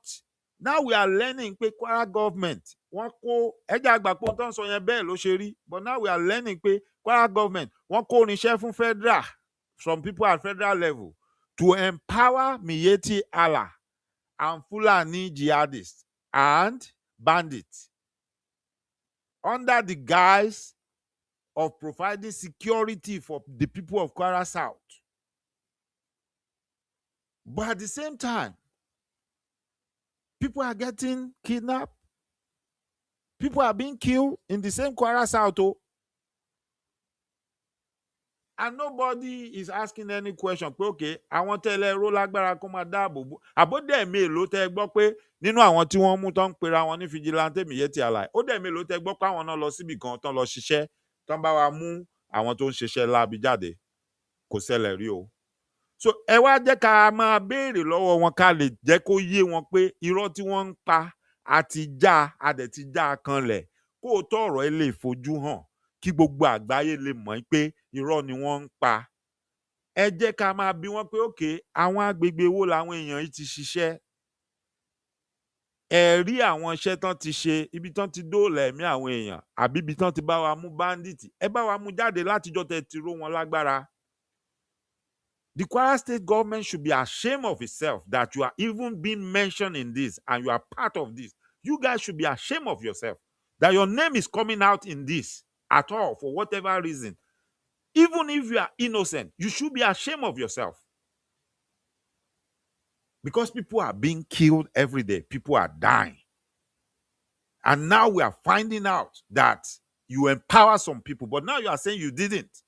[SPEAKER 8] now we are learning pé Kwara government wọ́n kó ẹja àgbà pé ohun tó ń sọ yẹn bẹ́ẹ̀ ló ṣe rí. But now we are learning pé Kwara government wọ́n kó irinṣẹ́ fún federal from people at federal level to empower Miyetti Allah and Fulani jihadists and bandits under the guise of providing security for the people of Kwara South. But at the same time, people are getting kidnapped. People are being killed in the same Kwara South. And nobody is asking any question. Okay, I want to tell you, lágbára kó máa dáàbò bò. Àbódé mélòó tẹ́ gbọ́ pé nínú àwọn tí wọ́n mú tán ń pera wọn ní fìjìláńtẹ́ Miyetti Allah. Ó dẹ̀ mélòó tẹ́ gbọ́ pé àwọn náà lọ síbì kan tán lọ ṣiṣẹ́ tán bá wa mú àwọn tó ń ṣiṣẹ́ láabi jáde. Kò ṣẹlẹ̀ rí o. So ẹ wá jẹ́ ká máa béèrè lọ́wọ́ wọn ká lè jẹ́ kó yé wọn pé irọ́ tí wọ́n ń pa àti já adẹ̀ ti já kanlẹ̀ kó o tọ̀rọ̀ ẹ lè fojú hàn kí gbogbo àgbáyé lè mọ̀ pé irọ́ ni wọ́n ń pa. Ẹ jẹ́ ká máa bi wọ́n pé òkè àwọn agbègbè wo làwọn èèyàn yìí ti ṣiṣẹ́. Ẹ rí àwọn iṣẹ́ tán ti ṣe, ibi tán ti dóòlà ẹ̀mí àwọn èèyàn àbí ibi tán ti bá wa mú bandits. Ẹ bá wa mú jáde látijọ́ tẹ́ ti ró wọn lágbára. The Kwara State government should be ashamed of itself that you are even being mentioned in this and you are part of this. You guys should be ashamed of yourself that your name is coming out in this at all for whatever reason. Even if you are innocent, you should be ashamed of yourself. Because people are being killed every day. People are dying. And now we are finding out that you empower some people, but now you are saying you didn't.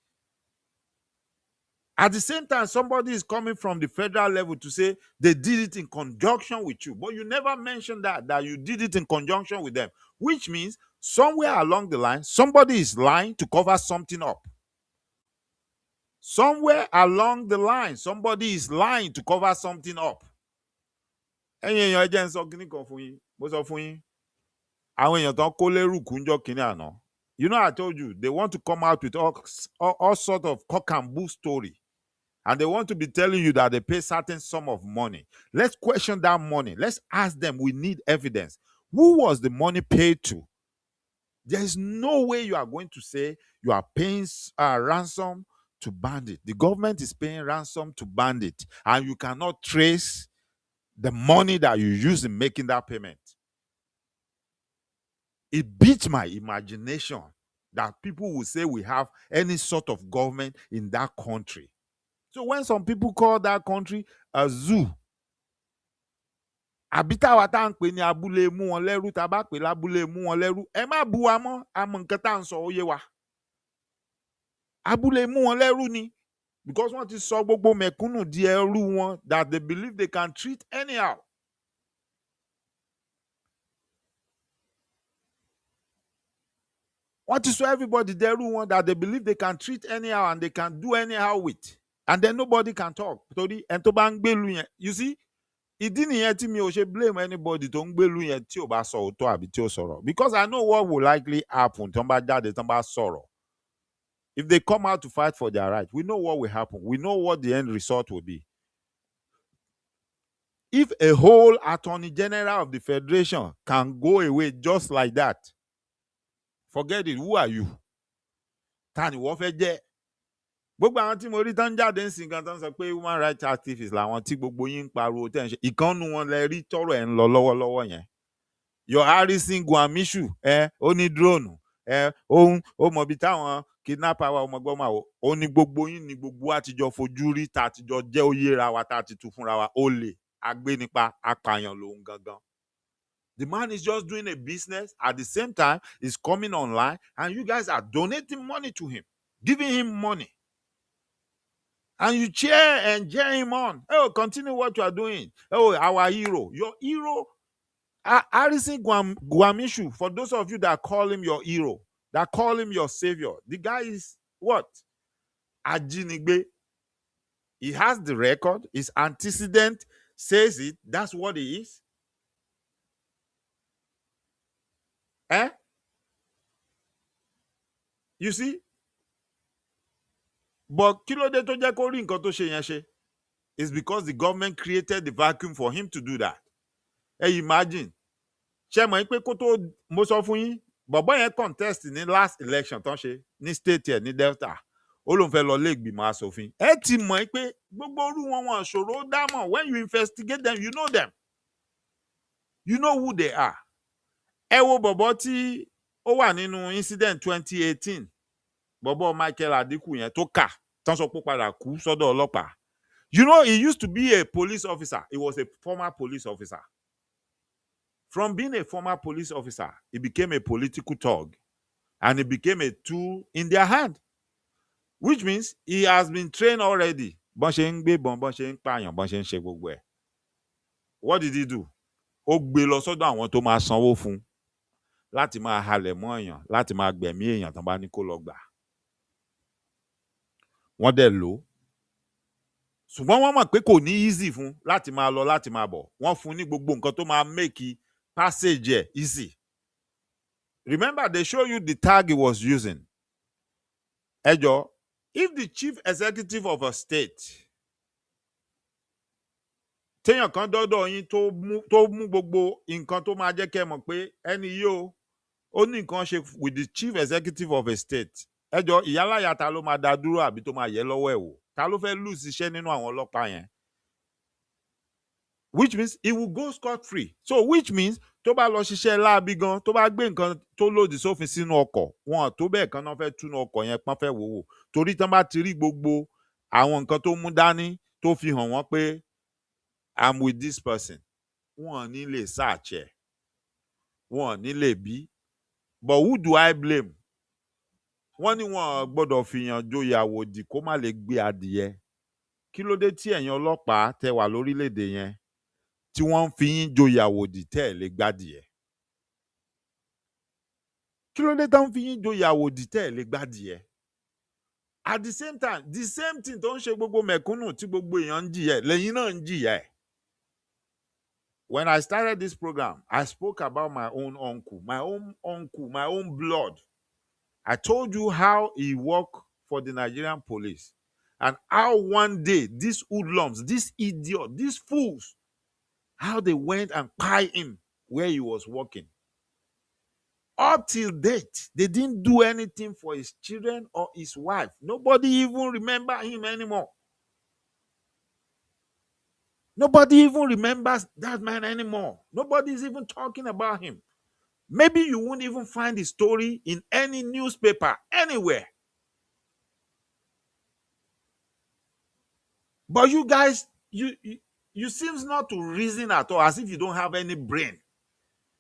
[SPEAKER 8] At the same time, somebody is coming from the federal level to say they did it in conjunction with you. But you never mentioned that you did it in conjunction with them. Which means somewhere along the line, somebody is lying to cover something up. Somewhere along the line, somebody is lying to cover something up. You know, I told you, they want to come out with all sort of cock and bull story. And they want to be telling you that they pay certain sum of money. Let's question that money. Let's ask them. We need evidence. Who was the money paid to? There is no way you are going to say you are paying ransom to bandit. The government is paying ransom to bandit. And you cannot trace the money that you use in making that payment. It beats my imagination that people will say we have any sort of government in that country. So when some people call that country a zoo, abita watan pe ni abúlé mú wọn lẹ́rú tá bá pè lábúlé mú wọn lẹ́rú ẹ má bú wa mọ́ àmọ́ nǹkan tá ń sọ ó yé wa. Abúlé mú wọn lẹ́rú ni because wọ́n ti sọ gbogbo mẹ̀kúnnù di ẹrú wọn that they believe they can treat anyhow. What is so everybody there one that they believe they can treat anyhow and they can do anyhow with, and then nobody can talk. You see, it didn't me or blame anybody to because I know what will likely happen. If they come out to fight for their right, we know what will happen. We know what the end result will be. If a whole Attorney General of the Federation can go away just like that, forget it. Who are you? Tani wọ́n fẹ́ jẹ́. Gbogbo àwọn tí mo rí tán jáde ń sìn kan tán sọ pé human rights activists làwọn tí gbogbo yín ń pariwo tẹ́ ń ṣe. Ìkànnù wọn lẹ rí tọ́rọ̀ ẹ̀ ń lọ lọ́wọ́lọ́wọ́ yẹn. Your Harrison Gwamishu ó ní drone ó mọ̀ bí táwọn kidnapper wa ọmọgbọ́n máa wò ó ní gbogbo yín ní gbogbo àtijọ́ fojú rí tá àtijọ́ jẹ́ òye ra wa tá àti tu fúnra wa ó lè agbénipa apààyàn lòun gangan. The man is just doing a business. At the same time, he's coming online, and you guys are donating money to him, giving him money. And you cheer and cheer him on. Oh, continue what you are doing. Oh, our hero. Your hero, Harrison Gwamishu, for those of you that call him your hero, that call him your savior, the guy is what? Ajinigbe. He has the record. His antecedent says it. That's what he is. You see? But kí ló dé tó jẹ́ kó rí nǹkan tó ṣe yẹn ṣe? It's because the government created the vacuum for him to do that. Hey, imagine. Ṣé mọ̀ pé kó tó mo sọ fún yín, bọ̀bọ́ yẹn contest ní last election tán ṣe ní state yẹn ní Delta. Ó lóun fẹ́ lọ lé ìgbìmọ̀ aṣòfin. Ẹ ti mọ̀ pé gbogbo orú wọn ṣòro dámọ̀. When you investigate them, you know them. You know who they are. Ẹ wo bọ̀bọ́ tí ó wà nínú incident 2018 Bọ̀bọ́ Michael Adiku yẹn tó kà tán sọ pé padà kú sọ́dọ̀ ọlọ́pàá. You know, he used to be a police officer. He was a former police officer. From being a former police officer, he became a political thug. And he became a tool in their hand. Which means he has been trained already. What did he do? Ó gbé lọ sọ́dọ̀ àwọn tó máa sanwó fún láti máa halẹ̀ mọ́ èèyàn, láti máa gbẹ̀mí èèyàn tán bá ní kó lọ gbà. Wọ́n dẹ̀ lò ó. Ṣùgbọ́n wọ́n mọ̀ pé kò ní easy fún láti máa lọ láti máa bọ̀. Wọ́n fún ní gbogbo nǹkan tó máa make passage easy. Remember, they show you the tag he was using. Ejo, if the chief executive of a state téèyàn kan dọ́dọ̀ yín tó mú gbogbo nǹkan tó máa jẹ́ kẹ́ mọ̀ pé ẹni yìí ó ní nǹkan ṣe with the chief executive of a state. Ejo, ìyálàyà ta ló máa dá dúró àbí tó máa yẹ lọ́wọ́ ẹ̀ wò? Ta ló fẹ́ lose iṣẹ́ nínú àwọn ọlọ́pàá yẹn? Which means he will go scot-free. So which means tó bá lọ ṣiṣẹ́ láabi gan, tó bá gbé nǹkan tó lòdì sófin sínú ọkọ̀, wọn tó bẹ́ẹ̀ kan náà fẹ́ túnú ọkọ̀ yẹn pọ́n fẹ́ wò wò. Torí tán bá ti rí gbogbo àwọn nǹkan tó mú dání tó fi hàn wọ́n pé I'm with this person. Wọ́n ní lè search ẹ̀. Wọ́n ní lè bí. But who do I blame? Wọ́n ní wọn gbọ́dọ̀ fìyàn joyè àwòdì kó má lè gbé adìyẹ. Kí ló dé tí ẹ̀yin ọlọ́pàá tẹ́ wà lórílẹ̀-èdè yẹn tí wọ́n ń fi yín joyè àwòdì tẹ́ ẹ̀ lè gbádìyẹ? Kí ló dé tán ń fi yín joyè àwòdì tẹ́ ẹ̀ lè gbádìyẹ? At the same time, the same thing tó ń ṣe gbogbo mẹ̀kúnnù tí gbogbo èèyàn ń jìyà lẹ́yìn náà ń jìyà ẹ̀. When I started this program, I spoke about my own uncle, my own blood. I told you how he worked for the Nigerian police and how one day these hoodlums, these idiots, these fools, how they went and piled him where he was working. Up till date, they didn't do anything for his children or his wife. Nobody even remember him anymore. Nobody even remembers that man anymore. Nobody's even talking about him. Maybe you won't even find his story in any newspaper, anywhere. But you guys, you seems not to reason at all, as if you don't have any brain.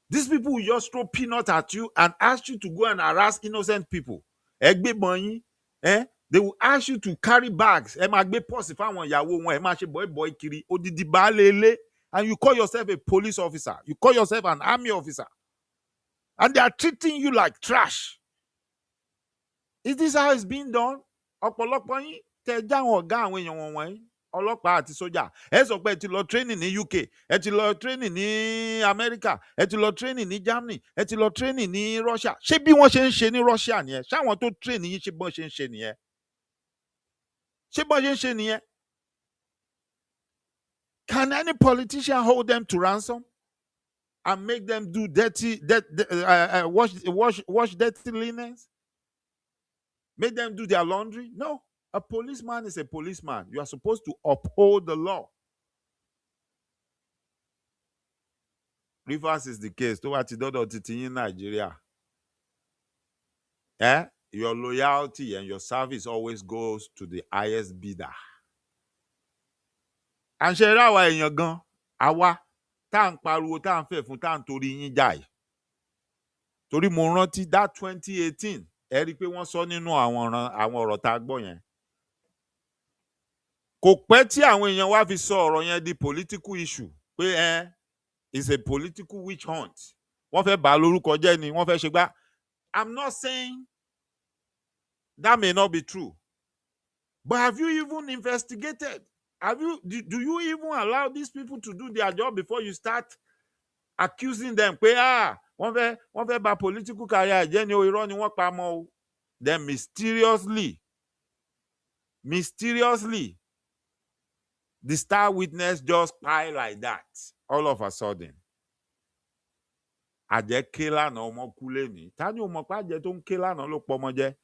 [SPEAKER 8] These people will just throw peanuts at you and ask you to go and harass innocent people. They will ask you to carry bags. And you call yourself a police officer. You call yourself an army officer. And they are treating you like trash. Is this how it's being done? Ọlọ́pàá àti sójà ẹ sọ pé ẹ ti lọ training ní UK, ẹ ti lọ training ní America, ẹ ti lọ training ní Germany, ẹ ti lọ training ní Russia. Ṣé bí wọ́n ṣe ń ṣe ní Russia nìyẹn? Ṣé àwọn tó train yín ṣe bọ́n ṣe ń ṣe nìyẹn? Ṣé bọ́n ṣe ń ṣe nìyẹn? Can any politician hold them to ransom and make them do wash dirty linens? Make them do their laundry? No. A policeman is a policeman. You are supposed to uphold the law. Reverse is the case. In Nigeria. Your loyalty and your service always goes to the highest bidder. And Sherawa in your gun, awa, tan paru tan fe fun tan tori yin jai. Tori mo rántí that 2018. Ẹ rí pé wọ́n sọ nínú àwọn ọ̀rọ̀ tá gbọ́ yẹn. Kò pẹ́ tí àwọn èèyàn wá fi sọ ọ̀rọ̀ yẹn di political issue pé it's a political witch hunt. Wọ́n fẹ́ bà lórúkọ jẹ́ ni, wọ́n fẹ́ ṣe gbá. I'm not saying that may not be true. But have you even investigated? Do you even allow these people to do their job before you start accusing them? Pé wọ́n fẹ́ bà political career jẹ́ ni o, irọ́ ni wọ́n pa mọ́ o. Then mysteriously, the star witness just cry like that all of a sudden. Àjẹ́ ké lánàá ọmọ kú lénìí. Ta ni ó mọ̀ pé àjẹ́ tó ń ké lánàá ló pọ̀ ọmọ jẹ?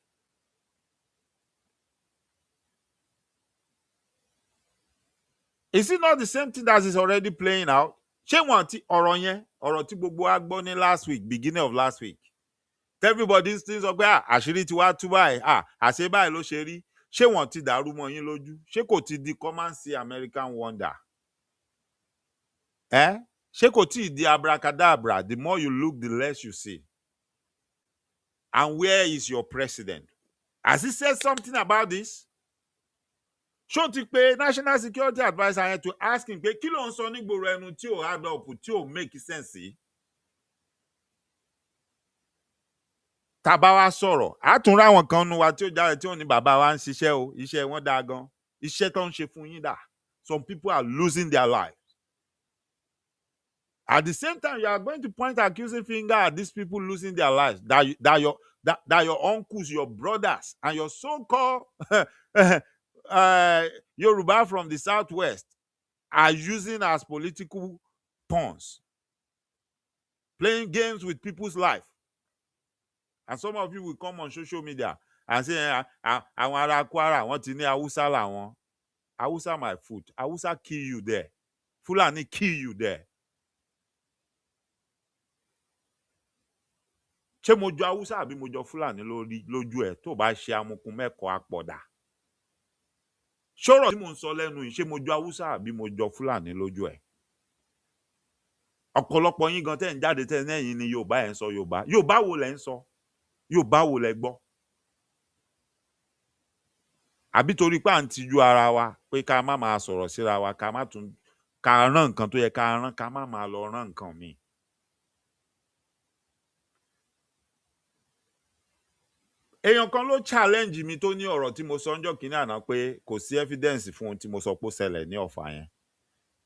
[SPEAKER 8] Is it not the same thing that is already playing out? Ṣé wọ́n ti ọ̀rọ̀ yẹn, ọ̀rọ̀ tí gbogbo wa gbọ́ ní last week, beginning of last week? everybody still sọ pé àṣírí ti wá tú báyìí àṣé báyìí ló ṣe rí ṣé wọ́n ti dàrú mọ́ yín lójú ṣé kò ti di come and see American wonder ṣé kò tí ì di abracadabra? The more you look, the less you see. And where is your president? Has he said something about this? Ṣó ti pé national security adviser yẹn to ask him pé kí ló ń sọ nígboro ẹnu tí ò add up tí ò make sense sí? Tàbá wa sọ̀rọ̀ àtúnrà àwọn kan nu wa tí ó jáde tí ò ní bàbá wa ń ṣiṣẹ́ o iṣẹ́ wọn dáa gan iṣẹ́ tó ń ṣe fún yín dà. Some people are losing their lives. At the same time, you are going to point accusing finger at these people losing their lives. That your uncles, your brothers, and your so-called Yoruba from the southwest are using as political pawns, playing games with people's life. And some of you will come on social media and say, "Àwọn ará Kwara, wọ́n ti ní Hausa làwọn." Hausa my foot. Hausa kill you there. Fulani kill you there. Ṣé mo jọ Hausa àbí mo jọ Fulani lójú ẹ̀ tó bá ṣe amukun mẹ́kọ̀ọ́ àpọ̀dà? Ṣọ́rọ̀ tí mò ń sọ lẹ́nu yìí ṣé mo jọ Hausa àbí mo jọ Fulani lójú ẹ̀? Ọ̀pọ̀lọpọ̀ yín gan tẹ́ ń jáde tẹ́ lẹ́yìn ni Yorùbá ẹ̀ ń sọ Yorùbá. Yorùbá wo lẹ́ ń sọ? Yorùbá wo lẹ́ gbọ́? Àbí torí pé à ń tijú ara wa pé ká má máa sọ̀rọ̀ síra wa ká rán nǹkan tó yẹ ká rán ká má máa lọ rán nǹkan míì. Èèyàn kan ló challenge mi tó ní ọ̀rọ̀ tí mo sọ ńjọ́ kìíní àná pé kò sí evidence fún ohun tí mo sọ pé ó ṣẹlẹ̀ ní Ọ̀fà yẹn.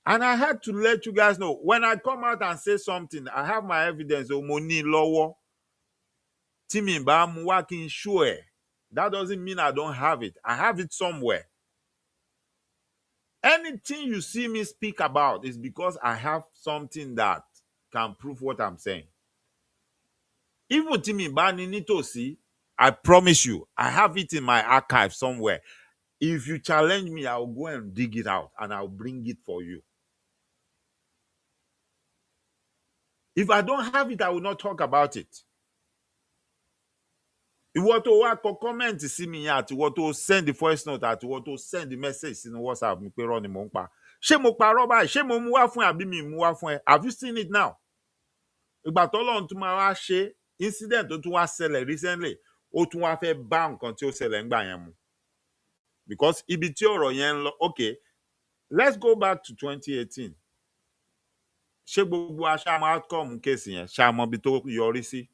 [SPEAKER 8] And I had to let you guys know, when I come out and say something, I have my evidence mo ní lọ́wọ́. Tí mi bá mú wá kí n show ẹ̀. That doesn't mean I don't have it. I have it somewhere. Anything you see me speak about is because I have something that can prove what I'm saying. Even tí mi bá ní nítòsí, I promise you, I have it in my archive somewhere. If you challenge me, I will go and dig it out and I'll bring it for you. If I don't have it, I will not talk about it. Ìwọ tó wá kọ comment sí mi yẹn àti ìwọ tó send the voice note àti ìwọ tó send the message sínú WhatsApp mi pé rọ́ ni mò ń pa. Ṣé mo parọ́ báyìí? Ṣé mo mú wá fún ẹ àbí mi mú wá fún ẹ? Have you seen it now? Ìgbà t'Ọlọ́run tún máa wá ṣe incident tó tún wá ṣẹlẹ̀ recently, ó tún wá fẹ́ bá nǹkan tí ó ṣẹlẹ̀ ńgbà yẹn mu. Because ibi tí ọ̀rọ̀ yẹn ń lọ, okay, let's go back to 2018. Ṣé gbogbo aṣáájú outcome case yẹn ṣàmọ́ ibi tó yọrí sí?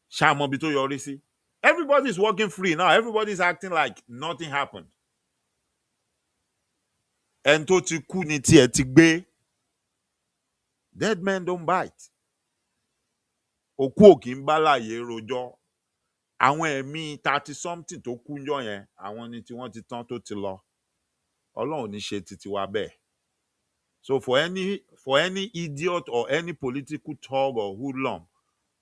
[SPEAKER 8] Ṣàmọ́ ibi tó yọrí sí? Everybody is walking free now. Everybody is acting like nothing happened. Ẹni tó ti kú ni tiẹ̀ ti gbé. Dead men don't bite. Òkú ò kì í bá láàyè rojọ́. Àwọn ẹ̀mí 30 something tó kú ńjọ́ yẹn, àwọn ni tí wọ́n ti tán tó ti lọ. Ọlọ́run ní ṣe titi wa bẹ́ẹ̀. So for any idiot or any political thug or hoodlum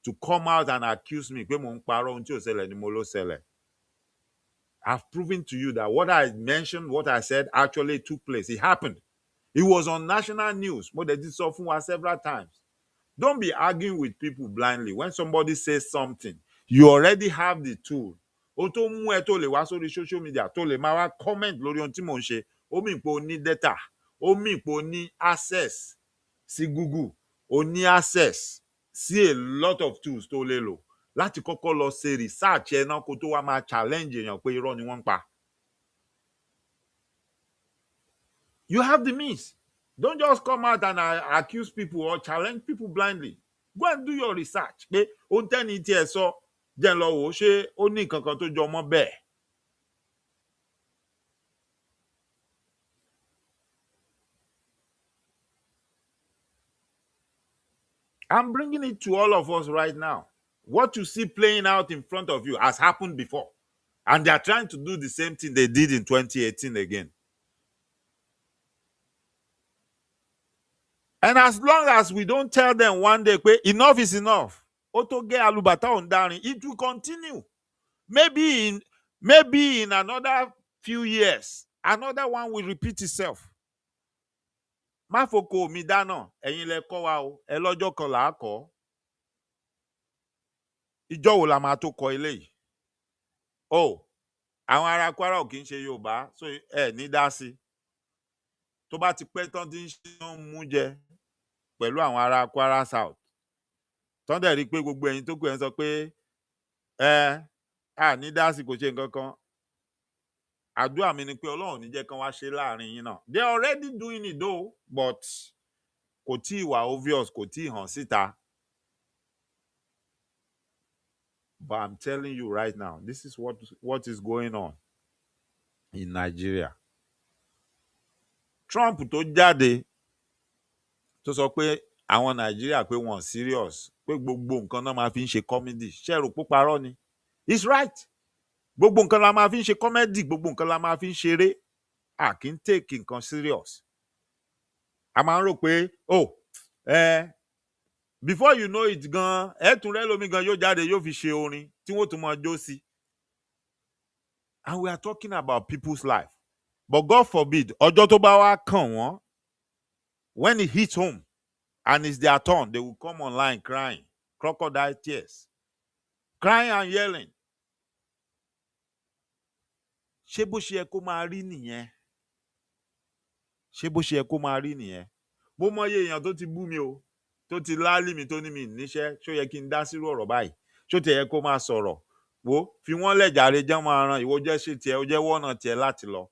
[SPEAKER 8] to come out and accuse me pé mo ń parọ́ ohun tí ò ṣẹlẹ̀ ni mo ló ṣẹlẹ̀, I've proven to you that what I mentioned, what I said actually took place. It happened. It was on national news. Mo dẹ̀ ti sọ fún wa several times. Don't be arguing with people blindly. When somebody says something, you already have the tool. Ohun tó mú ẹ tó lè wá sórí social media tó lè máa wá comment lórí ohun tí mò ń ṣe, ó mì pé o ní data, ó mì pé o ní access sí Google, o ní access sí a lot of tools tó lè lò láti kọ́kọ́ lọ ṣe research ẹ náà kó tó wá máa challenge èèyàn pé irọ́ ni wọ́n ń pa. You have the means. Don't just come out and accuse people or challenge people blindly. Go and do your research. Pé ohun tẹ́ni tí ẹ sọ jẹ́ lọ wò ó ṣé ó ní nǹkan kan tó jọ mọ́ bẹ́ẹ̀. I'm bringing it to all of us right now. What you see playing out in front of you has happened before. And they are trying to do the same thing they did in 2018 again. And as long as we don't tell them one day, enough is enough, it will continue. Maybe in another few years, another one will repeat itself. Má foko mi dáná, ẹ̀yin lẹ kọ́ wa o, ẹ lọ́jọ́ kan là á kọ́. ìjọ wo la máa tó kọ eléyìí? Àwọn ará Kwara ò kì í ṣe Yorùbá, so ẹ ní dá sí. Tó bá ti pẹ́ tán tí ń ṣe ń mú jẹ pẹ̀lú àwọn ará Kwara South. Tán dẹ̀ rí i pé gbogbo ẹ̀yin tó kù ẹ̀ ń sọ pé ní dá sí kò ṣe nǹkan kan. Àdúrà mi ni pé Ọlọ́run ní jẹ́ kán wá ṣe láàrin yín náà. They are already doing it though, but kò tí ì wà obvious, kò tí ì hàn síta. But I'm telling you right now, this is what is going on in Nigeria. Trump tó jáde tó sọ pé àwọn Nigeria pé wọ́n serious, pé gbogbo nǹkan náà máa fi ń ṣe comedy. Ṣé rò pé parọ́ ni? He's right. Gbogbo nǹkan la máa fi ń ṣe comedy, gbogbo nǹkan la máa fi ń ṣeré. A kì í take nǹkan serious. A máa ń rò pé before you know it gan, ẹ̀tún rẹ̀ lómi gan yóò jáde yóò fi ṣe orin tí wọ́n tún máa jó sí. And we are talking about people's life. But God forbid, ọjọ́ tó bá wá kàn wọ́n, when it hits home and it's their turn, they will come online crying, crocodile tears, crying and yelling. Ṣé bó ṣe yẹ kó máa rí nìyẹn? Ṣé bó ṣe yẹ kó máa rí nìyẹn? Mo mọyé èèyàn tó ti bú mi o, tó ti láálí mi tó ní mi níṣẹ́, ṣó yẹ kí n dá sírú ọ̀rọ̀ báyìí? Ṣó ti yẹ kó máa sọ̀rọ̀? Wo fi wọ́n lẹ̀ jàre, jẹ́ máa ran ìwọ jẹ́ ṣe tiẹ̀, ó jẹ́ wọ́nà tiẹ̀ láti lọ.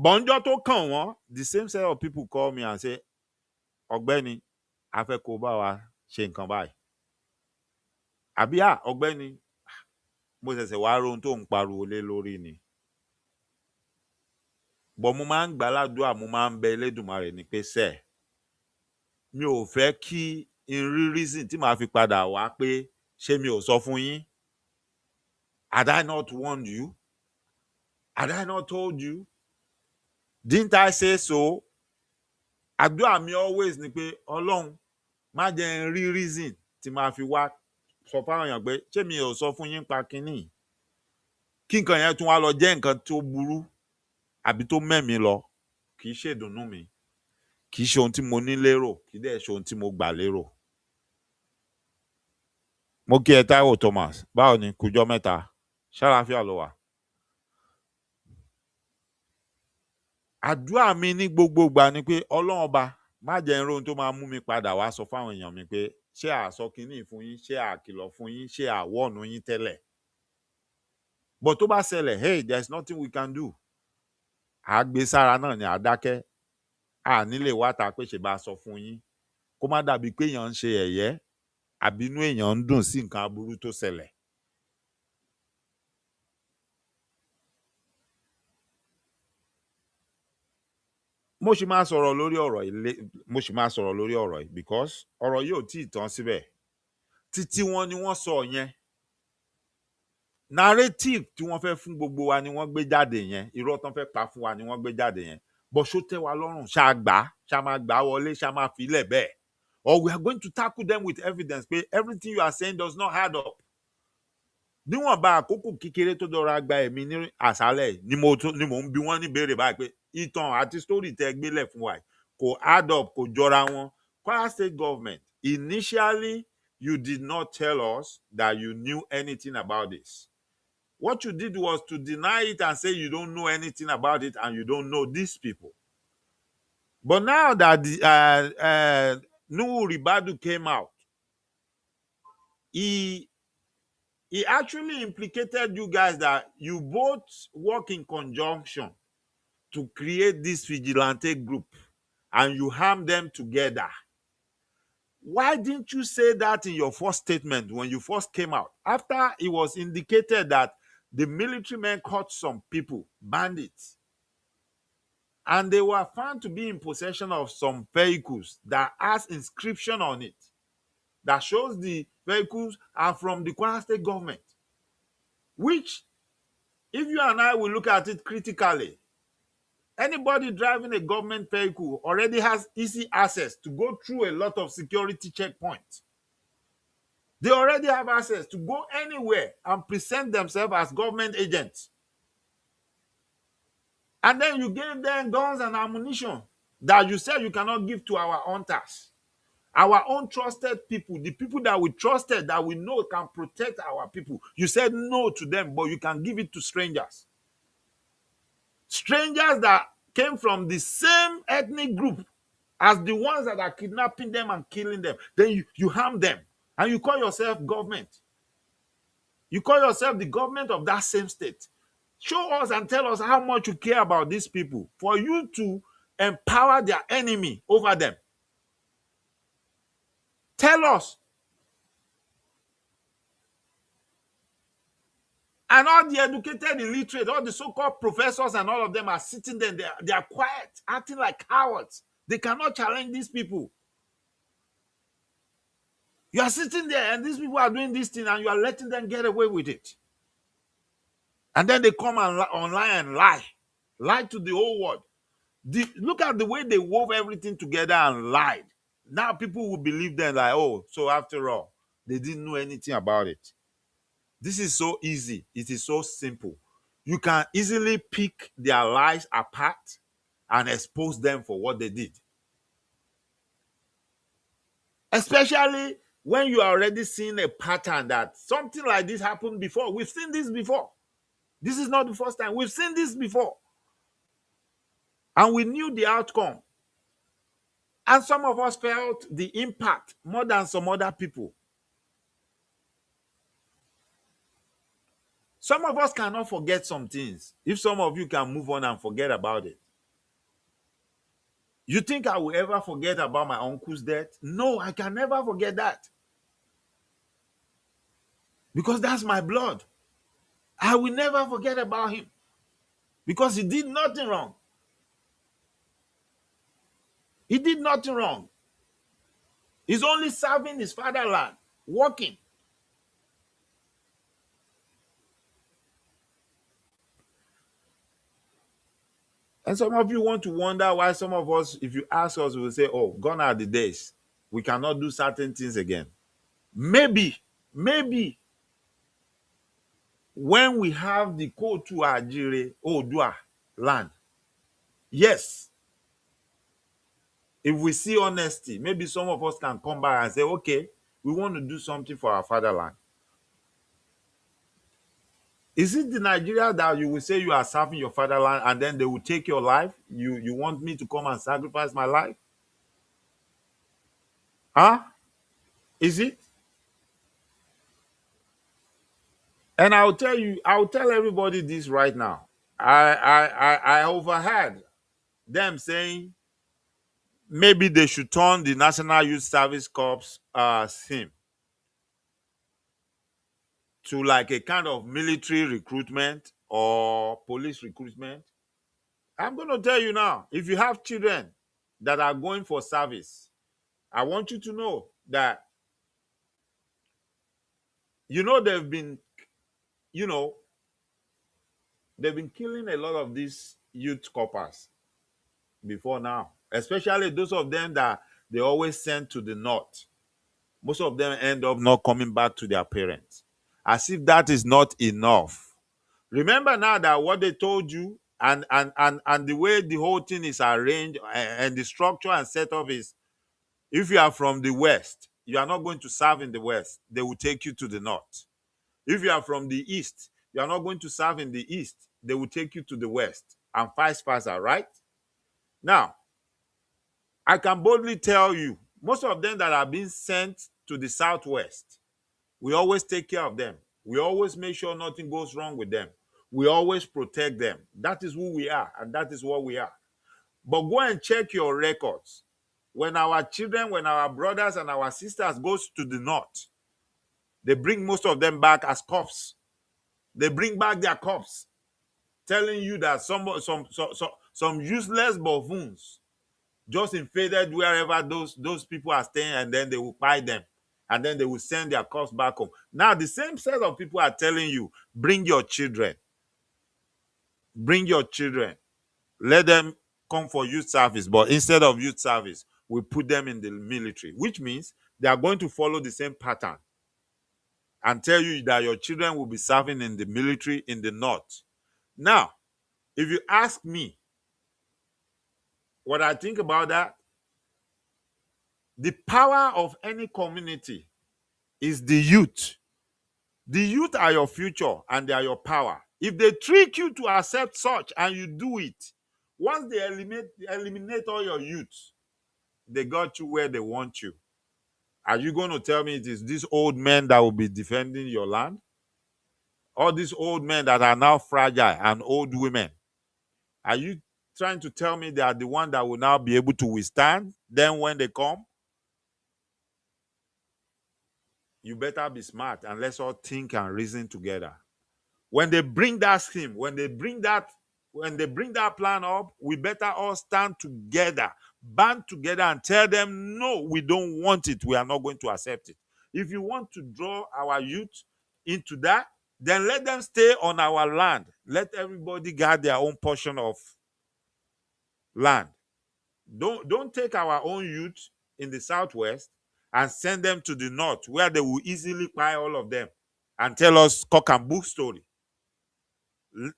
[SPEAKER 8] Bọ́njọ́ tó kàn wọ́n, the same set of people call me and say, ọ̀gbẹ́ni, a fẹ́ kó bá wa ṣe nǹkan báyìí. Àbí ọ̀gbẹ́ni, mo ṣẹ̀ṣẹ̀ wá rohun tó ń pariwo lé lórí ni. Bọ̀ mo máa ń gbà ládùúrà, mo máa ń bẹ Elédùmarè ní pé sẹ́ẹ̀. Mi ò fẹ́ kí n rí reason tí màá fi padà wá pé ṣé mi ò sọ fún yín? Had I not warned you? Had I not told you? Didn't I say so? Àdúrà mi always ni pé Ọlọ́run má jẹ́ n rí reason tí màá fi wá sọ fáwọn èèyàn pé ṣé mi ò sọ fún yín pa kínní? Kí nǹkan yẹn tún wá lọ jẹ́ nǹkan tó burú àbí tó mẹ́mi lọ, kì í ṣèdùnnú mi. Kì í ṣe ohun tí mo ní lérò, kì í dẹ̀ ṣe ohun tí mo gbà lérò. Mo kí ẹ Táíwò Thomas, báwo ni kújọ́ mẹ́ta? Ṣàlàáfíà ló wà. Àdúrà mi ní gbogbo ìgbà ni pé Ọlọ́run ọba má jẹ́ n rí ohun tó máa mú mi padà wá sọ fáwọn èèyàn mi pé ṣé àsọ kínní fún yín, ṣé àkìlọ̀ fún yín, ṣé àwọ̀nù yín tẹ́lẹ̀. But tó bá ṣẹlẹ̀, hey, there's nothing we can do. Àgbésára náà ni àdákẹ́. Nílé wá ta pé ṣe bá sọ fún yín. Kó má dàbí pé èèyàn ń ṣe ẹ̀yẹ́ àbí inú èèyàn ń dùn sí nǹkan aburú tó ṣẹlẹ̀. Mo sì máa sọ̀rọ̀ lórí ọ̀rọ̀ yìí because ọ̀rọ̀ yìí ò tí ì tán síbẹ̀. Títí wọn ni wọ́n sọ yẹn. Narrative tí wọ́n fẹ́ fún gbogbo wa ni wọ́n gbé jáde yẹn. Irọ́ tán fẹ́ pa fún wa ni wọ́n gbé jáde yẹn. But ṣó tẹ́ wa lọ́rùn? Ṣá gbà? Ṣá máa gbà wọlé? Ṣá máa fi ilẹ̀ bẹ́ẹ̀? Or we are going to tackle them with evidence pé everything you are saying does not add up. Níwọ̀n bá àkókò kékeré tó dọ̀ra gba ẹ̀mí ní àṣálẹ̀ ni mo ń bi wọ́n ní béèrè báyìí pé ìtàn àti story tẹ́ gbélẹ̀ fún wa kò add up, kò jọra wọn. Kwara State government, initially you did not tell us that you knew anything about this. What you did was to deny it and say you don't know anything about it and you don't know these people. But now that Ribadu came out, he actually implicated you guys that you both work in conjunction to create this vigilante group and you harm them together. Why didn't you say that in your first statement when you first came out? After it was indicated that the military men caught some people, bandits, and they were found to be in possession of some vehicles that has inscription on it that shows the vehicles are from the Kwara State government, which, if you and I will look at it critically, anybody driving a government vehicle already has easy access to go through a lot of security checkpoints. They already have access to go anywhere and present themselves as government agents. And then you gave them guns and ammunition that you said you cannot give to our hunters. Our own trusted people, the people that we trusted, that we know can protect our people. You said no to them, but you can give it to strangers. Strangers that came from the same ethnic group as the ones that are kidnapping them and killing them. Then you harm them. And you call yourself government. You call yourself the government of that same state. Show us and tell us how much you care about these people for you to empower their enemy over them. Tell us. And all the educated illiterate, all the so-called professors and all of them are sitting there. They are quiet, acting like cowards. They cannot challenge these people. You are sitting there and these people are doing this thing and you are letting them get away with it. And then they come online and lie to the whole world. Look at the way they wove everything together and lied. Now people will believe them like, oh, so after all, they didn't know anything about it. This is so easy. It is so simple. You can easily pick their lies apart and expose them for what they did. Especially when you are already seeing a pattern that something like this happened before. We've seen this before. This is not the first time. We've seen this before. And we knew the outcome. And some of us felt the impact more than some other people. Some of us cannot forget some things. If some of you can move on and forget about it. You think I will ever forget about my uncle's death? No, I can never forget that. Because that's my blood. I will never forget about him. Because he did nothing wrong. He did nothing wrong. He's only serving his fatherland, working. And some of you want to wonder why some of us, if you ask us, we will say, oh, gone are the days. We cannot do certain things again. Maybe when we have the Kotu Ajire Odua land, yes, if we see honesty, maybe some of us can come back and say, okay, we want to do something for our fatherland. Is it the Nigeria that you will say you are serving your fatherland and then they will take your life? You want me to come and sacrifice my life? Huh? Is it? And I'll tell everybody this right now. I overheard them saying maybe they should turn the National Youth Service Corps theme to like a kind of military recruitment or police recruitment. I'm going to tell you now, if you have children that are going for service, I want you to know that, they've been killing a lot of these youth corpers before now, especially those of them that they always send to the north. Most of them end up not coming back to their parents. As if that is not enough. Remember now that what they told you and the way the whole thing is arranged and the structure and setup is, if you are from the West, you are not going to serve in the West. They will take you to the North. If you are from the East, you are not going to serve in the East. They will take you to the West and vice versa, right? Now, I can boldly tell you, most of them that are being sent to the Southwest, we always take care of them. We always make sure nothing goes wrong with them. We always protect them. That is who we are, and that is what we are. But go and check your records. When our children, when our brothers and our sisters goes to the North, they bring most of them back as cops. They bring back their cops, telling you that some useless buffoons just invaded wherever those people are staying, and then they will buy them, and then they will send their cops back home. Now, the same set of people are telling you, bring your children. Bring your children. Let them come for youth service, but instead of youth service, we put them in the military, which means they are going to follow the same pattern and tell you that your children will be serving in the military in the North. Now, if you ask me what I think about that, The power of any community is the youth. The youth are your future and they are your power. If they trick you to accept such and you do it, once they eliminate all your youth, they got you where they want you. Are you going to tell me it is these old men that will be defending your land? All these old men that are now fragile and old women? Are you trying to tell me they are the one that will now be able to withstand them when they come? You better be smart and let's all think and reason together. When they bring that scheme, when they bring that plan up, we better all stand together, band together and tell them, no, we don't want it. We are not going to accept it. If you want to draw our youth into that, then let them stay on our land. Let everybody guard their own portion of land. Don't take our own youth in the southwest and send them to the north where they will easily buy all of them and tell us cock and bull story.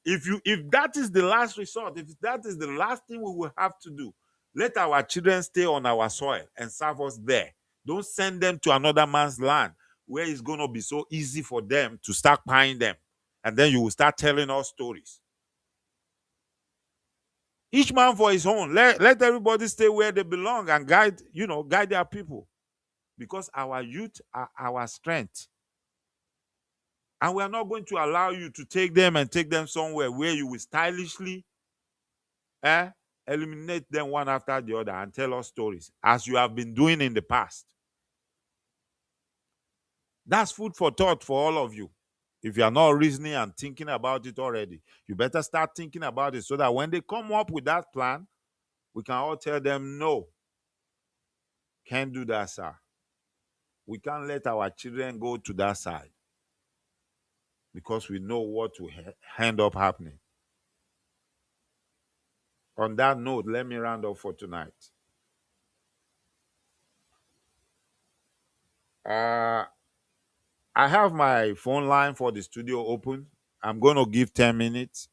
[SPEAKER 8] If that is the last resort, if that is the last thing we will have to do, let our children stay on our soil and serve us there. Don't send them to another man's land where it's going to be so easy for them to start buying them. And then you will start telling us stories. Each man for his own. Let everybody stay where they belong and guide their people. Because our youth are our strength. And we are not going to allow you to take them and take them somewhere where you will stylishly eliminate them one after the other and tell us stories, as you have been doing in the past. That's food for thought for all of you. If you are not reasoning and thinking about it already, you better start thinking about it so that when they come up with that plan, we can all tell them, no, can't do that, sir. We can't let our children go to that side because we know what will end up happening. On that note, let me round up for tonight. I have my phone line for the studio open. I'm going to give 10 minutes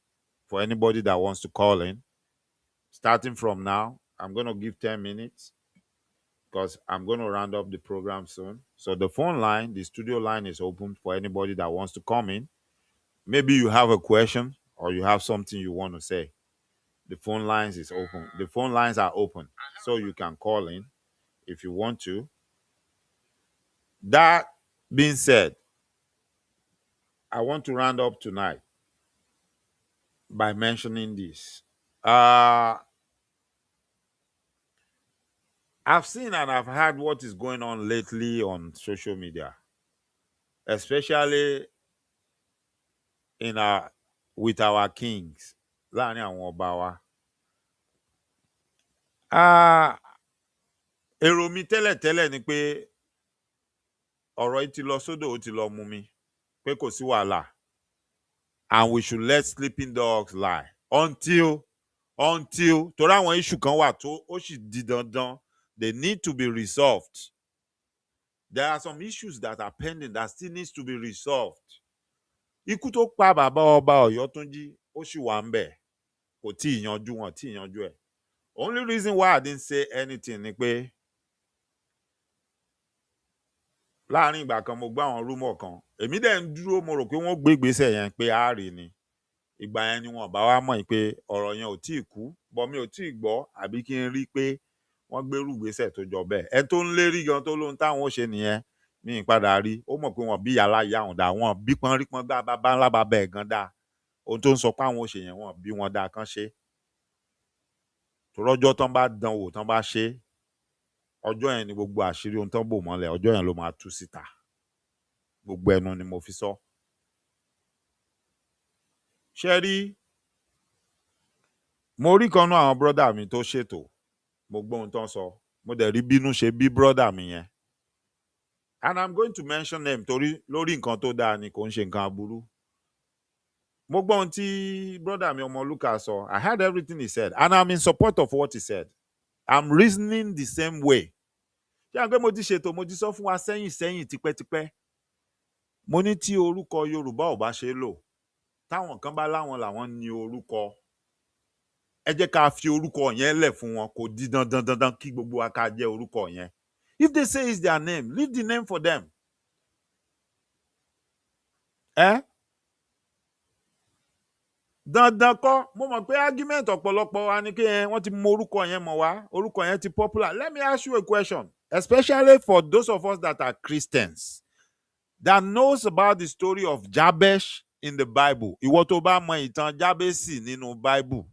[SPEAKER 8] for anybody that wants to call in. Starting from now, I'm going to give 10 minutes because I'm going to round up the program soon. So the phone line, the studio line is open for anybody that wants to come in. Maybe you have a question or you have something you want to say. The phone lines is open. The phone lines are open, so you can call in if you want to. That being said, I want to round up tonight by mentioning this. I've seen and I've heard what is going on lately on social media, especially with our kings. Láàrin àwọn ọba wa. Èrò mi tẹ́lẹ̀tẹ́lẹ̀ ni pé ọ̀rọ̀ yìí ti lọ sódò ó ti lọ mú mi, pé kò sí wàhálà. And we should let sleeping dogs lie until torí àwọn issue kan wà tó ó sì di dandan, they need to be resolved. There are some issues that are pending that still needs to be resolved. Ikú tó pa bàbá ọba Ọ̀yọ́túnjí ó sì wà ń bẹ̀, kò tí ì yanjú wọn, tí ì yanjú ẹ̀. Only reason why I didn't say anything ni pé láàrin ìgbà kan mo gbọ́ àwọn rúmọ̀ kan, èmi dẹ̀ ń dúró mo rò pé wọ́n gbé ìgbésẹ̀ yẹn pé á rí ni. Ìgbà yẹn ni wọn bá wá mọ̀ pé ọ̀rọ̀ yẹn ò tí ì kú, bọ́ mi ò tí ì gbọ́ àbí kí n rí pé wọ́n gbérú ìgbésẹ̀ tó jọ bẹ́ẹ̀. Ẹ tó ń lérí gan tó lóhun táwọn ó ṣe nìyẹn ní ìpadà rí. Ó mọ̀ pé wọ́n bí yàrá ìyá òun dá, wọn bí pọ́n rí pọ́n gbá bàbá ńlá bàbá ẹ̀ gan dá. Ohun tó ń sọ pé àwọn ó ṣe yẹn wọ́n bí wọn dá kán ṣe. Torọ́jọ́ tán bá dán wò tán bá ṣe, ọjọ́ yẹn ni gbogbo àṣírí ohun tán bò mọ́lẹ̀, ọjọ́ yẹn ló máa tú síta. Gbogbo ẹnu ni mo fi sọ. Ṣé rí, mo rí kan náà àwọn brọ́dà mi tó ṣètò, mo gbọ́ ohun tán sọ, mo dẹ̀ rí bínú ṣe bí brọ́dà mi yẹn. And I'm going to mention them torí lórí nǹkan tó dáa ni, kò ń ṣe nǹkan aburú. Mo gbọ́ ohun tí brọ́dà mi Ọmọlúkà sọ. I heard everything he said and I'm in support of what he said. I'm reasoning the same way. Ṣé àgbẹ̀ mo ti ṣètò, mo ti sọ fún wa sẹ́yìn tipẹ́tipẹ́. Mo ní tí orúkọ Yorùbá ò bá ṣe lò, táwọn kan bá láwọn làwọn ní orúkọ, ẹ jẹ́ ká fi orúkọ yẹn lẹ̀ fún wọn, kò di dandan kí gbogbo wa ká jẹ́ orúkọ yẹn. If they say it's their name, leave the name for them. Eh? Dandan kọ́, mo mọ̀ pé argument ọ̀pọ̀lọpọ̀ wa ni kí wọ́n ti mọ orúkọ yẹn mọ̀ wá, orúkọ yẹn ti popular. Let me ask you a question, especially for those of us that are Christians, that knows about the story of Jabesh in the Bible. Ìwọ tó bá mọ ìtàn Jábésì nínú Bible,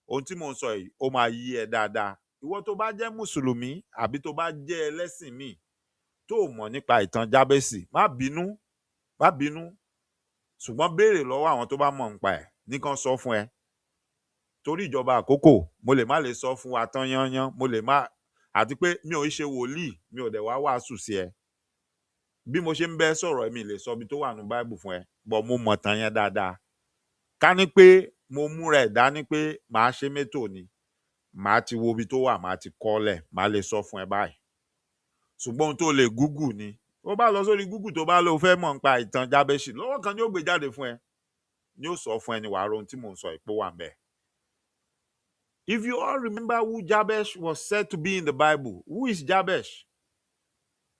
[SPEAKER 8] ohun tí mo ń sọ yìí, ó máa yí ẹ dáadáa. Ìwọ tó bá jẹ́ Mùsùlùmí àbí tó bá jẹ́ ẹlẹ́sìn míì tó mọ̀ nípa ìtàn Jábésì, má bínú, ṣùgbọ́n béèrè lọ́wọ́ àwọn tó bá mọ̀ nípa ẹ̀, nìkan sọ fún ẹ. Torí ìjọba àkókò, mo lè má lè sọ fún wa tán yányán, mo lè má, àti pé mi ò ṣe wòlíì, mi ò dẹ̀ wá wàásù sí ẹ. Bí mo ṣe ń bẹ sọ̀rọ̀ mi lè sọ ibi tó wà nínú Bible fún ẹ, bọ̀ mo mọ̀ tán yẹn dáadáa. Ká ní pé mo múra ẹ̀ dání pé màá ṣe mẹ́tò ni, màá ti wo ibi tó wà, màá ti kọ́lẹ̀, màá lè sọ fún ẹ báyìí. Ṣùgbọ́n ohun tó lè Google ni. Ó bá lọ sórí Google tó bá lọ fẹ́ mọ̀ nípa ìtàn Jábésì, lọ́wọ́ kan ni ó gbé jáde fún ẹ. Ni ó sọ fún ẹ ní wàá ro ohun tí mò ń sọ ìpò wà ńbẹ̀. If you all remember who Jabesh was said to be in the Bible, who is Jabesh?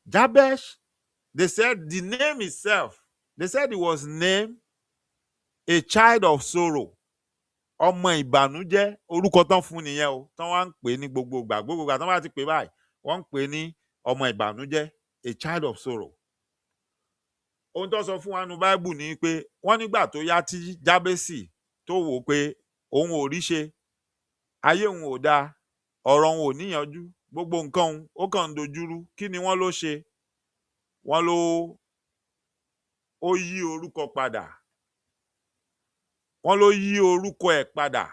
[SPEAKER 8] Jabesh, they said the name itself, they said it was named a child of sorrow. Ọmọ ìbànújẹ́, orúkọ tán fún nìyẹn o, tán wá ń pè ní gbogbo ìgbà tán bá ti pè báyìí, wọ́n ń pè ní ọmọ ìbànújẹ́, a child of sorrow. Ohun tó sọ fún wa nínú Bible ni pé wọ́n nígbà tó yá tí Jábésì tó wò pé òun ò rí ṣe, ayé òun ò dáa, ọ̀rọ̀ òun ò níyanjú, gbogbo nǹkan òun ó kàn ń dojúrú. Kí ni wọ́n ló ṣe? Wọ́n ló yí orúkọ padà. Wọ́n ló yí orúkọ ẹ̀ padà.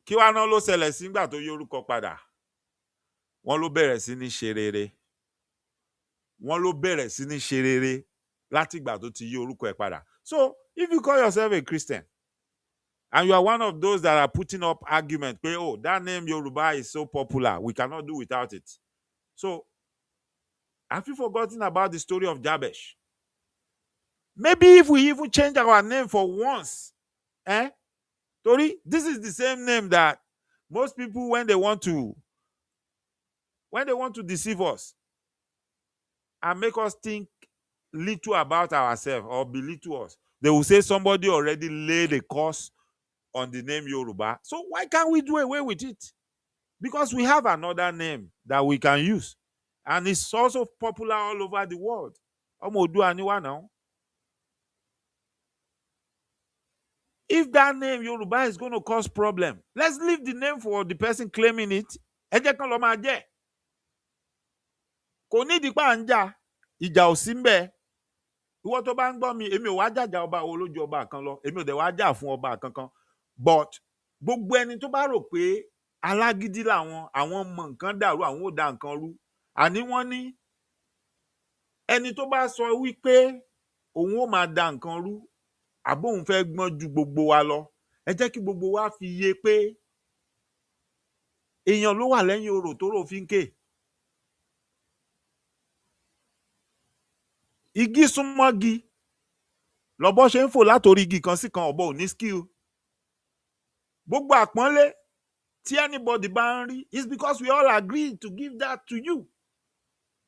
[SPEAKER 8] Kí wá náà ló ṣẹlẹ̀ sí nígbà tó yí orúkọ padà? Wọ́n ló bẹ̀rẹ̀ sí ní ṣe rere. Wọ́n ló bẹ̀rẹ̀ sí ní ṣe rere láti ìgbà tó ti yí orúkọ ẹ̀ padà. So, if you call yourself a Christian, and you are one of those that are putting up argument, pé, oh, that name Yoruba is so popular, we cannot do without it. So, have you forgotten about the story of Jabesh? Maybe if we even change our name for once, Tori, this is the same name that most people, when they want to deceive us and make us think little about ourselves or belittle us, they will say somebody already laid a curse on the name Yoruba. So why can't we do away with it? Because we have another name that we can use. And it's also popular all over the world. Now. If that name Yoruba is going to cause problem, let's leave the name for the person claiming it. Kò ní di pa anja, ìjà ò sí ńbẹ̀. Ìwọ tó bá ń gbọ́ mi, èmi ò wá jàjà ọba olójú ọba kan lọ, èmi ò dẹ̀ wá jà fún ọba kankan. But gbogbo ẹni tó bá rò pé alágídí làwọn, àwọn mọ nǹkan dàrú, àwọn ò dá nǹkan rú. Àní wọ́n ní ẹni tó bá sọ wípé òun ò máa dá nǹkan rú, àbóhun fẹ́ gbọ́n ju gbogbo wa lọ. Ẹ jẹ́ kí gbogbo wa fi yé pé èèyàn ló wà lẹ́yìn orò tó rò fi ń ké. Igi súnmọ́gi, lọ́bọ ṣe ń fò látorí igi kan sí kan, ọ̀bọ ò ní skill. Gbogbo àpọ́nlé tí anybody bá ń rí is because we all agree to give that to you.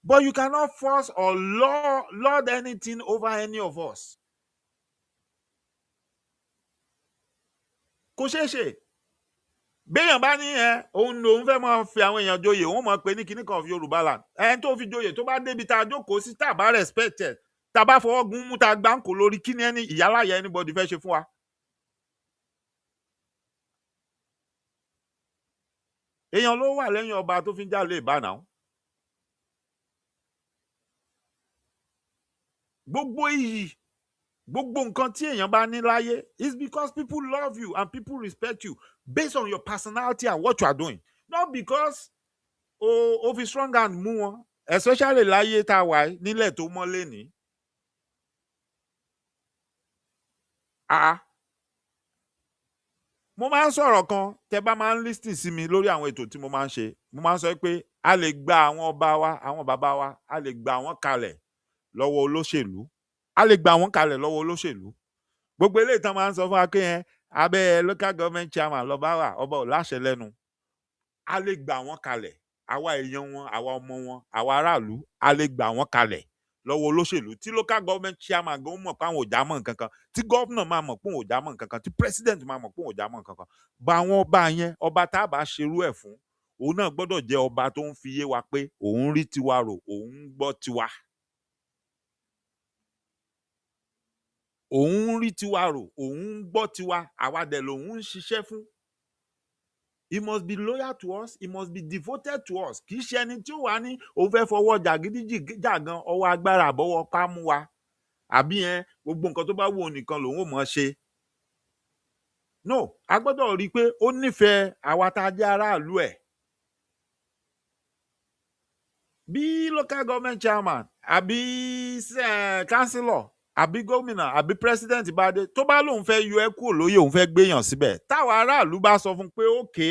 [SPEAKER 8] But you cannot force or lord anything over any of us. Kò ṣeé ṣe. Béèyàn bá ní òun lòun fẹ́ máa fi àwọn èèyàn joyè, òun mọ̀ pé ní kinní kan of Yorùbá land. Ẹni tó fi joyè tó bá débi tá a jókòó sí, tá a bá respect ẹ̀, tá a bá fọwọ́ gun mú tá a gbá ń kò lórí, kí ni ẹni ìyáláyà anybody fẹ́ ṣe fún wa? Èèyàn ló wà lẹ́yìn ọba tó fi ń jálè ìbànú. Gbogbo iyì, gbogbo nǹkan tí èèyàn bá ní láyé is because people love you and people respect you based on your personality and what you are doing. Not because o fi strong hand mú wọn, especially láyé tá a wà nílẹ̀ tó mọ́lé ní. Mo máa ń sọ̀rọ̀ kan, tẹ́ bá máa ń listen sí mi lórí àwọn ètò tí mo máa ń ṣe. Mo máa ń sọ pé a lè gba àwọn ọba wa, àwọn bàbá wa, a lè gba wọn kalẹ̀ lọ́wọ́ olóṣèlú. A lè gba wọn kalẹ̀ lọ́wọ́ olóṣèlú. Gbogbo eléyìí tán máa ń sọ fún wa pé abẹ́ local government chairman lọ́ba wà, ọba ò láṣẹ lẹ́nu. A lè gba wọn kalẹ̀ àwa èèyàn wọn àwa ọmọ wọn àwa aráàlú a lè gbà wọ́n kalẹ̀ lọ́wọ́ olóṣèlú tí local government chairman gan mọ̀ pé àwọn ò já mọ́ nǹkan kan tí governor máa mọ̀ pé òun ò já mọ́ nǹkan kan tí president máa mọ̀ pé òun ò já mọ́ nǹkan kan bá àwọn ọba yẹn ọba tá a bá ṣerú ẹ̀ fún òun náà gbọ́dọ̀ jẹ́ ọba tó ń fi yé wa pé òun rí tiwa rò òun gbọ́ tiwa. òun rí tiwa rò òun gbọ́ tiwa àwa dẹ̀ lòun ń ṣiṣẹ́ fún. He must be loyal to us. He must be devoted to us. Kì í ṣe ẹni tí ó wà ní òun fẹ́ fọwọ́ jàgídíjàgan ọwọ́ agbára àbọ̀wọ́ pámú wa. Àbí gbogbo nǹkan tó bá wù ú nìkan lòun ò mọ̀ ṣe. No, a gbọ́dọ̀ rí i pé ó nífẹ̀ẹ́ àwa tá a jẹ́ aráàlú ẹ̀. Bí local government chairman àbí councillor àbí gómìnà àbí president bá dé tó bá lóun fẹ́ yọ ẹ́ kúrò lóyè òun fẹ́ gbéyàn síbẹ̀ táwa aráàlú bá sọ fún pé ókè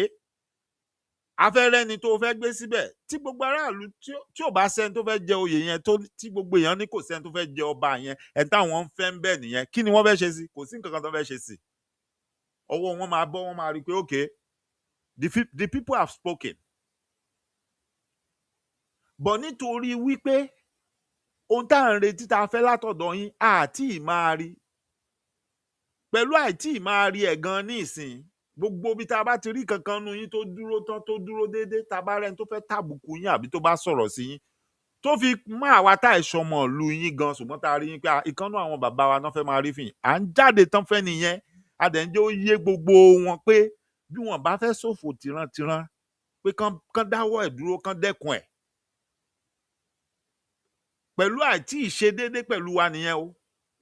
[SPEAKER 8] afẹ́rẹ́ ni tó fẹ́ gbé síbẹ̀ tí gbogbo aráàlú tí ò bá sẹ́ni tó fẹ́ jẹ oyè yẹn tí gbogbo èèyàn ní kò sẹ́ni tó fẹ́ jẹ ọba yẹn ẹ̀ táwọn ń fẹ́ ń bẹ̀ nìyẹn kí ni wọ́n fẹ́ ṣe sí kò sí nǹkan kan tó fẹ́ ṣe sí ọwọ́ wọn máa bọ́ wọn máa rí i pé ókè the people have spoken but nítorí wípé ohun tá à ń retí tá a fẹ́ látọ̀dọ̀ yín àti ìmáa rí pẹ̀lú àìtí ìmáa rí ẹ̀ gan ní ìsìn gbogbo bí tá a bá ti rí kankan nu yín tó dúró tán tó dúró déédéé tá a bá rẹ́ni tó fẹ́ tàbùkù yín àbí tó bá sọ̀rọ̀ sí yín tó fi mọ́ àwa tá ìṣọmọ lu yín gan ṣùgbọ́n tá a rí yín pé ìkànnú àwọn bàbá wa náà fẹ́ máa rí fìyìn à ń jáde tán fẹ́ nìyẹn a dẹ̀ ń jẹ́ ó yé gbogbo wọn pé bí wọn bá fẹ́ ṣòfò tìrantìran pé kán dáwọ́ ẹ̀ dúró kán dẹ́kun ẹ̀ pẹ̀lú àìtí ìṣe déédéé pẹ̀lú wa nìyẹn o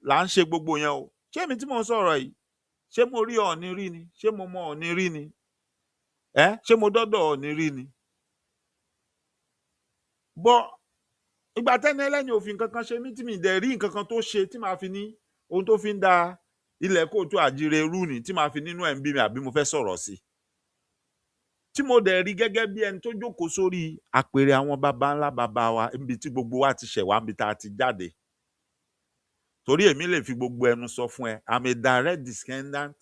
[SPEAKER 8] là ń ṣe gbogbo yẹn o ṣé èmi tí mo ń sọ̀rọ̀ yìí ṣé mo rí Ọọ̀ni rí ni ṣé mo mọ Ọọ̀ni rí ni ṣé mo dọ́dọ̀ Ọọ̀ni rí ni bọ́ ìgbà tẹ́ni ẹlẹ́ni òfin kankan ṣe mí tí mi dẹ̀ rí nǹkan kan tó ṣe tí màá fi ní ohun tó fi ń da ilẹ̀ kóòtù àjíire rú ni tí màá fi nínú ẹ̀ ń bí mi àbí mo fẹ́ sọ̀rọ̀ sí tí mo dẹ̀ rí gẹ́gẹ́ bí ẹni tó jókòó sórí àpèrè àwọn baba ńlá baba wa níbi tí gbogbo wa ti ṣẹ̀ wá níbi tá a ti jáde torí èmi lè fi gbogbo ẹnu sọ fún ẹ I'm a direct descendant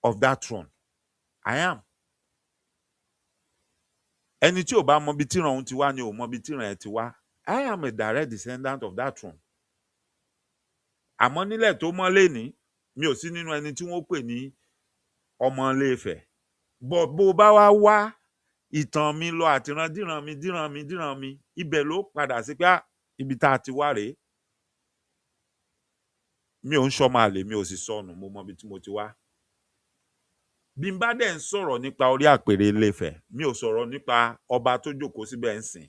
[SPEAKER 8] of that throne I am ẹni tí ò bá mọ bí tíran òun ti wá ni ò mọ bí tíran ẹ ti wá I am a direct descendant of that throne àmọ́ nílẹ̀ tó mọ́ lénìí mi ò sí nínú ẹni tí wọ́n pè ní ọmọ Ilé-Ifẹ̀ bó bá wá ìtàn mi lọ àtìrán díran mi ibẹ̀ ló padà sí pé ibi tá a ti wá rèé mi ò ń ṣọmọ àlè mi ò sì sọnù mo mọ ibi tí mo ti wá bí n bá dẹ̀ ń sọ̀rọ̀ nípa orí àpèrè Ilé-Ifẹ̀ mi ò sọ̀rọ̀ nípa ọba tó jókòó síbẹ̀ ń sìn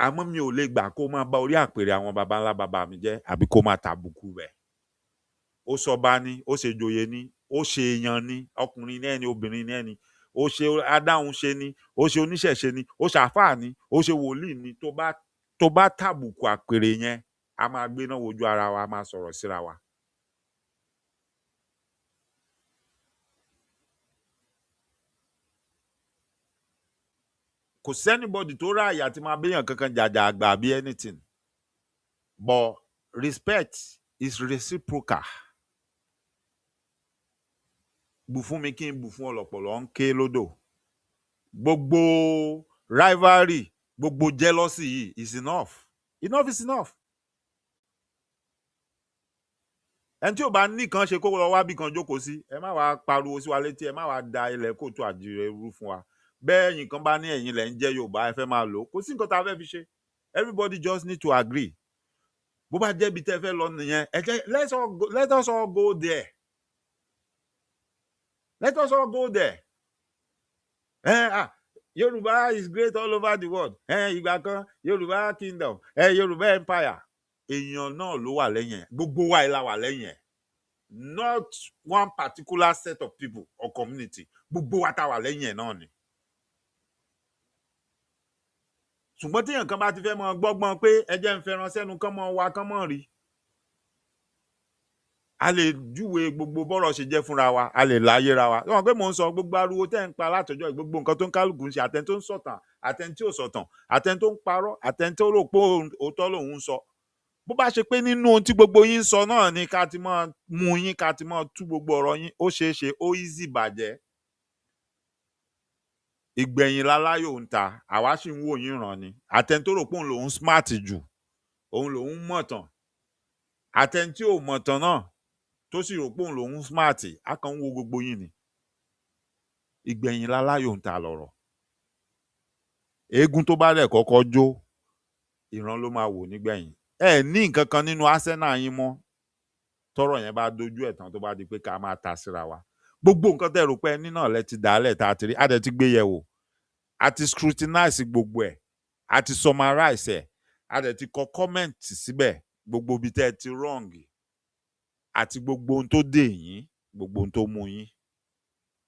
[SPEAKER 8] àmọ́ mi ò lè gbà kó máa bá orí àpèrè àwọn baba ńlá baba mi jẹ́ àbí kó máa tàbùkù rẹ̀ ó sọba ní ó ṣe joyè ní ó ṣe èèyàn ní ọkùnrin ní ẹni obìnrin ní ẹni ó ṣe adáhunṣe ní ó ṣe oníṣẹ̀ṣe ní ó ṣàfáà ní ó ṣe wòlíì ní tó bá tàbùkù àpèrè yẹn a máa gbéná wojú ara wa a máa sọ̀rọ̀ síra wa. kò sẹ́nibọ́dì tó ráàyè àti máa béèyàn kankan jàjà àgbà àbí anything but respect is reciprocal. bù fún mi kí n bù fún ọlọ́pọ̀lọ́ ń ké lódò gbogbo rivalry gbogbo jealousy yìí is enough is enough. ẹni tí ò bá nìkan ṣe kó lọ wá bí kan jókòó sí ẹ má wàá pariwo sí wa létí ẹ má wàá da ilẹ̀ kóòtù àjíire rú fún wa bẹ́ẹ̀ ẹ̀yin kan bá ní ẹ̀yin lẹ̀ ń jẹ́ Yorùbá ẹ fẹ́ máa lò ó kò sí nǹkan tá a fẹ́ fi ṣe everybody just need to agree bó bá jẹ́ ibi tẹ́ ẹ fẹ́ lọ nìyẹn ẹ jẹ́ let us all go there. Let us all go there. Yoruba is great all over the world. Ìgbà kan Yoruba kingdom, Yoruba empire. Èèyàn náà ló wà lẹ́yìn ẹ̀. Gbogbo wa la wà lẹ́yìn ẹ̀. Not one particular set of people or community. Gbogbo wa ta wà lẹ́yìn ẹ̀ náà ni. Ṣùgbọ́n tí èèyàn kan bá ti fẹ́ mọ gbọ́gbọ́n pé ẹ jẹ́ ń fẹ́ràn sẹ́nu kán mọ́ wa kán mọ́ rí. A lè júwe gbogbo bọ́rọ̀ ṣe jẹ́ fúnra wa a lè láyé ra wa wọn pé mò ń sọ gbogbo ariwo tẹ́ ń pa látọjọ́ gbogbo nǹkan tó ń kálukú ń ṣe àtẹni tó ń sọ̀tàn àtẹni tí ò sọ̀tàn àtẹni tó ń parọ́ àtẹni tó rò pé òótọ́ lòun ń sọ bó bá ṣe pé nínú ohun tí gbogbo yín ń sọ náà ni ká ti máa mú yín ká ti máa tú gbogbo ọ̀rọ̀ yín ó ṣeé ṣe ó easy bàjẹ́ ìgbẹ̀yìn láláyò ń ta àwa sì ń wò yín ràn ni àtẹni tó rò pé òun lòun smart jù òun lòun mọ̀tàn àtẹni tí ò mọ̀tàn náà tó sì rò pé òun lòun smart á kàn ń wo gbogbo yín ni ìgbẹ̀yìn láláyò ń ta lọ̀rọ̀ eégún tó bá dẹ̀ kọ́kọ́ jó ìran ló máa wò nígbẹ̀yìn ẹ ní nǹkan kan nínú arsenal yín mọ́ tọ́rọ̀ yẹn bá dojú ẹ̀ tán tó bá di pé ká máa ta síra wa gbogbo nǹkan tẹ́ rò pé ẹni náà lẹ ti dálẹ̀ tá a ti rí á dẹ̀ ti gbé yẹ̀ wò a ti scrutinize gbogbo ẹ̀ a ti summarize ẹ̀ a dẹ̀ ti kọ comment síbẹ̀ gbogbo ibi tẹ́ ẹ ti wrong àti gbogbo ohun tó dè yín gbogbo ohun tó mú yín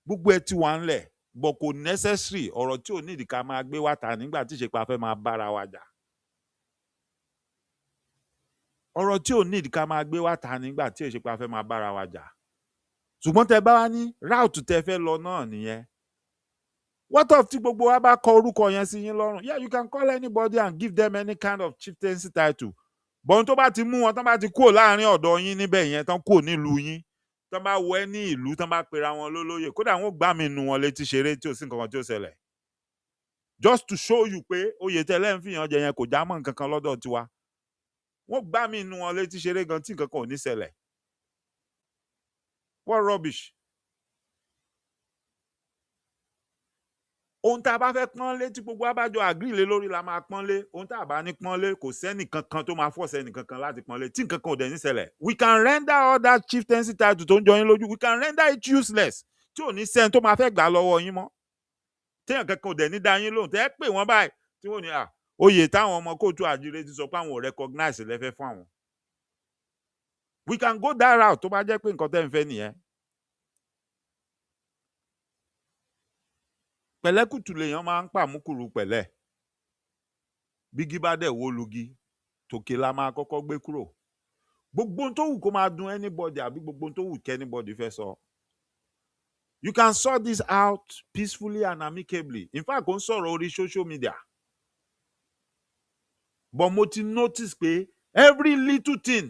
[SPEAKER 8] gbogbo ẹ ti wà ńlẹ̀ bọ̀ kò necessary ọ̀rọ̀ tí ò nídìí ká máa gbé wá ta nígbà tí ìṣèpá fẹ́ máa bára wa jà ọ̀rọ̀ tí ò nídìí ká máa gbé wá ta nígbà tí ìṣèpá fẹ́ máa bára wa jà ṣùgbọ́n tẹ́ bá wá ní route tẹ́ fẹ́ lọ náà nìyẹn what of tí gbogbo wa bá kọ orúkọ yẹn sí yín lọ́rùn yeah you can call anybody and give them any kind of chieftaincy title bọ́n tó bá ti mú wọn tán bá ti kúrò láàrin ọ̀dọ̀ yín níbẹ̀ yẹn tán kúrò nílùú yín tán bá wọ ẹ́ ní ìlú tán bá pera wọn lólóyè kódà wọn ò gbá mi nu wọn létí ṣeré tí ò sí nǹkan kan tí ó ṣẹlẹ̀ just to show you pé oyè tẹ́lẹ̀ ń fìyàn jẹ yẹn kò já mọ́ nǹkan kan lọ́dọ̀ tiwa wọn gbá mi nu wọn létí ṣeré gan tí nǹkan kan ò ní ṣẹlẹ̀ what rubbish. ohun tá a bá fẹ́ pọ́nlé tí gbogbo abájọ àgírí lé lórí la máa pọ́nlé ohun tá a bá ní pọ́nlé kò sẹ́nì kankan tó máa fọ́ọ̀sì ẹnì kankan láti pọ́nlé tí nǹkan kan ò dẹ̀ ní ṣẹlẹ̀ we can render all that chieftaincy title tó ń jọ yín lójú we can render it useless tí ò ní sẹ́ni tó máa fẹ́ gbà lọ́wọ́ yín mọ́ téèyàn kankan ò dẹ̀ ní dá yín lóhùn tẹ́ ẹ pè wọ́n báyìí tí wọ́n ní oyè táwọn ọmọ kóòtù àjíire ti sọ pé àwọn ò recognize lẹ́fẹ́ fún àwọn we can go that route tó bá jẹ́ pé nǹkan tẹ́ ń fẹ́ nìyẹn. pẹ̀lẹ́kùtù lèèyàn máa ń pàmùkùrù pẹ̀lẹ́ bígí bá dẹ̀ wó lugi tòkè la máa kọ́kọ́ gbé kúrò gbogbo ohun tó wù kó máa dùn anybody àbí gbogbo ohun tó wù kí anybody fẹ́ sọ you can sort this out peacefully and amicably in fact kò ń sọ̀rọ̀ orí social media but mo ti notice pé every little thing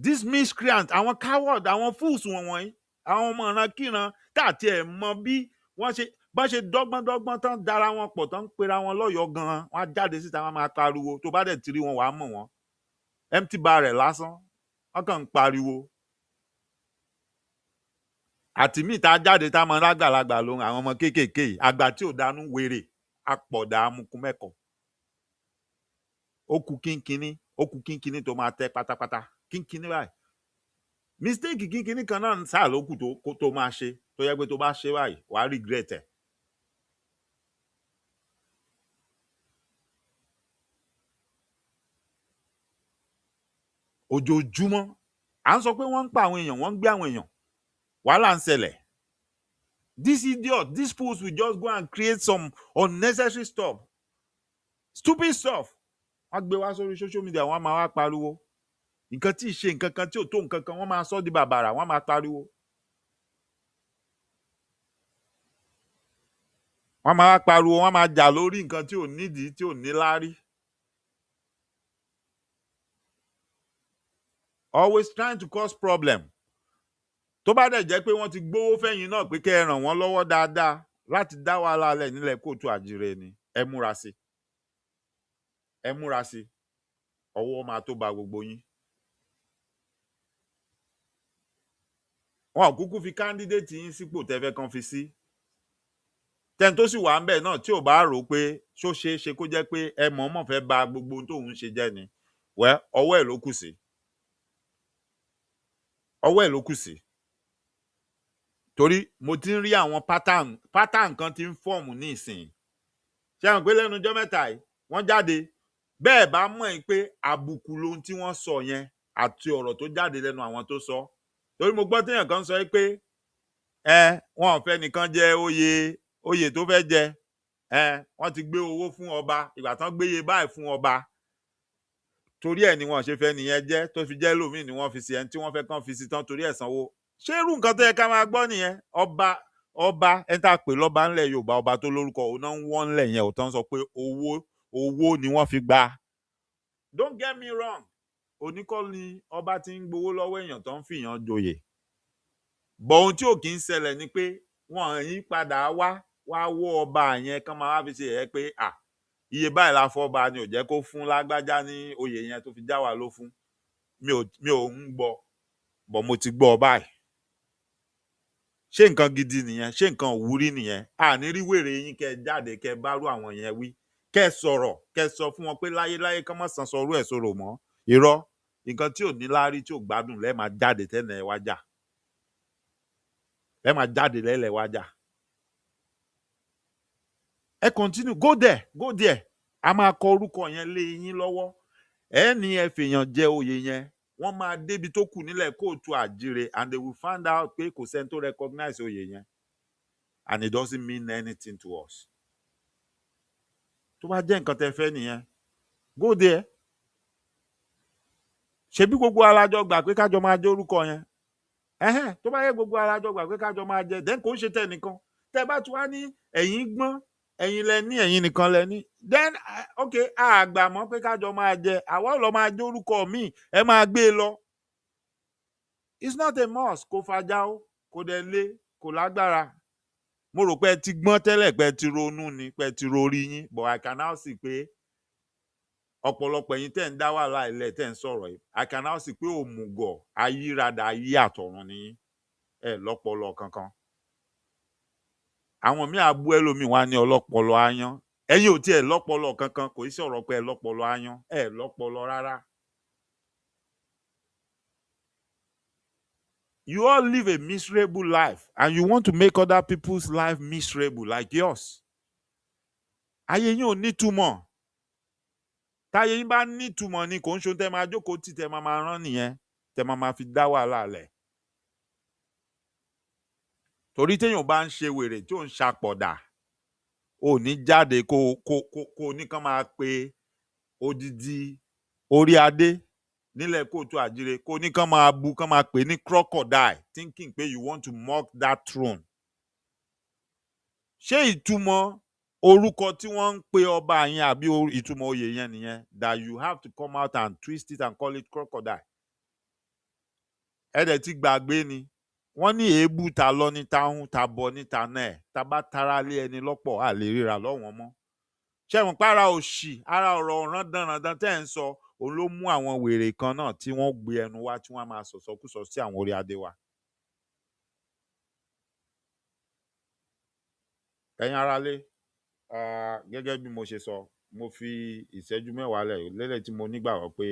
[SPEAKER 8] this miscreant àwọn coward àwọn fools wọ̀nyí àwọn ọmọ ìrankíran káàtì ẹ̀ mọ bí wọ́n ṣe bá ṣe dọ́gbọ́n tán dára wọn pọ̀ tán ń pera wọn lọ́yọ̀ọ́ gan-an wọ́n á jáde síta wọn máa pariwo tó bá dẹ̀ ti rí wọn wàá mọ̀ wọn empty barrel lásán wọ́n kàn ń pariwo àti míì tá a jáde tá a mọ lágbàlagbà lóhun àwọn ọmọ kéékèèké àgbà tí ò dánú wèrè apọ̀dà amukun mẹ́kọ̀ọ́ ó kù kínkínní tó máa tẹ́ pátápátá kínkínní báyìí mistake kínkínní kan náà sáà ló kù tó máa ṣe tó yẹ pé tó bá ṣe báyìí wàá regret ẹ̀. ojoojúmọ́ à ń sọ pé wọ́n ń pa àwọn èèyàn wọ́n ń gbé àwọn èèyàn wàhálà ń ṣẹlẹ̀ this idiot these fools will just go and create some unnecessary stuff stupid stuff wọ́n gbé wá sórí social media wọ́n máa wá pariwo nǹkan tí ì ṣe nǹkan kan tí ò tó nǹkan kan wọ́n máa sọ di bàbàrà wọ́n máa pariwo wọ́n máa wá pariwo wọ́n máa jà lórí nǹkan tí ò nídìí tí ò ní láárí. Always trying to cause problem. tó bá dẹ̀ jẹ́ pé wọ́n ti gbówó fẹ́yìn náà pé kẹ́ ẹ ràn wọ́n lọ́wọ́ dáadáa láti dá wàhálà lẹ̀ nílẹ̀ kóòtù àjíire ni ẹ múra sí ọwọ́ máa tó ba gbogbo yín. wọn ò kúkú fi kándídéètì yín sípò tẹ́fẹ́ kan fi sí tẹ́ni tó sì wà ń bẹ̀ náà tí ò bá rò pé ṣó ṣeé ṣe kó jẹ́ pé ẹ mọ̀ọ́mọ̀ fẹ́ ba gbogbo ohun tóun ṣe jẹ́ ni ọwọ́ ẹ̀ ló kù sí. torí mo ti ń rí àwọn pattern kan tí ń fọ́ọ̀mù ní ìsìn ṣé àwọn pé lẹ́nu ọjọ́ mẹ́ta yìí wọ́n jáde bẹ́ẹ̀ bá mọ̀ ẹ́ pé àbùkù lohun tí wọ́n sọ yẹn àti ọ̀rọ̀ tó jáde lẹ́nu àwọn tó sọ torí mo gbọ́ téèyàn kan sọ pé wọn ò fẹ́ nìkan jẹ oyè tó fẹ́ jẹ wọ́n ti gbé owó fún ọba ìgbà tán gbéye báyìí fún ọba torí ẹ̀ ni wọ́n ṣe fẹ́ nìyẹn jẹ́ tó fi jẹ́ lómìn ni wọ́n fi sí ẹni tí wọ́n fẹ́ kàn fi sí tán torí ẹ̀ sanwó ṣé irú nǹkan tó yẹ ká máa gbọ́ nìyẹn ọba ẹni tá a pè lọ́ba ńlẹ̀ Yorùbá ọba tó lórúkọ òun náà ń wọ́n ńlẹ̀ yẹn ò tán sọ pé owó ni wọ́n fi gbà. Don't get me wrong oníkọ́ ni ọba ti ń gbowó lọ́wọ́ èèyàn tó ń fìyàn joyè bọ̀ ohun tí ò kì í ṣẹlẹ̀ ni pé wọ́n yí padà wá wá wó ọba yẹn kán máa wá fi ṣe ẹ̀ pé iye báyìí la fọba ni ò jẹ́ kó fún lágbájá ní oyè yẹn tó fi já wa ló fún mi ò ń gbọ́ bọ̀ mo ti gbọ́ báyìí. Ṣé nǹkan gidi nìyẹn? Ṣé nǹkan òwúrí nìyẹn? Àní rí wèrè yín kẹ́ jáde kẹ́ bárú àwọn yẹn wí kẹ́ sọ̀rọ̀ kẹ́ sọ fún wọn pé láyéláyé kán má san sọrú ẹ̀ sọ̀rọ̀ mọ́. Irọ́ nǹkan tí ò ní láárí tí ò gbádùn lẹ́ẹ̀ máa jáde tẹ́lẹ̀ wá jà. Lẹ́ẹ̀ máa jáde lẹ́lẹ̀ wá jà. Ẹ continue go there a máa kọ orúkọ yẹn lé yín lọ́wọ́ ẹ ní ẹ fèèyàn jẹ oyè yẹn wọ́n máa débi tó kù nílẹ̀ kóòtù àjíire and they will find out pé kò sẹ́ni tó recognize oyè yẹn and it doesn't mean anything to us. Tó bá jẹ́ nǹkan tẹ́ fẹ́ nìyẹn go there. Ṣebí gbogbo alájọ gbà pé kájọ máa jẹ orúkọ yẹn tó bá yẹ gbogbo alájọ gbà pé kájọ máa jẹ then kò ń ṣe tẹ́ nìkan tẹ́ bá tún wá ní ẹ̀yin gbọ́n ẹ̀yin lẹ ní ẹ̀yin nìkan lẹ ní then okay àgbà mọ̀ pé kájọ máa jẹ àwa ò lọ máa jẹ orúkọ míì ẹ máa gbé e lọ. It's not a must kò fàjà o kò dẹ̀ lé kò lágbára. Mo rò pé ẹ ti gbọ́n tẹ́lẹ̀ pé ẹ ti ronú ni pé ẹ ti rorí yín but I can now see pé ọ̀pọ̀lọpọ̀ ẹ̀yin tẹ́ ń dá wàhálà ilẹ̀ tẹ́ ń sọ̀rọ̀ yìí I can now see pé òmùgọ̀ ayírada ayé àtọ̀run ni ẹ lọ́pọlọ kankan. Àwọn míì abú ẹlòmíì wá ní ọlọ́pọlọ áyán ẹ̀yin ò tiẹ̀ lọ́pọlọ kankan kò í sọ̀rọ̀ pé ẹ lọ́pọlọ áyán ẹ lọ́pọlọ rárá. You all live a miserable life and you want to make other people's life miserable like yours. Ayé yín ò nítumọ̀. Táyé yín bá nítumọ̀ ni kò ń ṣe tẹ́ máa jókòó tì tẹ́ máa rán nìyẹn tẹ́ máa fi dá wàhálà lẹ̀. Torí téèyàn bá ń ṣe wèrè tí ò ń ṣapọ̀dà ò ní jáde kó ní kán máa pe odidi orí adé nílẹ̀ kóòtù àjíire kó ní kán máa bu kán máa pè ní crocodile thinking pé you want to mock that throne. Ṣé ìtumọ̀ orúkọ tí wọ́n ń pe ọba yẹn àbí ìtumọ̀ oyè yẹn nìyẹn that you have to come out and twist it and call it crocodile? Ẹ dẹ̀ ti gbàgbé ni wọ́n ní èébú ta lọ ní táhún ta bọ níta náà ta bá tara lé ẹni lọ́pọ̀ à lè ríra lọ́wọ́n mọ́. Ṣẹ̀wọ̀n para òṣì ara ọ̀rọ̀ rándanrandan tẹ́ ẹ̀ ń sọ òun ló mú àwọn wèrè kan náà tí wọ́n gbé ẹnu wá tí wọ́n máa sọ̀sọ́kúsọ sí àwọn orí adé wa. Ẹ̀yin aráalé gẹ́gẹ́ bí mo ṣe sọ mo fi ìṣẹ́jú mẹ́wàá lélẹ̀ tí mo nígbàgbọ́ pé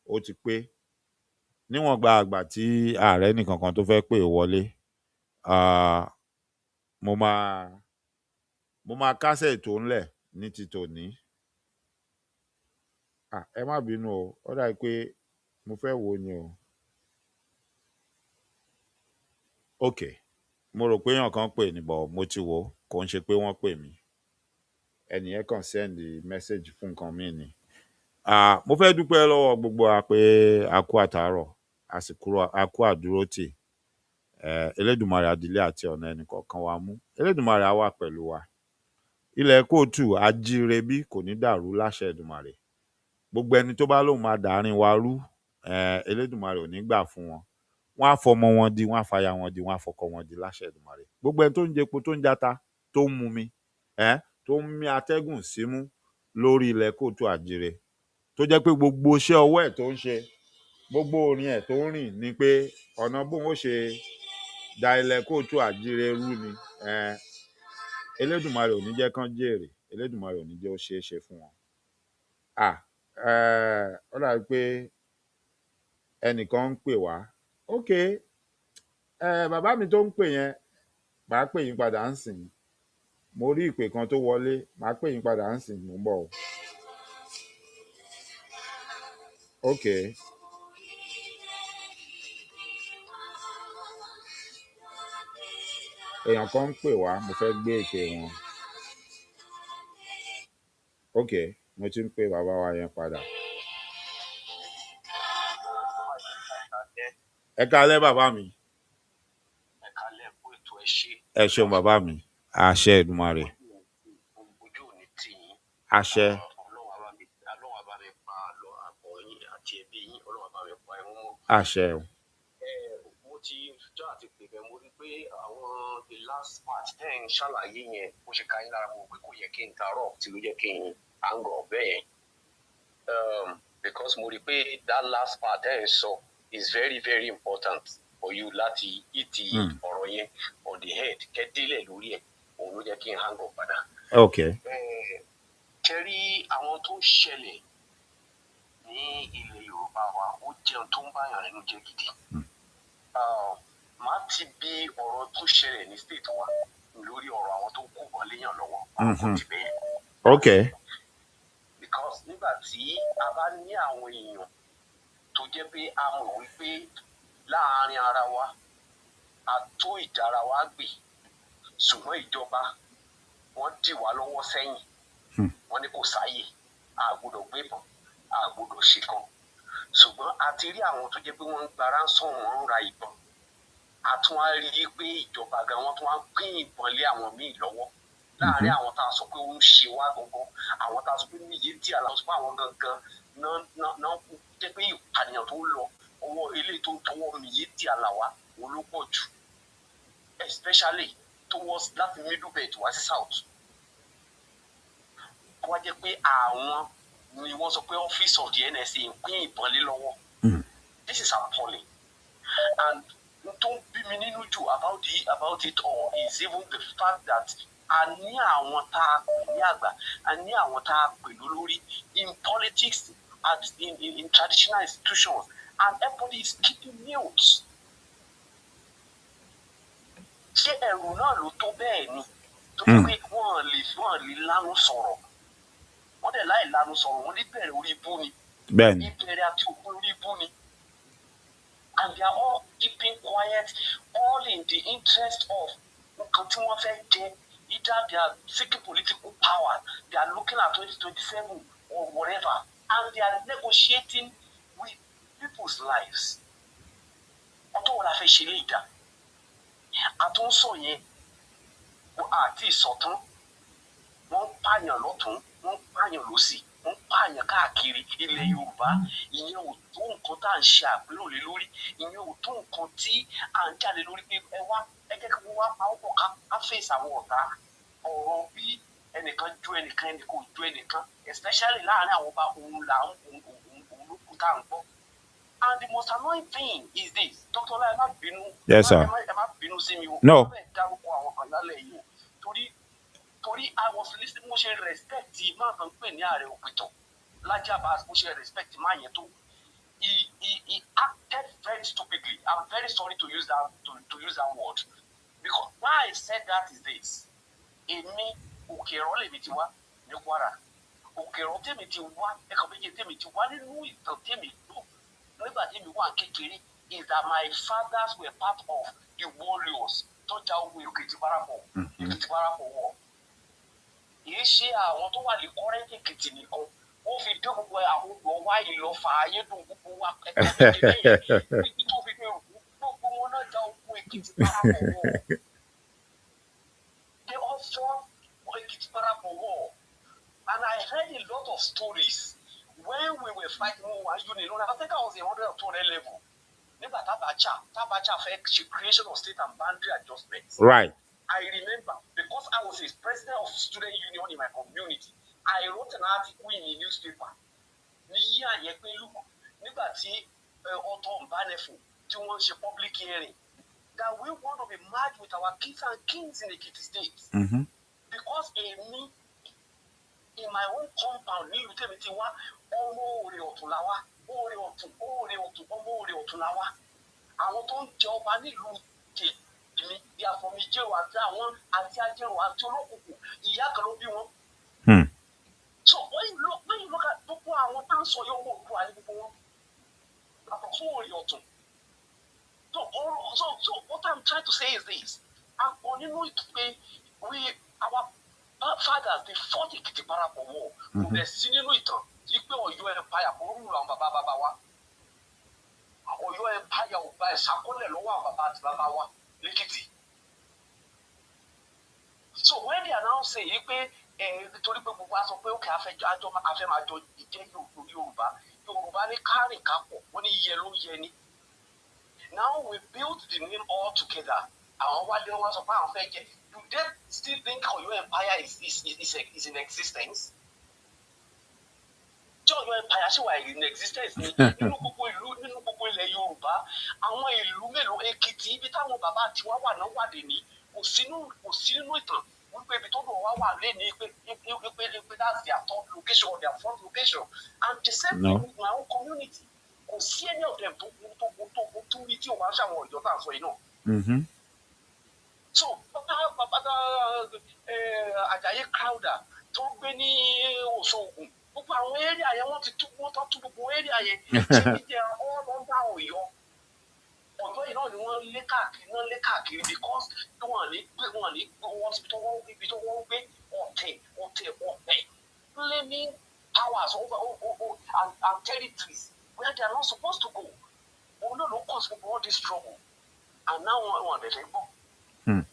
[SPEAKER 8] ó ti pé níwọ̀n gba àgbà tí ààrẹ nìkankan tó fẹ́ pè wọlé mo máa kásẹ̀ ètò ńlẹ̀ ní ti tòní. Ẹ má bínú o ó dàbí pé mo fẹ́ wò ni o. Ok mo rò pé èèyàn kan pè ní bọ̀ mo ti wò kò ń ṣe pé wọ́n pè mí ẹnìyẹn kàn send message fún nǹkan míì ni. Mo fẹ́ dúpẹ́ lọ́wọ́ gbogbo wa pé a kú àtàárọ̀ a kú àdúrótì Elédùmarè adílé àti ọ̀nà ẹnìkọ̀ọ̀kan wa mú Elédùmarè á wà pẹ̀lú wa. Ilẹ̀ kóòtù ajíire bí kò ní dàrú láṣẹ Èdùmarè. Gbogbo ẹni tó bá lóun máa dàárín wa rú Elédùmarè ò ní gbà fún wọn. Wọ́n á fọmọ wọn di wọ́n á fàyà wọn di wọ́n á fọkọ wọn di láṣẹ Èdùmarè. Gbogbo ẹni tó ń jẹpo tó ń jata tó ń mumi tó ń mí atẹ́gùn símú lórí ilẹ̀ kóòtù àjíire tó jẹ́ pé gbogbo iṣẹ́ ọwọ́ ẹ̀ tó ń ṣe gbogbo orin ẹ̀ tó ń rìn ni pé ọ̀nà bóun ó ṣe da ilẹ̀ kóòtù àjíire rú ni Elédùmarè ò ní jẹ́ kán jèrè Elédùmarè ò ní jẹ́ ó ṣeé ṣe fún wọn. Ó dàbí pé ẹnìkan ń pè wá ok bàbá mi tó ń pè yẹn màá pè yín padà ń sìn mo rí ìpè kan tó wọlé màá pè yín padà ń sìn mò ń bọ̀ o. Ok. Èèyàn kan ń pè wá mo fẹ́ gbé ìpè wọn. Ok mo ti ń pè bàbá wa yẹn padà. Ẹ káalẹ́ bàbá mi.
[SPEAKER 19] Ẹ káalẹ́ kú ètò ẹ ṣé.
[SPEAKER 8] Ẹ ṣeun bàbá mi àṣẹ Èdùmàrè.
[SPEAKER 19] Ojú ò ní tì yín.
[SPEAKER 8] Àṣẹ.
[SPEAKER 19] Ọlọ́run á bá mi pa àlọ́ àbọ̀ yín àti ẹbí yín Ọlọ́run á bá mi pa ẹ̀wọ̀n mọ́.
[SPEAKER 8] Àṣẹ o.
[SPEAKER 19] Mo ti jọ àti pè bẹ́ẹ̀ mo rí pé àwọn the last part then ṣàlàyé yẹn bó ṣe ká yín lára mo pé kò yẹ kí n interrupt tí ló jẹ́ kí n hang up bẹ́ẹ̀ because mo rí pé that last part then so is very very important for you láti hit ọ̀rọ̀ yẹn on the head kẹ́dílẹ̀ lórí ẹ̀ òun ló jẹ́ kí n hang up padà.
[SPEAKER 8] Okay.
[SPEAKER 19] Kẹ́rí àwọn tó ṣẹlẹ̀ ní ilẹ̀ Yorùbá wa ó jẹun tó ń báyàn nínú jẹ́ gidi. Má ti bí ọ̀rọ̀ tó ṣẹlẹ̀ ní state wa lórí ọ̀rọ̀ àwọn tó kó bọ̀ léèyàn lọ́wọ́.
[SPEAKER 8] Okay.
[SPEAKER 19] Because nígbà tí a bá ní àwọn èèyàn tó jẹ́ pé a mọ̀ wípé láàárín ara wa a tó ìdára wa gbè ṣùgbọ́n ìjọba wọ́n dì wá lọ́wọ́ sẹ́yìn wọ́n ní kò sáyè a gbọ́dọ̀ gbébọn a gbọ́dọ̀ ṣìkan ṣùgbọ́n a ti rí àwọn tó jẹ́ pé wọ́n ń gba ransom wọ́n ń ra ìbọn a tún wá rí i pé ìjọba gan wọ́n tún wá pín ìbọn lé àwọn míì lọ́wọ́ láàárín àwọn tá a sọ pé ó ń ṣe wá gangan àwọn tá a sọ pé níyì tí a lọ sọ pé àwọn gangan náà jẹ́ pé ìpànìyàn tó lọ ọwọ́ eléyìí tó ń tọwọ́ mi yé tí a là wá òun ló pọ̀ jù especially towards láti middle belt wá sí south wọ́n jẹ́ pé àwọn ni wọ́n sọ pé office of the NSA ń pín ìbọn lé lọ́wọ́ this is appalling and tó ń bí mi nínú jù about it all is even the fact that a ní àwọn tá a pè ní àgbà a ní àwọn tá a pè lólórí in politics and in traditional institutions and everybody is keeping mute. Ṣé ẹ̀rù náà ló tó bẹ́ẹ̀ ni tó yẹ pé wọ́n lè lánú sọ̀rọ̀ wọ́n dẹ̀ láì lánú sọ̀rọ̀ wọ́n lè bẹ̀rẹ̀ orí ibú ni ìbẹ̀rẹ̀ àti òpin orí ibú ni and they are all keeping quiet all in the interest of nǹkan tí wọ́n fẹ́ jẹ either they are seeking political power they are looking at 2027 or whatever and they are negotiating with people's lives. Ọ̀tọ̀ wọn la fẹ́ ṣe lè dá àtúnṣọ yẹn àti ìsọ̀tún wọ́n ń pààyàn lọ́tún wọ́n ń pààyàn lọ́sì wọ́n ń pààyàn káàkiri ilẹ̀ Yorùbá ìyẹn ò tó nǹkan tá à ń ṣe àpérò lé lórí ìyẹn ò tó nǹkan tí à ń jáde lórí pé ẹ wá ẹ jẹ́ kí wọ́n wá pa ọ̀pọ̀ ká fèsì àwọn ọ̀tá ọ̀rọ̀ bí ẹnìkan ju ẹnìkan ẹnìkan ò ju ẹnìkan especially láàárín àwọn ọba òun là ń òun ló kú tá à ń gbọ́. And the most annoying thing is this. Dr. Ola, I'm not binu.
[SPEAKER 8] Yes, sir.
[SPEAKER 19] I'm not binu see me.
[SPEAKER 8] No.
[SPEAKER 19] Tori, I was listening. Mo ṣe respect the man kan pè ní Ààrẹ Òpìtàn. Lajaba, mo ṣe respect man yẹn tó. He acted very stupidly. I'm very sorry to use that word. Because why I said that is this. Èmi Òkèrò lèmi ti wá ní Kwara. Òkèrò tèmi ti wá, ẹ̀kọ́ méje tèmi ti wá nínú ìtàn tèmi lò. Nígbà tí mi wà kékeré is that my fathers were part of the warriors tó jà ogun Èkìtì Parapọ̀ wọ̀. Kìí ṣe àwọn tó wà ní kọ́rẹ́ǹtì Èkìtì nìkan ó fi dé gbogbo àwọn ọgbọ̀n wá Ìlọ́fà Ayédùn gbogbo wa ẹ̀ka kékeré yẹn níbi tó fi dé gbogbo wọn náà jà ogun Èkìtì Parapọ̀ wọ̀. They all fought Èkìtì Parapọ̀ wọ̀ and I heard a lot of stories. When we were fighting one unit, I think I was in 120 level. Nígbà Tabacha fẹ́ creation of state and boundary adjustments.
[SPEAKER 8] Right.
[SPEAKER 19] I remember because I was a president of student union in my community. I wrote an article in a newspaper. Ní yí àyẹ̀ pé look nígbà tí Ọ̀tọ̀ Mbánẹ̀fọ̀ tí wọ́n ṣe public hearing that we want to be merged with our kings and kings in Ekiti state. Because èmi in my own compound ní ìlú tèmi ti wá ọmọ òrè ọ̀tún la wá òrè ọ̀tún ọmọ òrè ọ̀tún la wá àwọn tó ń jẹ ọba nílùú tèmi bí àfọmíjẹrò àti àwọn àti ajẹrò àti olókùnkùn ìyá kan ló bí wọn. So when you look at gbogbo àwọn tó ń sọ yóò wọ òkú àyè gbogbo wọn àtọ̀ fún òrè ọ̀tún. So what I'm trying to say is this àpò nínú ìtúpẹ́ our fathers they fought Èkìtì Parapọ̀ wọ̀ kò dẹ̀ sí nínú ìtàn ipe Ọ̀yọ́ empire kò rúru àwọn bàbá wa Ọ̀yọ́ empire ò gba ìṣàkólẹ̀ lọ́wọ́ àwọn bàbá àti bàbá wa lẹ́kìtì. So when they are now saying pé nítorí pé gbogbo aṣọ pé òkè afẹ́ máa jọ ìjẹ́ Yorùbá ní kárìn kápọ̀ wọ́n ní yẹ ló yẹ ni. Now we build the name all together àwọn wálé wọn sọ pé àwọn fẹ́ jẹ. Do they still think Ọ̀yọ́ empire is in existence? Tí Ọ̀yọ́ empire ṣì wà in existence ni nínú gbogbo ilẹ̀ Yorùbá àwọn ìlú mélòó Èkìtì ibi táwọn bàbá tiwa wà náà wà dé ní kò sí nínú ìtàn wípé ibi tó dùn wá wà lé ní pé that's their third location or their fourth location and the same thing with my own community kò sí any of them tó rí tí o máa ń ṣàwọn Ọ̀yọ́ tá à ń sọ yìí náà. So bàbá Àjàyí Crowder tó gbé ní Òṣogbo gbogbo àwọn area yẹn wọ́n ti tú gbogbo area yẹn ṣé ní jẹ́ ọlọ́mbà Ọ̀yọ́ yìí náà ni wọ́n lé káàkiri because wọ́n ní ibi tó wọ́n gbé ọ̀tẹ̀ claiming powers over and territories where they are not supposed to go. Òun náà ló cause all this trouble and now wọ́n dẹ̀ fẹ́ gbọ́.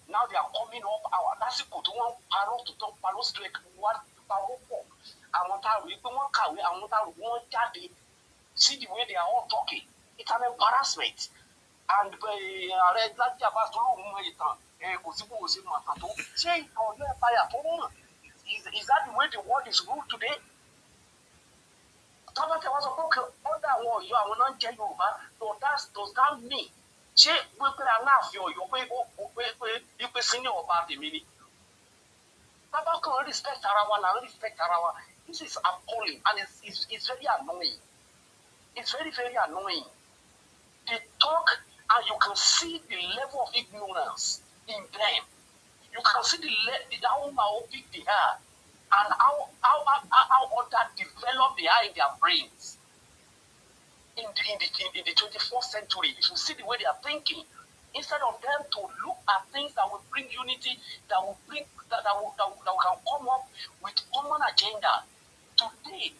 [SPEAKER 19] Now they are coming up lásìkò tí wọ́n parọ́ tó tán parọ́ straight wá parọ́ pọ̀ àwọn tá a rò pé wọ́n kàwé àwọn tá a rò pé wọ́n jáde see the way they are all talking it's an embarrassment and ààrẹ Lájí Abbas tó lóun mọ ìtàn kò sí bó o ṣe mọ àtàn tó ṣé Ọ̀yọ́ empire tó mọ̀ is that the way the world is ruled today? Tọ́lá tẹ wá sọ pé ọ̀dà àwọn Ọ̀yọ́ àwọn náà ń jẹ́ Yorùbá does that mean ṣé wípé Aláàfin Ọ̀yọ́ pé sínú ọba tèmi ni? Bàbá kan respect ara wa là ń respect ara wa. This is appalling and it's very annoying. It's very, very annoying. They talk and you can see the level of ignorance in them. You can see how big they are and how underdeveloped they are in their brains. In the 21st century, if you see the way they are thinking, instead of them to look at things that will bring unity, that can come up with common agenda. Today,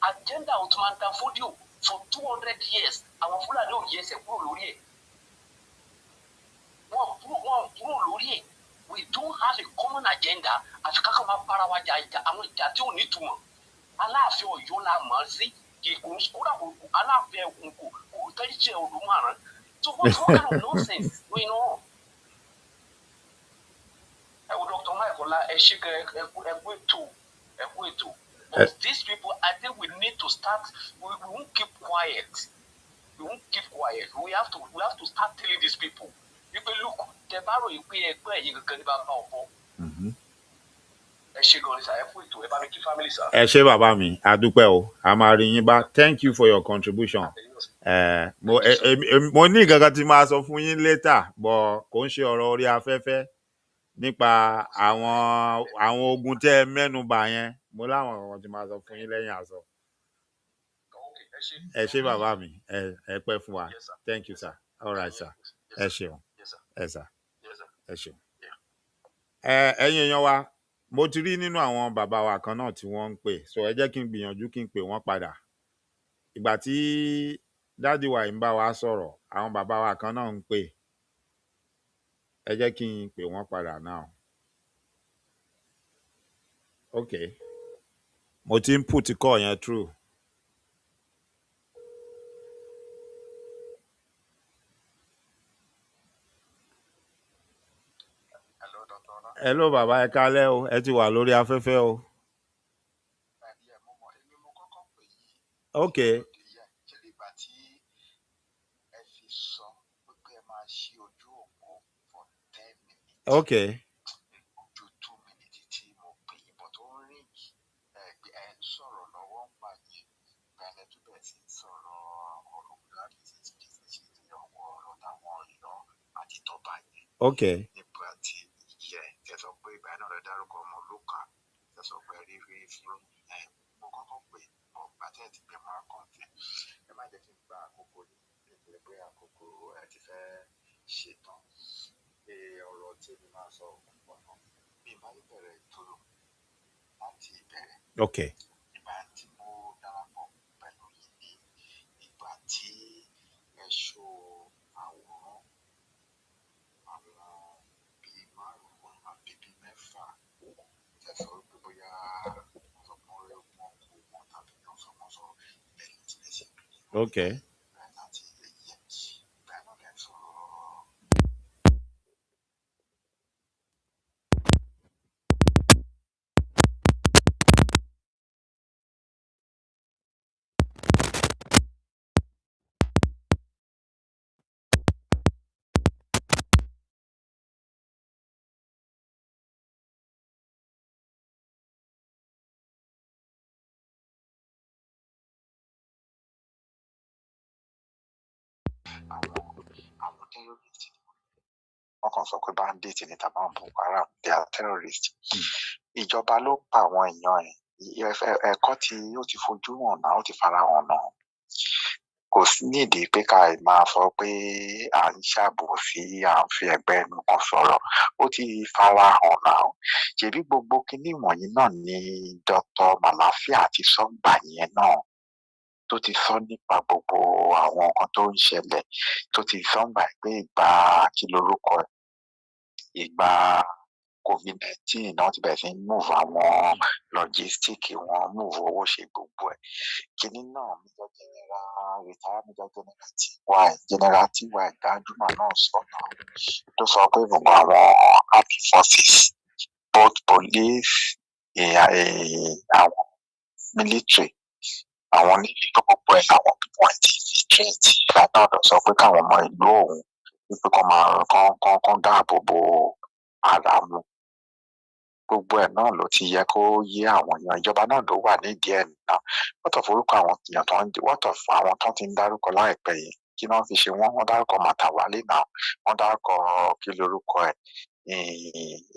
[SPEAKER 19] agenda Ottoman Danfodio for 200 years, àwọn Fúlàní ò yẹ ẹsẹ̀ kúrò lórí ẹ̀. Wọ́n kúrò lórí ẹ̀. We don't have a common agenda. Àfi ká kàn máa bára wa jà àwọn ìjà tí ò ní túmọ̀. Aláàfin Ọ̀yọ́ la mọ̀ sí kódà Aláàfin Ẹ̀kún kò tẹ́lifíṣẹ́ Olúmọ̀ràn. So what kind of nonsense going on? Dr. Michael, but these people, I think we need to start. We won't keep quiet. We won't keep quiet. We have to start telling these people. You can look. The barrow you pay you can about powerful.
[SPEAKER 8] Ẹ ṣé bàbá mi, a dúpẹ́ o, a máa rí yín bá. Thank you for your contribution. Mo ní nǹkan kan tí máa sọ fún yín later, but kò ń ṣe ọ̀rọ̀ orí afẹ́fẹ́ nípa àwọn ogun tẹ́ ẹ mẹ́nu bà yẹn. Mo láwọn ọ̀rọ̀ tí máa sọ fún yín lẹ́yìn àsọ. Ẹ ṣé bàbá mi, ẹ pẹ́ fún wa. Thank you, sir. All right, sir. Ẹ ṣeun. Ẹ sà. Ẹ ṣeun. Ẹ̀yin èèyàn wa, mo ti rí nínú àwọn bàbá wa kan náà tí wọ́n ń pè. So ẹ jẹ́ kí n gbìyànjú kí n pè wọ́n padà. Ìgbà tí dádì wa ń bá wa sọ̀rọ̀, àwọn bàbá wa kan náà ń pè. Ẹ jẹ́ kí n pè wọ́n padà now. Okay. Mo ti ń put call yẹn through. Hello bàbá ẹ kálẹ́ o, ẹ ti wà lórí afẹ́fẹ́ o. Okay. Okay. Okay. Okay. Okay.
[SPEAKER 20] terrorist wọ́n kàn sọ pé bandit ní tàbí àwọn Boko Haram they are terrorists. Ìjọba ló pa àwọn èèyàn ẹ̀ ẹ̀kọ́ tí ó ti fojú hàn náà ó ti fara hàn náà. Kò sí nídìí pé ká máa sọ pé à ń ṣàbòsí à ń fi ẹ̀gbẹ́ ẹnu kan sọ̀rọ̀ ó ti fara hàn náà. Ṣèbí gbogbo kinní wọ̀nyí náà ni Dr. Malafia ti sọ gbà yẹn náà tó ti sọ nípa gbogbo àwọn nǹkan tó ń ṣẹlẹ̀ tó ti sọ gbà pé ìgbà kí lorúkọ ẹ̀ ìgbà COVID-19 náà ti bẹ̀rẹ̀ sí ń move àwọn logistic wọn move owó ṣe gbogbo ẹ̀. Kinní náà Major General retired Major General TY Danjuma náà sọ náà tó sọ pé gbogbo àwọn armed forces both police àwọn military àwọn níbi tó gbogbo ẹ̀ làwọn pípọ̀ ẹ̀ ti fi straight ìgbà náà lọ sọ pé káwọn ọmọ ìlú òun wípé kán dáàbò bo ara wọn. Gbogbo ẹ̀ náà ló ti yẹ kó yé àwọn èèyàn ìjọba náà ló wà nídìí ẹ̀ náà wọ́n forúkọ àwọn èèyàn àwọn tó ti ń dárúkọ láìpẹ́ yìí kí wọ́n fi ṣe wọ́n dárúkọ Màtàwálé náà wọ́n dárúkọ kí lorúkọ ẹ̀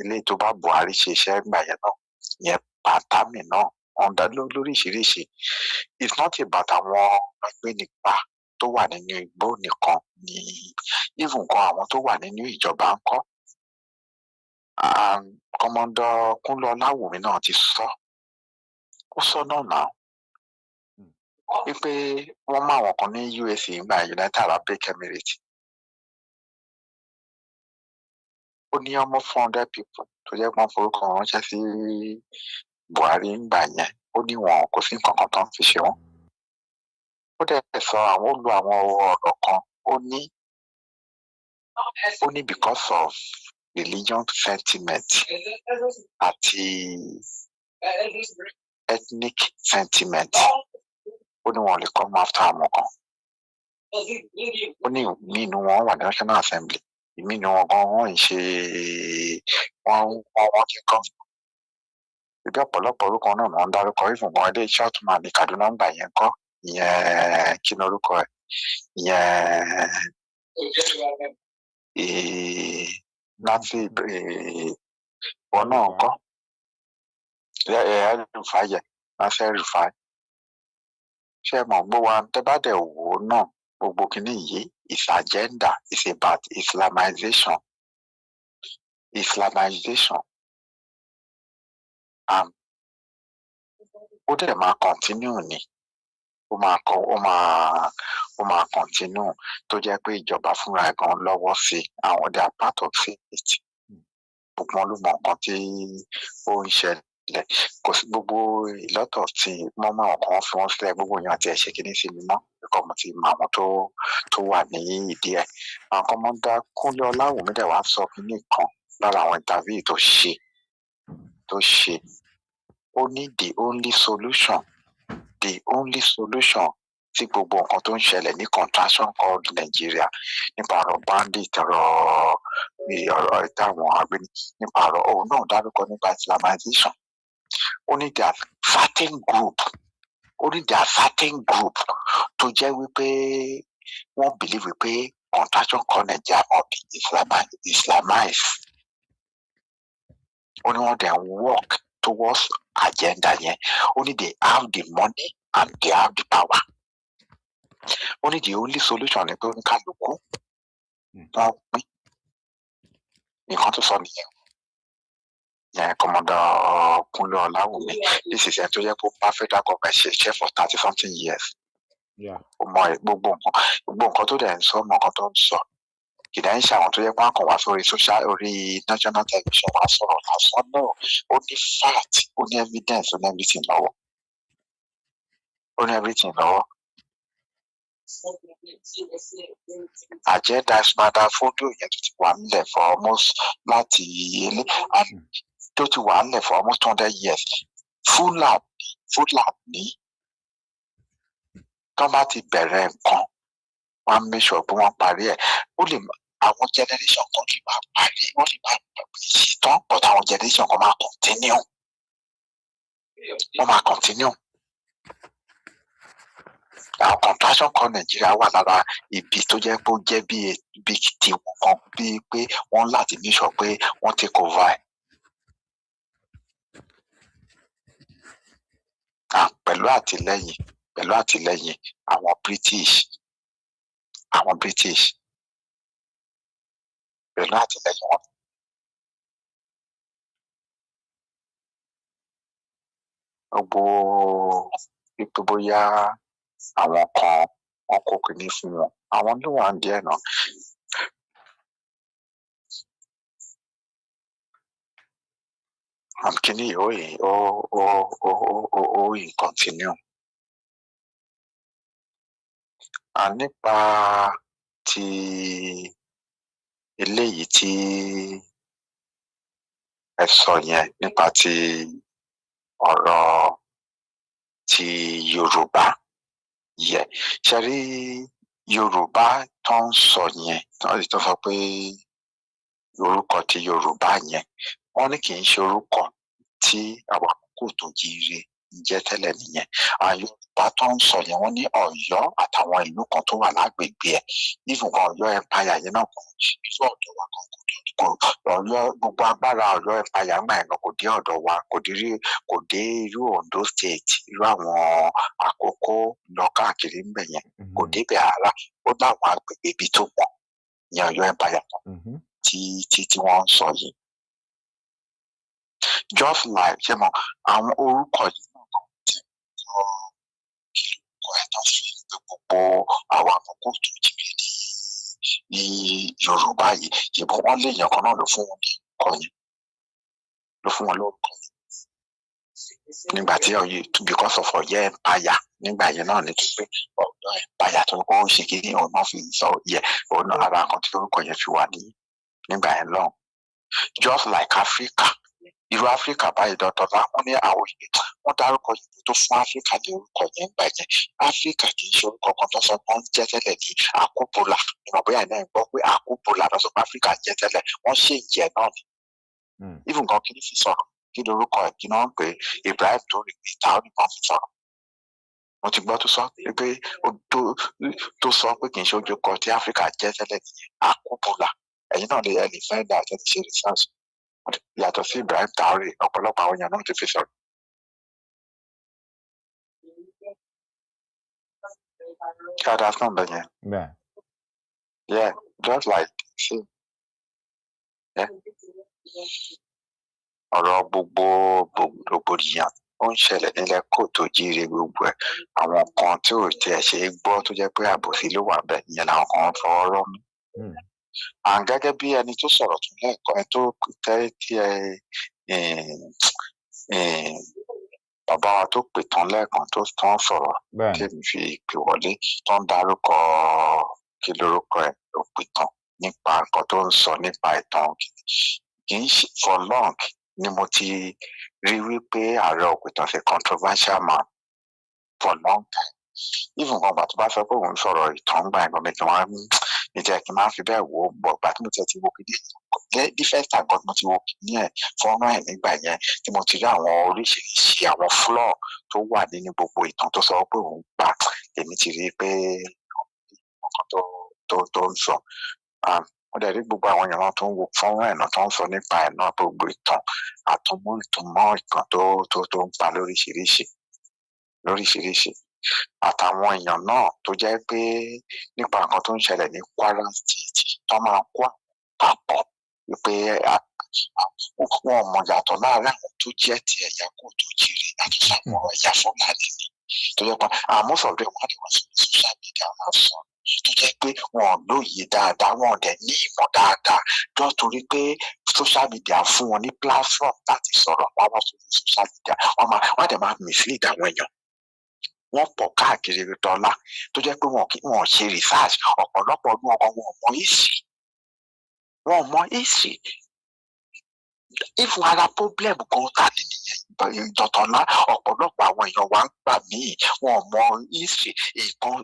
[SPEAKER 20] ilé tó bá Buhari ṣe iṣẹ́ gbà yẹn náà yẹn Pàtàmì náà wọ́n dá lóríṣiríṣi. It's not about àwọn agbénipa tó wà nínú igbó nìkan ni even kan àwọn tó wà nínú ìjọba ń kọ́. Kọ́mọ́ndọ̀ Kúnlé Ọláwùmí náà ti sọ ó sọ náà wípé wọ́n mú àwọn kan ní USA ìgbà United Arab Emirates ó ní almost 400 people tó jẹ́ pé wọ́n forúkọ ránṣẹ́ sí Buhari ńgbà yẹn ó ní wọn kò sí nǹkan kan tó ń fi ṣe wọn. Ó dẹ̀ sọ àwọn ó lo àwọn ọ̀rọ̀ kan ó ní because of religion sentiment àti ethnic sentiment ó ní wọn lè come after àwọn kan. Ó ní nínú wọn wà ní National Assembly ìmínú wọn gan wọn ń ṣe wọn ti kàn. Ìbí ọ̀pọ̀lọpọ̀ orúkọ náà wọ́n ń dárúkọ ìfúnpọ̀ ilé iṣẹ́ ọ̀túnmá ní Kaduna ń gbà yẹn kọ́ ìyẹn kí ni orúkọ ẹ̀ ìyẹn láti wọn náà kọ́ ẹ̀ẹ́dùnfàyẹ̀ láti ẹ̀rùfàyẹ̀. Ṣé mọ̀ gbọ́ wa tẹ́ bá dẹ̀ wò ó náà gbogbo kìíní yìí is agenda is about Islamization. Ó dẹ̀ máa continue ni ó máa continue tó jẹ́ pé ìjọba fúnra ẹ̀ gan lọ́wọ́ sí àwọn they are part of it. Gbogbo wọn ló mọ nǹkan tí ó ń ṣẹlẹ̀ kò sí gbogbo ìlọ́tọ̀ tí wọ́n mọ àwọn kan fi wọ́n sílẹ̀ gbogbo èèyàn àti ẹ̀ṣẹ̀ kìíní sí mi mọ́ ẹ̀kọ́ mo ti mọ àwọn tó wà ní ìdí ẹ̀. Àwọn kan mọ́ dá Kúnlé Ọláwùmí dẹ̀ wá sọ kìíní kan lára àwọn interview tó ṣe ó ní the only solution tí gbogbo nǹkan tó ń ṣẹlẹ̀ ní contraction called Nigeria nípa ọ̀rọ̀ bandit ọ̀rọ̀ ìtàwọn agbẹni nípa ọ̀rọ̀ òun náà dárúkọ nípa Islamization. Ó ní there are certain group tó jẹ́ wípé wọ́n believe wípé contraction called Nigeria must be Islamized. Ó ní wọ́n dẹ̀ work towards agenda yẹn ó ní they have the money and they have the power. Ó ní the only solution ni pé oníkálukú wọ́n pín nǹkan tó sọ nìyẹn. Yẹn Kọ́mọ́dọ̀ Kúnlé Ọláwùmí this is ẹni tó yẹ kó bá federal government ṣe iṣẹ́ for 30-something years. Ó mọ gbogbo nǹkan tó dẹ̀ ń sọ mọ nǹkan tó ń sọ. Kìdá ń ṣe àwọn tó yẹ pé àkànwá sórí national television wá sọ̀rọ̀ lásán náà ó ní fact ó ní evidence ó ní everything lọ́wọ́. Agenda Ismaila fódò yẹn tó ti wà nílẹ̀ for almost láti ilé tó ti wà nílẹ̀ for almost 200 years. Fúlàní tó bá ti bẹ̀rẹ̀ nǹkan wọ́n á make sure pé wọ́n parí ẹ̀. Ó lè àwọn generation kan lè máa parí wọ́n lè máa ṣe tán but àwọn generation kan máa continue. Wọ́n máa continue. Àwọn compassion call Nàìjíríà wà lára ibi tó jẹ́ pé ó jẹ́ bí ti kan bíi pé wọ́n láti ní sọ pé wọ́n take over ẹ̀. Pẹ̀lú àtìlẹ́yìn àwọn British pẹ̀lú àtìlẹ́yìn wọn. Gbogbo ipò bóyá àwọn kan wọn kò kìíní fún wọn, àwọn ló wà díẹ̀ náà. Kìíní ó continue. Nípa ti eléyìí tí ẹ sọ yẹn nípa ti ọ̀rọ̀ ti Yorùbá yẹ ṣe rí Yorùbá tó ń sọ yẹn tó sọ pé orúkọ ti Yorùbá yẹn wọ́n ní kì í ṣe orúkọ tí àwọn àkókò tó jíire jẹ́ tẹ́lẹ̀ nìyẹn. Yorùbá tó ń sọ yẹn wọ́n ní Ọ̀yọ́ àtàwọn ìlú kan tó wà lágbègbè ẹ̀ even kan Ọ̀yọ́ empire yẹn náà kò irú ọ̀dọ̀ wa kan Ọ̀yọ́ gbogbo agbára Ọ̀yọ́ empire ńgbà yẹn kò dé ọ̀dọ̀ wa kò dé irú Ondo state irú àwọn Àkókó lọ káàkiri ńbẹ̀ yẹn kò débẹ̀ rárá. Ó láwọn agbègbè ibi tó pọ̀ ní Ọ̀yọ́ empire tí wọ́n ń sọ yìí. Just like ṣe mọ̀ àwọn orúkọ yìí náà kan ti kọ́ kílùkọ ẹ̀ tó fi gbogbo àwọn àkókò tó jíire ní Yorùbá yìí ṣùgbọ́n wọ́n lè yàn kan náà ló fún wọn ní orúkọ yẹn ló fún wọn lórúkọ yẹn nígbà tí because of Ọ̀yọ́ empire nígbà yẹn náà ní pé Ọ̀yọ́ empire tó kọ́ ṣe kí ni ọ̀nà fi sọ yẹ ọ̀nà ara kan tí orúkọ yẹn fi wà nígbà yẹn lọ́hùn. Just like Africa irú Africa báyìí dọ̀tọ̀lá wọ́n ní àwọn ìgbé wọ́n dárúkọ ìlú tó fún Africa ní orúkọ yẹn gbà yẹn Africa kì í ṣe orúkọ kan tó sọ pé wọ́n jẹ́ tẹ́lẹ̀ ní Àkúbọ̀là ìmọ̀ bóyá iná gbọ́ pé Àkúbọ̀là lọ sọ pé Africa jẹ́ tẹ́lẹ̀ wọ́n ṣe ìjẹ́ náà ni. Even kan kí ni fi sọ̀rọ̀ kí lorúkọ ẹ̀ kí náà ń pè Ibrahim tó rí ìta ó nìkan fi sọ̀rọ̀. Mo ti gbọ́ tó sọ pé kì í ṣe ojú kan tí Africa jẹ́ tẹ́lẹ̀ ní Àkúbọ̀là ẹ̀yin náà lè fẹ́ dá àti ṣe research yàtọ̀ sí Ibrahim Traoré ọ̀pọ̀lọpọ̀ àwọn èèyàn náà ti fi sọ̀rọ̀. Kí adá fún ọ̀bẹ yẹn. Yeah, just like ṣe ọ̀rọ̀ gbogbo rògbòdìyàn ó ń ṣẹlẹ̀ nílẹ̀ kóòtù jíire gbogbo ẹ̀ àwọn kan tí ò tiẹ̀ ṣe é gbọ́ tó jẹ́ pé àbòsí ló wà bẹ́ẹ̀ ìyẹn làwọn kan fọwọ́ rọ́ mú. Gẹ́gẹ́ bí ẹni tó sọ̀rọ̀ tún lẹ́ẹ̀kan ẹ tó tẹ́ tí bàbá wa tó pè tán lẹ́ẹ̀kan tó tán sọ̀rọ̀ tèmi fi pè wọlé tó ń dárúkọ kí lorúkọ ẹ̀ ló pè tán nípa nǹkan tó ń sọ nípa ìtàn kì í ṣe for long ni mo ti rí wípé ààrẹ òpìtàn ṣe controversial man for long time. Even kan bàtú bá fẹ́ pé òun sọ̀rọ̀ ìtàn gbà ẹ̀gbọ́n mi kí wọ́n ní jẹ́ kí n máa fi bẹ́ẹ̀ wò ó bọ̀ gbà tí mo ti wo kìíní the first time mo ti wo kìíní ẹ̀ fọ́nrán ẹ̀ nígbà yẹn tí mo ti rí àwọn oríṣiríṣi àwọn flaw tó wà nínú gbogbo ìtàn tó sọ pé òun gbà èmi ti rí pé nǹkan tó ń sọ. Wọ́n dẹ̀ rí gbogbo àwọn èèyàn tó ń wo fọ́nrán ẹ̀ náà tó ń sọ nípa ẹ̀ náà gbogbo ìtàn àtúmọ̀ ìtàn tó ń pa lóríṣiríṣi àtàwọn èèyàn náà tó jẹ́ pé nípa nǹkan tó ń ṣẹlẹ̀ ní Kwara State tó máa kó papọ̀ wípé wọn mọ̀ yàtọ̀ láàárín àwọn tó jẹ́ ti ẹ̀yà kó tó jíire àti àwọn ẹ̀yà Fúlàní tó jẹ́ pé most of them wọ́n ti wọ́n sí social media máa sọ tó jẹ́ pé wọn lóye dáadáa wọn dẹ̀ ní ìmọ̀ dáadáa lọ́tọ́rí pé social media fún wọn ní platform láti sọ̀rọ̀ wọn wá sórí social media wọ́n dẹ̀ máa mislead àwọn èèyàn. Wọ́n pọ̀ káàkiri dọ́là tó jẹ́ pé wọn ṣe research ọ̀pọ̀lọpọ̀ ọdún ọkọ̀ wọn mọ history ìfún ara problem kan ta ní nìyẹn ìdọ̀tọ̀lá ọ̀pọ̀lọpọ̀ àwọn èèyàn wa ń gbà míì wọn mọ history nǹkan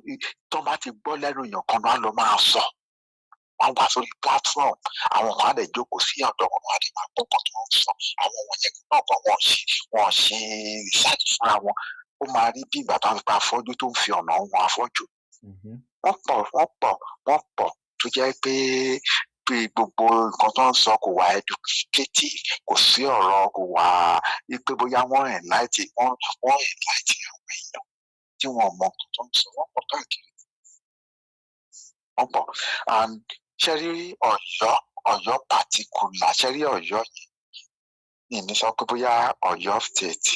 [SPEAKER 20] tó bá ti gbọ́ lẹ́nu èèyàn kan náà ló máa sọ wọ́n wà sórí platform àwọn kan á lè jókòó sí ọ̀dọ̀ wọn á lè máa gbọ́ nǹkan tó ń sọ àwọn wọ̀nyẹn náà kan wọ́n ṣe research fúnra wọn. ó máa rí bí ìgbà tó ń pa afọ́jú tó ń fi ọ̀nà wọn afọ́jú. Wọ́n pọ̀ tó jẹ́ pé gbogbo nǹkan tó ń sọ kò wá educative, kò sí ọ̀rọ̀ kò wá pé bóyá wọ́n enlighten àwọn èèyàn tí wọ́n mọ nǹkan tó ń sọ. Wọ́n pọ̀ káàkiri. Wọ́n pọ̀. And ṣe rí Ọ̀yọ́ particular, ṣe rí Ọ̀yọ́ yìí ní sọ pé bóyá Ọ̀yọ́ state,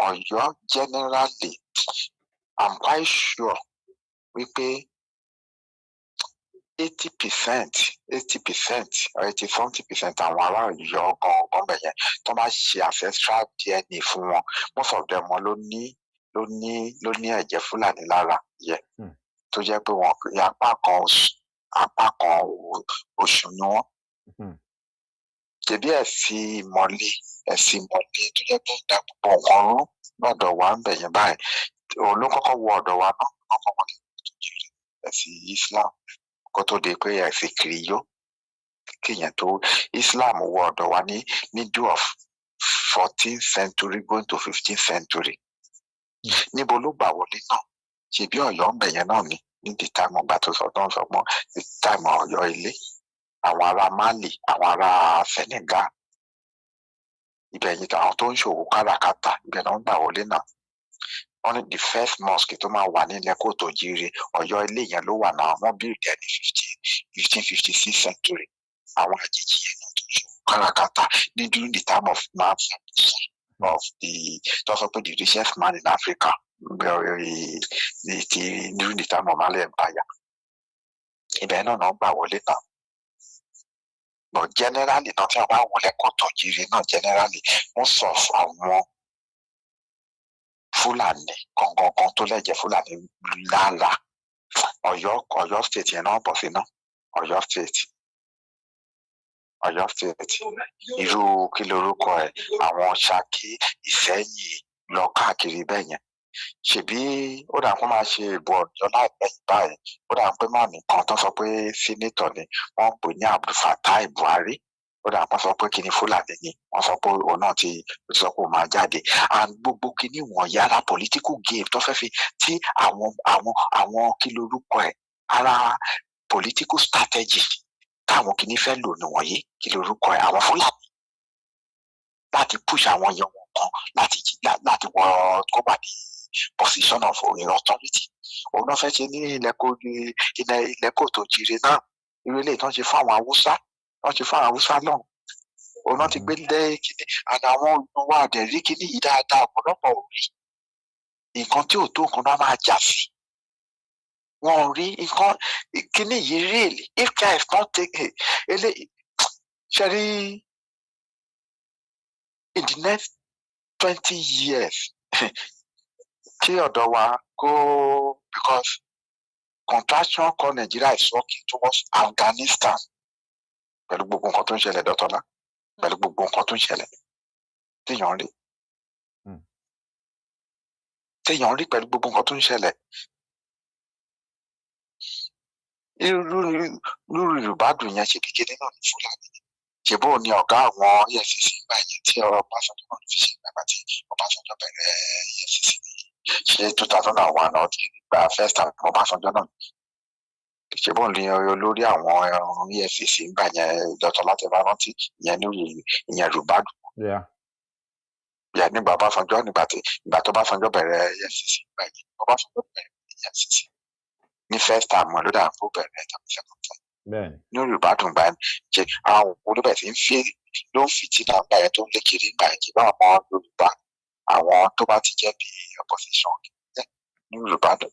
[SPEAKER 20] Ọ̀yọ́ generally, I'm quite sure wípé 80% or 80-something% àwọn ará Ọ̀yọ́ gangan bẹ̀yẹn tó bá ṣe ancestral DNA fún wọn, most of them ló ní ẹ̀jẹ̀ Fúlàní lára yẹ tó jẹ́ pé wọn apá kan oṣù ni wọ́n. Tẹ̀bí ẹ̀sìn ìmọ̀le tó jẹ́ pé ìdá púpọ̀ nǹkan rú lọ́dọ̀ wa ń bẹ̀yẹn báyìí. Òun ló kọ́kọ́ wọ ọ̀dọ̀ wa náà, kọ́kọ́ wọlé ẹ̀sìn Islam kó tó di pé ẹ̀sìn Kìrìyó kíyẹn tó Islam wọ ọ̀dọ̀ wa ní middle of 14th century going to 15th century. Níbo ló gbà wọlé náà? Ṣebí Ọ̀yọ́ ń bẹ̀yẹn náà ní the time ọgbà tó sọ tó ń sọ mọ́ the time Ọ̀yọ́ ilé, àwọn ará Mali, àwọn ará Senegal, ibẹ̀ yìí àwọn tó ń ṣòwò káràkátà ibẹ̀ náà ń gbà wọlé náà. Wọ́n ní the first mosque tó máa wà nílẹ̀ Kóòtù Òjíire, Ọ̀yọ́ ilé yẹn ló wà náà. Wọ́n build ẹ̀ ní 1556 century. Àwọn àjèjì yẹn náà tó ń ṣòwò káràkátà ní during the time of tó sọ pé the richest man in Africa during the time of Mali Empire. Ibẹ̀ náà gbà wọlé náà. But generally náà tí wọ́n bá wọlé Kóòtù Òjíire náà generally wọ́n sọ fún àwọn Fúlàní gangan tó lẹ́jẹ̀ Fúlàní lára. Ọ̀yọ́ state yẹn náà bọ̀ sí náà. Ọ̀yọ́ state irú kí lorúkọ ẹ̀, àwọn Ṣakí, Ìṣẹ́yìn lọ káàkiri bẹ́ẹ̀ yẹn. Ṣebí ó dà kó máa ṣe ìbò Ọ̀yọ́ láìpẹ́ báyìí, ó dà pé má nìkan tó sọ pé sínétọ̀ ni wọ́n ń pè ní Abdulfatai Buhari, ó dà wọ́n sọ pé kíní Fúlàní ni wọ́n sọ pé òun náà ti sọ pé òun máa jáde. And gbogbo kíní wọn yára political game tó fẹ́ fi tí àwọn kí lorúkọ ẹ̀ ara political strategy táwọn kíní fẹ́ lò níwọ̀nyí, kí lorúkọ ẹ̀ àwọn Fúlàní láti push àwọn èèyàn wọn kan láti wọ kó bá ní position of authority. Òun náà fẹ́ ṣe ní ilẹ̀ Kóòtù Òjíire náà. Irú ilé ìtàn ṣe fún àwọn Haúsá náà. Òun náà ti gbé lé kíní àtàwọn olùwà àdẹ̀rí kíní yìí dáadáa ọ̀pọ̀lọpọ̀ orí. Nǹkan tí ò tó nǹkan náà máa jà sí. Wọ́n rí nǹkan kíní yìí really if care is not taken. Ṣe rí in the next 20 years tí ọ̀dọ̀ wa go because contraction called Nigeria is working towards Afghanistan pẹ̀lú gbogbo nǹkan tó ń ṣẹlẹ̀ dọ́tọ́lá pẹ̀lú gbogbo nǹkan tó ń ṣẹlẹ̀ téèyàn rí pẹ̀lú gbogbo nǹkan tó ń ṣẹlẹ̀. Irú Ribadu yẹn ṣe kékeré náà ní Fúlàní ṣèbó ni ọ̀gá àwọn EFCC gbà yẹn tí Ọbásanjọ́ náà fi ṣe ìgbà tí Ọbásanjọ́ bẹ̀rẹ̀ EFCC ṣe 2001 náà ti gba first time Ọbásanjọ́ náà ṣèbó ni olórí àwọn EFCC gbà yẹn dọ́tọ̀ láti bá rántí ìyẹn Ribadu. Nígbà Ọbásanjọ́ ìgbà tó Ọbásanjọ́ bẹ̀rẹ̀ EFCC gbà yẹn Ọbásanjọ́ bẹ̀rẹ̀ EFCC ní first time ló dà kó bẹ̀rẹ̀ tàbí second time. Ní Ribadu gbà jẹ àwọn olùbẹ̀ tí ló ń fìtí náà gbà yẹn tó ń lé kiri gbà yẹn kí bá àwọn Yorùbá àwọn tó bá ti jẹ́ bí opposition ní Ribadu.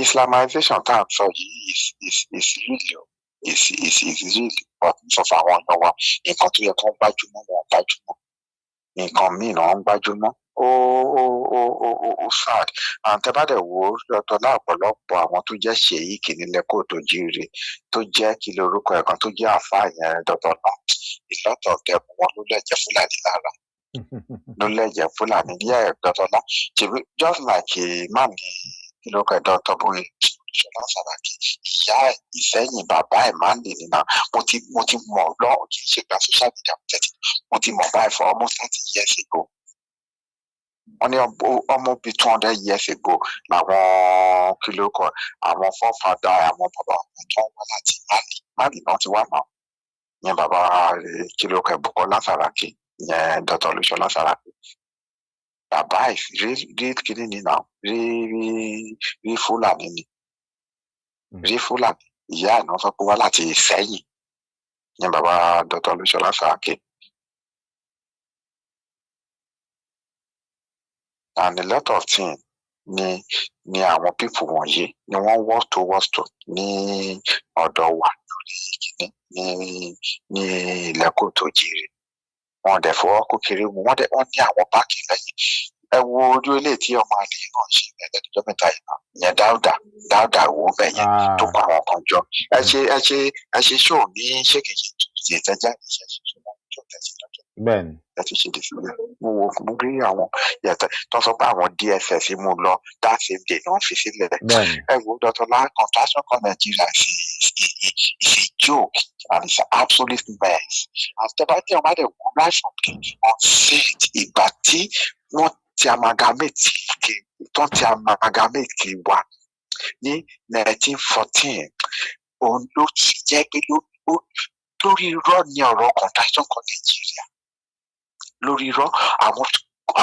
[SPEAKER 20] Islamization tá à ń sọ yìí is really important sọ fún àwọn ọ̀nà wa. Nǹkan tó yẹ kó ń gbájúmọ́ wọn gbájúmọ́, nǹkan míì náà ń gbájúmọ́. Ó sad. Tẹ́ bá dẹ̀ wò ó lọ́tọ̀lá ọ̀pọ̀lọpọ̀ àwọn tó jẹ́ ṣèyíkì nílẹ̀ Kóòtù Òjíire tó jẹ́ kí lorúkọ ẹ̀kan tó jẹ́ àfáà yẹn dọ́tọ̀lá ìlọ́tọ̀ ọ̀gẹ̀mú wọn ló lẹ̀jẹ̀ Fúlàní lára ló lẹ̀jẹ̀ Fúlàní ní dọ́tọ̀lá just like man ní kí lorúkọ ẹ̀ dọ́tọ̀ bóyá Ṣọlá Sàràkí ìyá ẹ̀ Ìsẹ́yìn bàbá ẹ̀ máa ń lè nínú mo ti mọ̀ lọ́ọ̀ kì í ṣe gba social media mo ti mọ̀ báyìí for almost 30 years ago. Wọ́n ní ọmọ bíi 200 years ago làwọn kìlókọ̀ àwọn fọ́fadà àwọn bàbá wọn tó wá láti Mali náà ti wá náà. Ìyẹn bàbá kìlókọ̀ Bùkọ́lá Sàràkí ìyẹn Dr. Olúṣọlá Sàràkí. Bàbá rí kíní ni náà rí Fúlàní ni. Rí Fúlàní ìyá ẹ̀ náà sọ pé wá láti Ìsẹ́yìn ìyẹn bàbá Dr. Olúṣọlá Sàràkí. And a lot of things ni àwọn people wọ̀nyí ni wọ́n work towards to ní ọ̀dọ̀ wa lórí kíní ní ilẹ̀kùn tó jíire. Wọ́n dẹ̀ fọwọ́ kó kiri mu wọ́n ní àwọn báàkì lẹ́yìn. Ẹ wo ojú ilé tí ọmọ àlè náà ṣe ẹlẹ́dọ̀jọ́ mẹ́ta yìí náà ìyẹn Dáúdà wo bẹ̀ yẹn tó kọ àwọn kan jọ. Ẹ ṣe ṣóò ní ṣékèjì ìtẹ́jà ìṣẹ́ ṣiṣẹ́ náà tó tẹ̀sí lọ́jọ́.
[SPEAKER 8] Bẹ́ẹ̀ni.
[SPEAKER 20] Ẹ ti ṣe dìsílẹ̀. Mo rí àwọn yàtọ̀ tó sọ pé àwọn DSS mú lọ that same day ni wọ́n fi sílẹ̀. Ẹ wo Dr. Contraction for Nigeria is a joke and it's an absolute mess. Àtẹ̀bátẹ̀ ọmọdé kú láìsàn on set ìgbà tí wọ́n ti amalgamate wa ní 1914 òun ló ti jẹ́ pé lórí irọ́ ni ọ̀rọ̀ Contraction for Nigeria. Lórí irọ́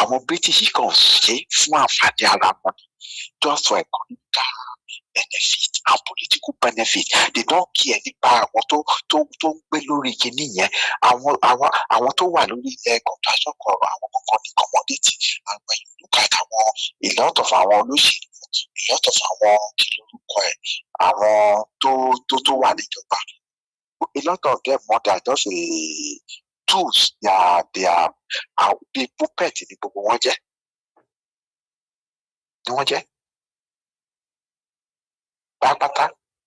[SPEAKER 20] àwọn British kan ṣe fún àǹfààní ara wọn just for economic benefit and political benefit. They don't care nípa àwọn tó ń gbé lórí kinní yẹn. Àwọn tó wà lórí ilẹ̀ Contraction kọ̀ọ̀rọ̀ àwọn kankan ní commodity àwọn ìlú kàtà àwọn a lot of àwọn olóṣèlú a lot of àwọn kí lórúkọ ẹ̀ àwọn tó wà níjọba. A lot of them they are just tools. They are bíi puppet ní gbogbo wọn jẹ́. Ni wọ́n jẹ́. Pátápátá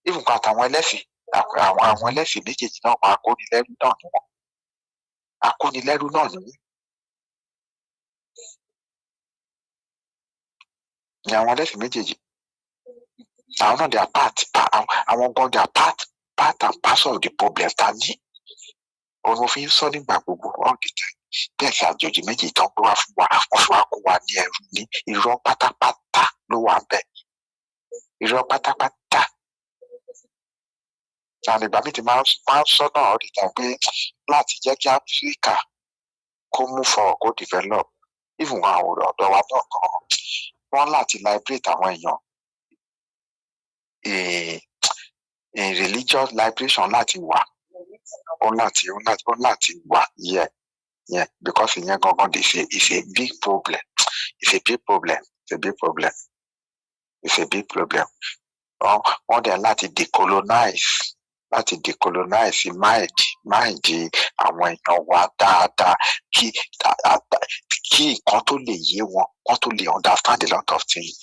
[SPEAKER 20] even kan àtàwọn ẹlẹ́sìn àwọn ẹlẹ́sìn méjèèjì náà máa akónilẹ́rú náà ni wọ́n. Akónilẹ́rú náà ni wọ́n. Ni àwọn ẹlẹ́sìn méjèèjì. Àwọn náà they are àwọn gan they are part and parcel of the problem ta ní. Òun fi ń sọ nígbà gbogbo all the time. Bẹ́ẹ̀ sì àjòjì méjì tán pé wá fún wa wọ́n fi wá kó wa ní ẹrú ní irọ́ pátápátá ló wà bẹ́ẹ̀. Irọ́ pátápátá. Àwọn ìgbà mi ti máa ń sọ náà all the time pé láti jẹ́ kí Áfíríkà kó move forward kó develop. Even àwọn ọ̀dọ́ wa náà kan wọ́n láti liberate àwọn èèyàn. Religious liberation láti wà. Ó láti wà yeah because ìyẹn gangan is a big problem. It's a big problem. It's a big problem. It's a big problem. Wọ́n dẹ̀ láti decolonize mind àwọn èèyàn wa dáadáa kí nǹkan tó lè yé wọn wọ́n tó lè understand a lot of things.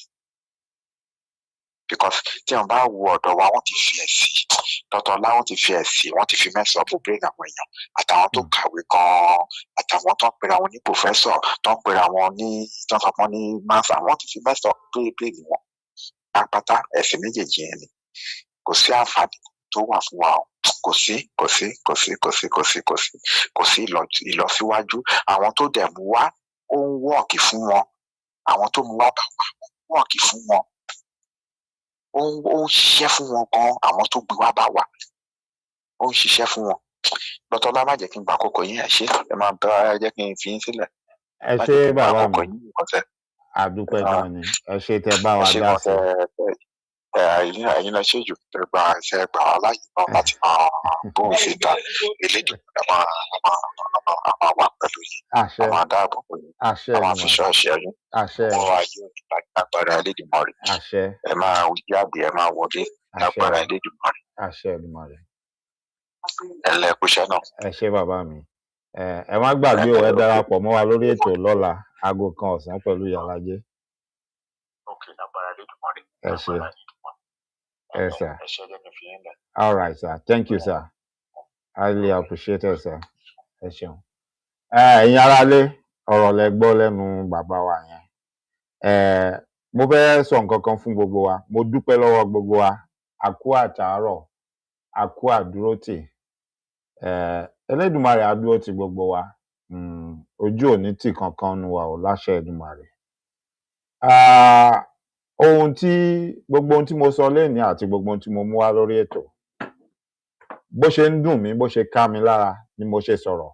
[SPEAKER 20] Because tí wọ́n bá wo ọ̀dọ̀ wa wọ́n ti fi ẹ̀sìn tọ́tọ́lá wọ́n ti fi ẹ̀sìn wọ́n ti fi mess up brain àwọn èèyàn àtàwọn tó kàwé gan-an àtàwọn tó ń pera wọn ní professor tó ń pera wọn ní tó ń sọ wọn ní master wọ́n ti fi mess up brain wọn. Apáta ẹ̀sìn méjèèjì yẹn ni kò sí àǹfààní tó wà fún wa kò sí ìlọsíwájú. Àwọn tó dẹ̀ mú wá ó ń wọ́ọ̀kì fún wọn àwọn tó mú wá bá wà ó ń wọ́ọ̀kì fún wọn. Ó ń ṣiṣẹ́ fún wọn gan àwọn tó gbé wá bá wà ó ń ṣiṣẹ́ fún wọn. Dr. Ọlá má jẹ́ kí n gbà àkókò yín ẹ ṣé ẹ máa bá jẹ́ kí n fi yín sílẹ̀.
[SPEAKER 8] Ẹ ṣé bàbá mi àdúpẹ́ gan ni ẹ ṣé tẹ́ bá wa dá sí.
[SPEAKER 20] Ẹ̀yin lọ ṣe jù tẹ́ gbà wá láyé náà láti máa bóun ṣe ta elédùn ẹ máa wà pẹ̀lú yín ẹ máa dáàbò bò yín ẹ máa fi ṣọ́ọ̀ṣì ẹ̀yìn ọ̀rọ̀ ayé òní lágbára Elédùmarè ẹ máa jáde ẹ máa wọlé lágbára Elédùmarè. Ẹ lẹ́kúṣẹ́ náà.
[SPEAKER 8] Ẹ ṣé bàbá mi ẹ má gbàgbé ẹ darapọ̀ mọ́ wa lórí ètò lọ́la aago 1 ọ̀sán pẹ̀lú Ìyálájé. Ẹ ṣé. Yes, sir. All right, sir. Thank you, sir. Highly appreciated, sir. Ẹ ṣeun. Ẹ̀yin aráalé, ọ̀rọ̀ lẹ gbọ́ lẹ́nu bàbá wa yẹn. mo fẹ́ sọ nǹkan kan fún gbogbo wa. Mo dúpẹ́ lọ́wọ́ gbogbo wa. A kú àtàárọ̀, a kú àdúrótì. Elédùmarè á dúró ti gbogbo wa. Ojú ò ní tì kankan nu wa ò láṣẹ Èdùmàrè. Gbogbo ohun tí mo sọ lénìí àti gbogbo ohun tí mo mú wá lórí ètò, bó ṣe ń dùn mí, bó ṣe ká mi lára ni mo ṣe sọ̀rọ̀.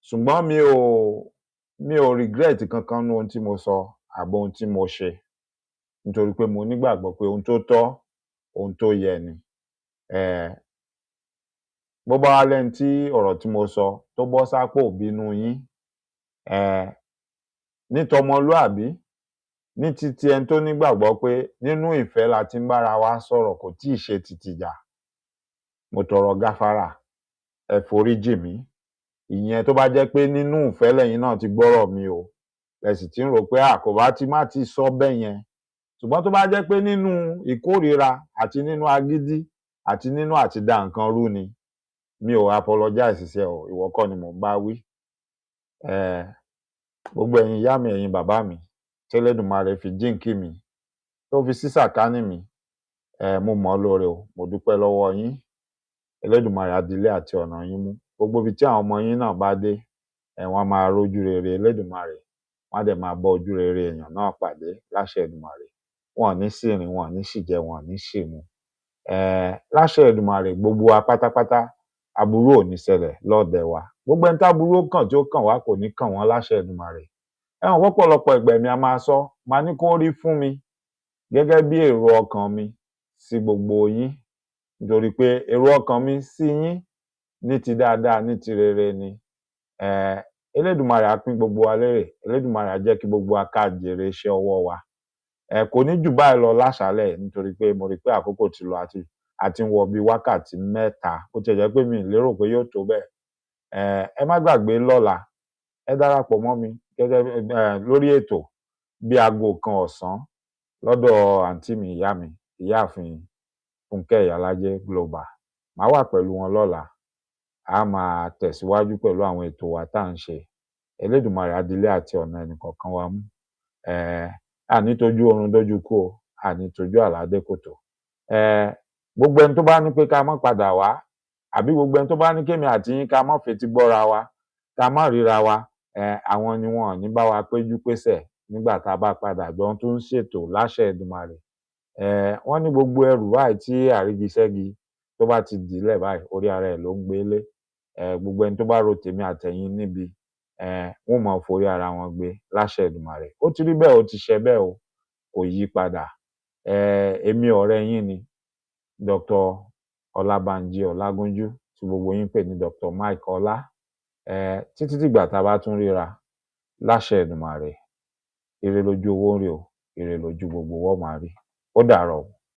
[SPEAKER 8] Ṣùgbọ́n mi ò regret kankan nu ohun tí mo sọ àbí ohun tí mo ṣe, nítorí pé mo nígbàgbọ́ pé ohun tó tọ́, ohun tó yẹ ni. Bó bá wá lẹ́ni tí ọ̀rọ̀ tí mo sọ tó bọ́ sápò bínú yín, ní tọmọlúàbí, ní titi ẹni tó nígbàgbọ́ pé nínú ìfẹ́ la ti ń bára wa sọ̀rọ̀, kò tíì ṣe tìtìjà, mo tọrọ gáfárà, ẹ foríjì mí. Ìyẹn tó bá jẹ́ pé nínú ìfẹ́ lẹ́yìn náà ti gbọ́rọ̀ mi o, ẹ sì ti ń rò pé kò bá ti má ti sọ bẹ́ẹ̀ yẹn. Ṣùgbọ́n tó bá jẹ́ pé nínú ìkórìíra àti nínú agídí àti nínú àti dá nǹkan rú ni, mi ò apologize sí ẹ o, ìwọ kọ́ ni mò ń bá wí. Gbogbo ẹ̀yin ìyá mi, ẹ̀yin bàbá mi, tẹ́lẹ̀dùmarè fi jíǹkí mi, tó fi sí sàkání mi, mo mọ̀ ọ́ lóore o, mo dúpẹ́ lọ́wọ́ yín. Elédùmarè á dilé àti ọ̀nà yín mú. Gbogbo ibi tí àwọn ọmọ yín náà bá dé, wọ́n máa rójú rere Elédùmarè, wọ́n á dẹ̀ máa bọ́ ojú rere èèyàn náà pàdé láṣẹ Èdùmàrè. Wọn ò ní ṣìrìn, wọn ò ní ṣìjẹ, wọn ò ní ṣìmu. Láṣẹ Èdùmàrè, gbogbo wa pátápátá, aburú ò ní ṣẹlẹ̀ lọ́ọ̀dẹ̀ wa. Gbogbo ẹni táburú ó kàn tí ó kàn wá kò ní kàn wọ́n láṣẹ Èdùmàrè. Ẹ̀wọ̀n pọ̀pọ̀lọpọ̀ ìgbà mi a máa sọ, máa ní kó rí fún mi gẹ́gẹ́ bí èrò ọkàn mi sí gbogbo yín, nítorí pé èrò ọkàn mi sí yín ní ti dáadáa, ní ti rere ni. Elédùmarè á pín gbogbo wa lérè. Elédùmarè á jẹ́ kí gbogbo wa ká jèrè iṣẹ́ ọwọ́ wa. Kò ní jù báyìí lọ láṣálẹ̀, nítorí pé mo rí pé àkókò ti lọ àti ń wọ bí wákàtí 3, ó ti jẹ́ pé mi ò lérò pé yóò tó bẹ́ẹ̀. Ẹ má gbàgbé lọ́la, ẹ darapọ̀ mọ́ mi gẹ́gẹ́ lórí ètò bí aago 1 ọ̀sán lọ́dọ̀ àǹtí mi, ìyá mi, ìyáàfin Fúnkẹ́ Ìyálájé Global. Màá wà pẹ̀lú wọn lọ́la. A máa tẹ̀síwájú pẹ̀lú àwọn ètò wa tá à ń ṣe. Elédùmarè á dilé àti ọ̀nà ẹnìkọ̀ọ̀kan wa mú. Àní tójú oorun dójú kú o, àní tójú àlá dé kòtò. Gbogbo ẹni tó bá ní pé ká má padà wá, àbí gbogbo ẹni tó bá ní kémi àti yín ká má fetí gbọ́ra wa, ká má ríra wa, àwọn ni wọn ò ní bá wa péjú pésẹ̀ nígbà tá a bá padà jọ tó ń ṣètò láṣẹ Èdùmàrè. Wọ́n ní gbogbo ẹrù báyìí tí àrígiṣẹ́gi tó bá ti dìílẹ̀ báyìí, orí ara ẹ̀ ló ń gbé lé. Gbogbo ẹni tó bá ro tèmi àtẹ̀yin níbi, wọ́n máa forí ara wọn gbé láṣẹ Èdùmàrè. Ó ti rí bẹ́ẹ̀, ó ti ṣẹ bẹ́ẹ̀ o, kò yí padà. Èmi ọ̀rẹ́ yín ni Dr. Ọlábánjí Ọlágúnjú, tí gbogbo yín pè ní Dr. Mike Ọlá. Títí dìgbà tá a bá tún ríra láṣẹ Èdùmàrè, ire lójú owó ń rí o, ire lójú gbogbo wọ́n máa rí. Ó dàárọ̀ o.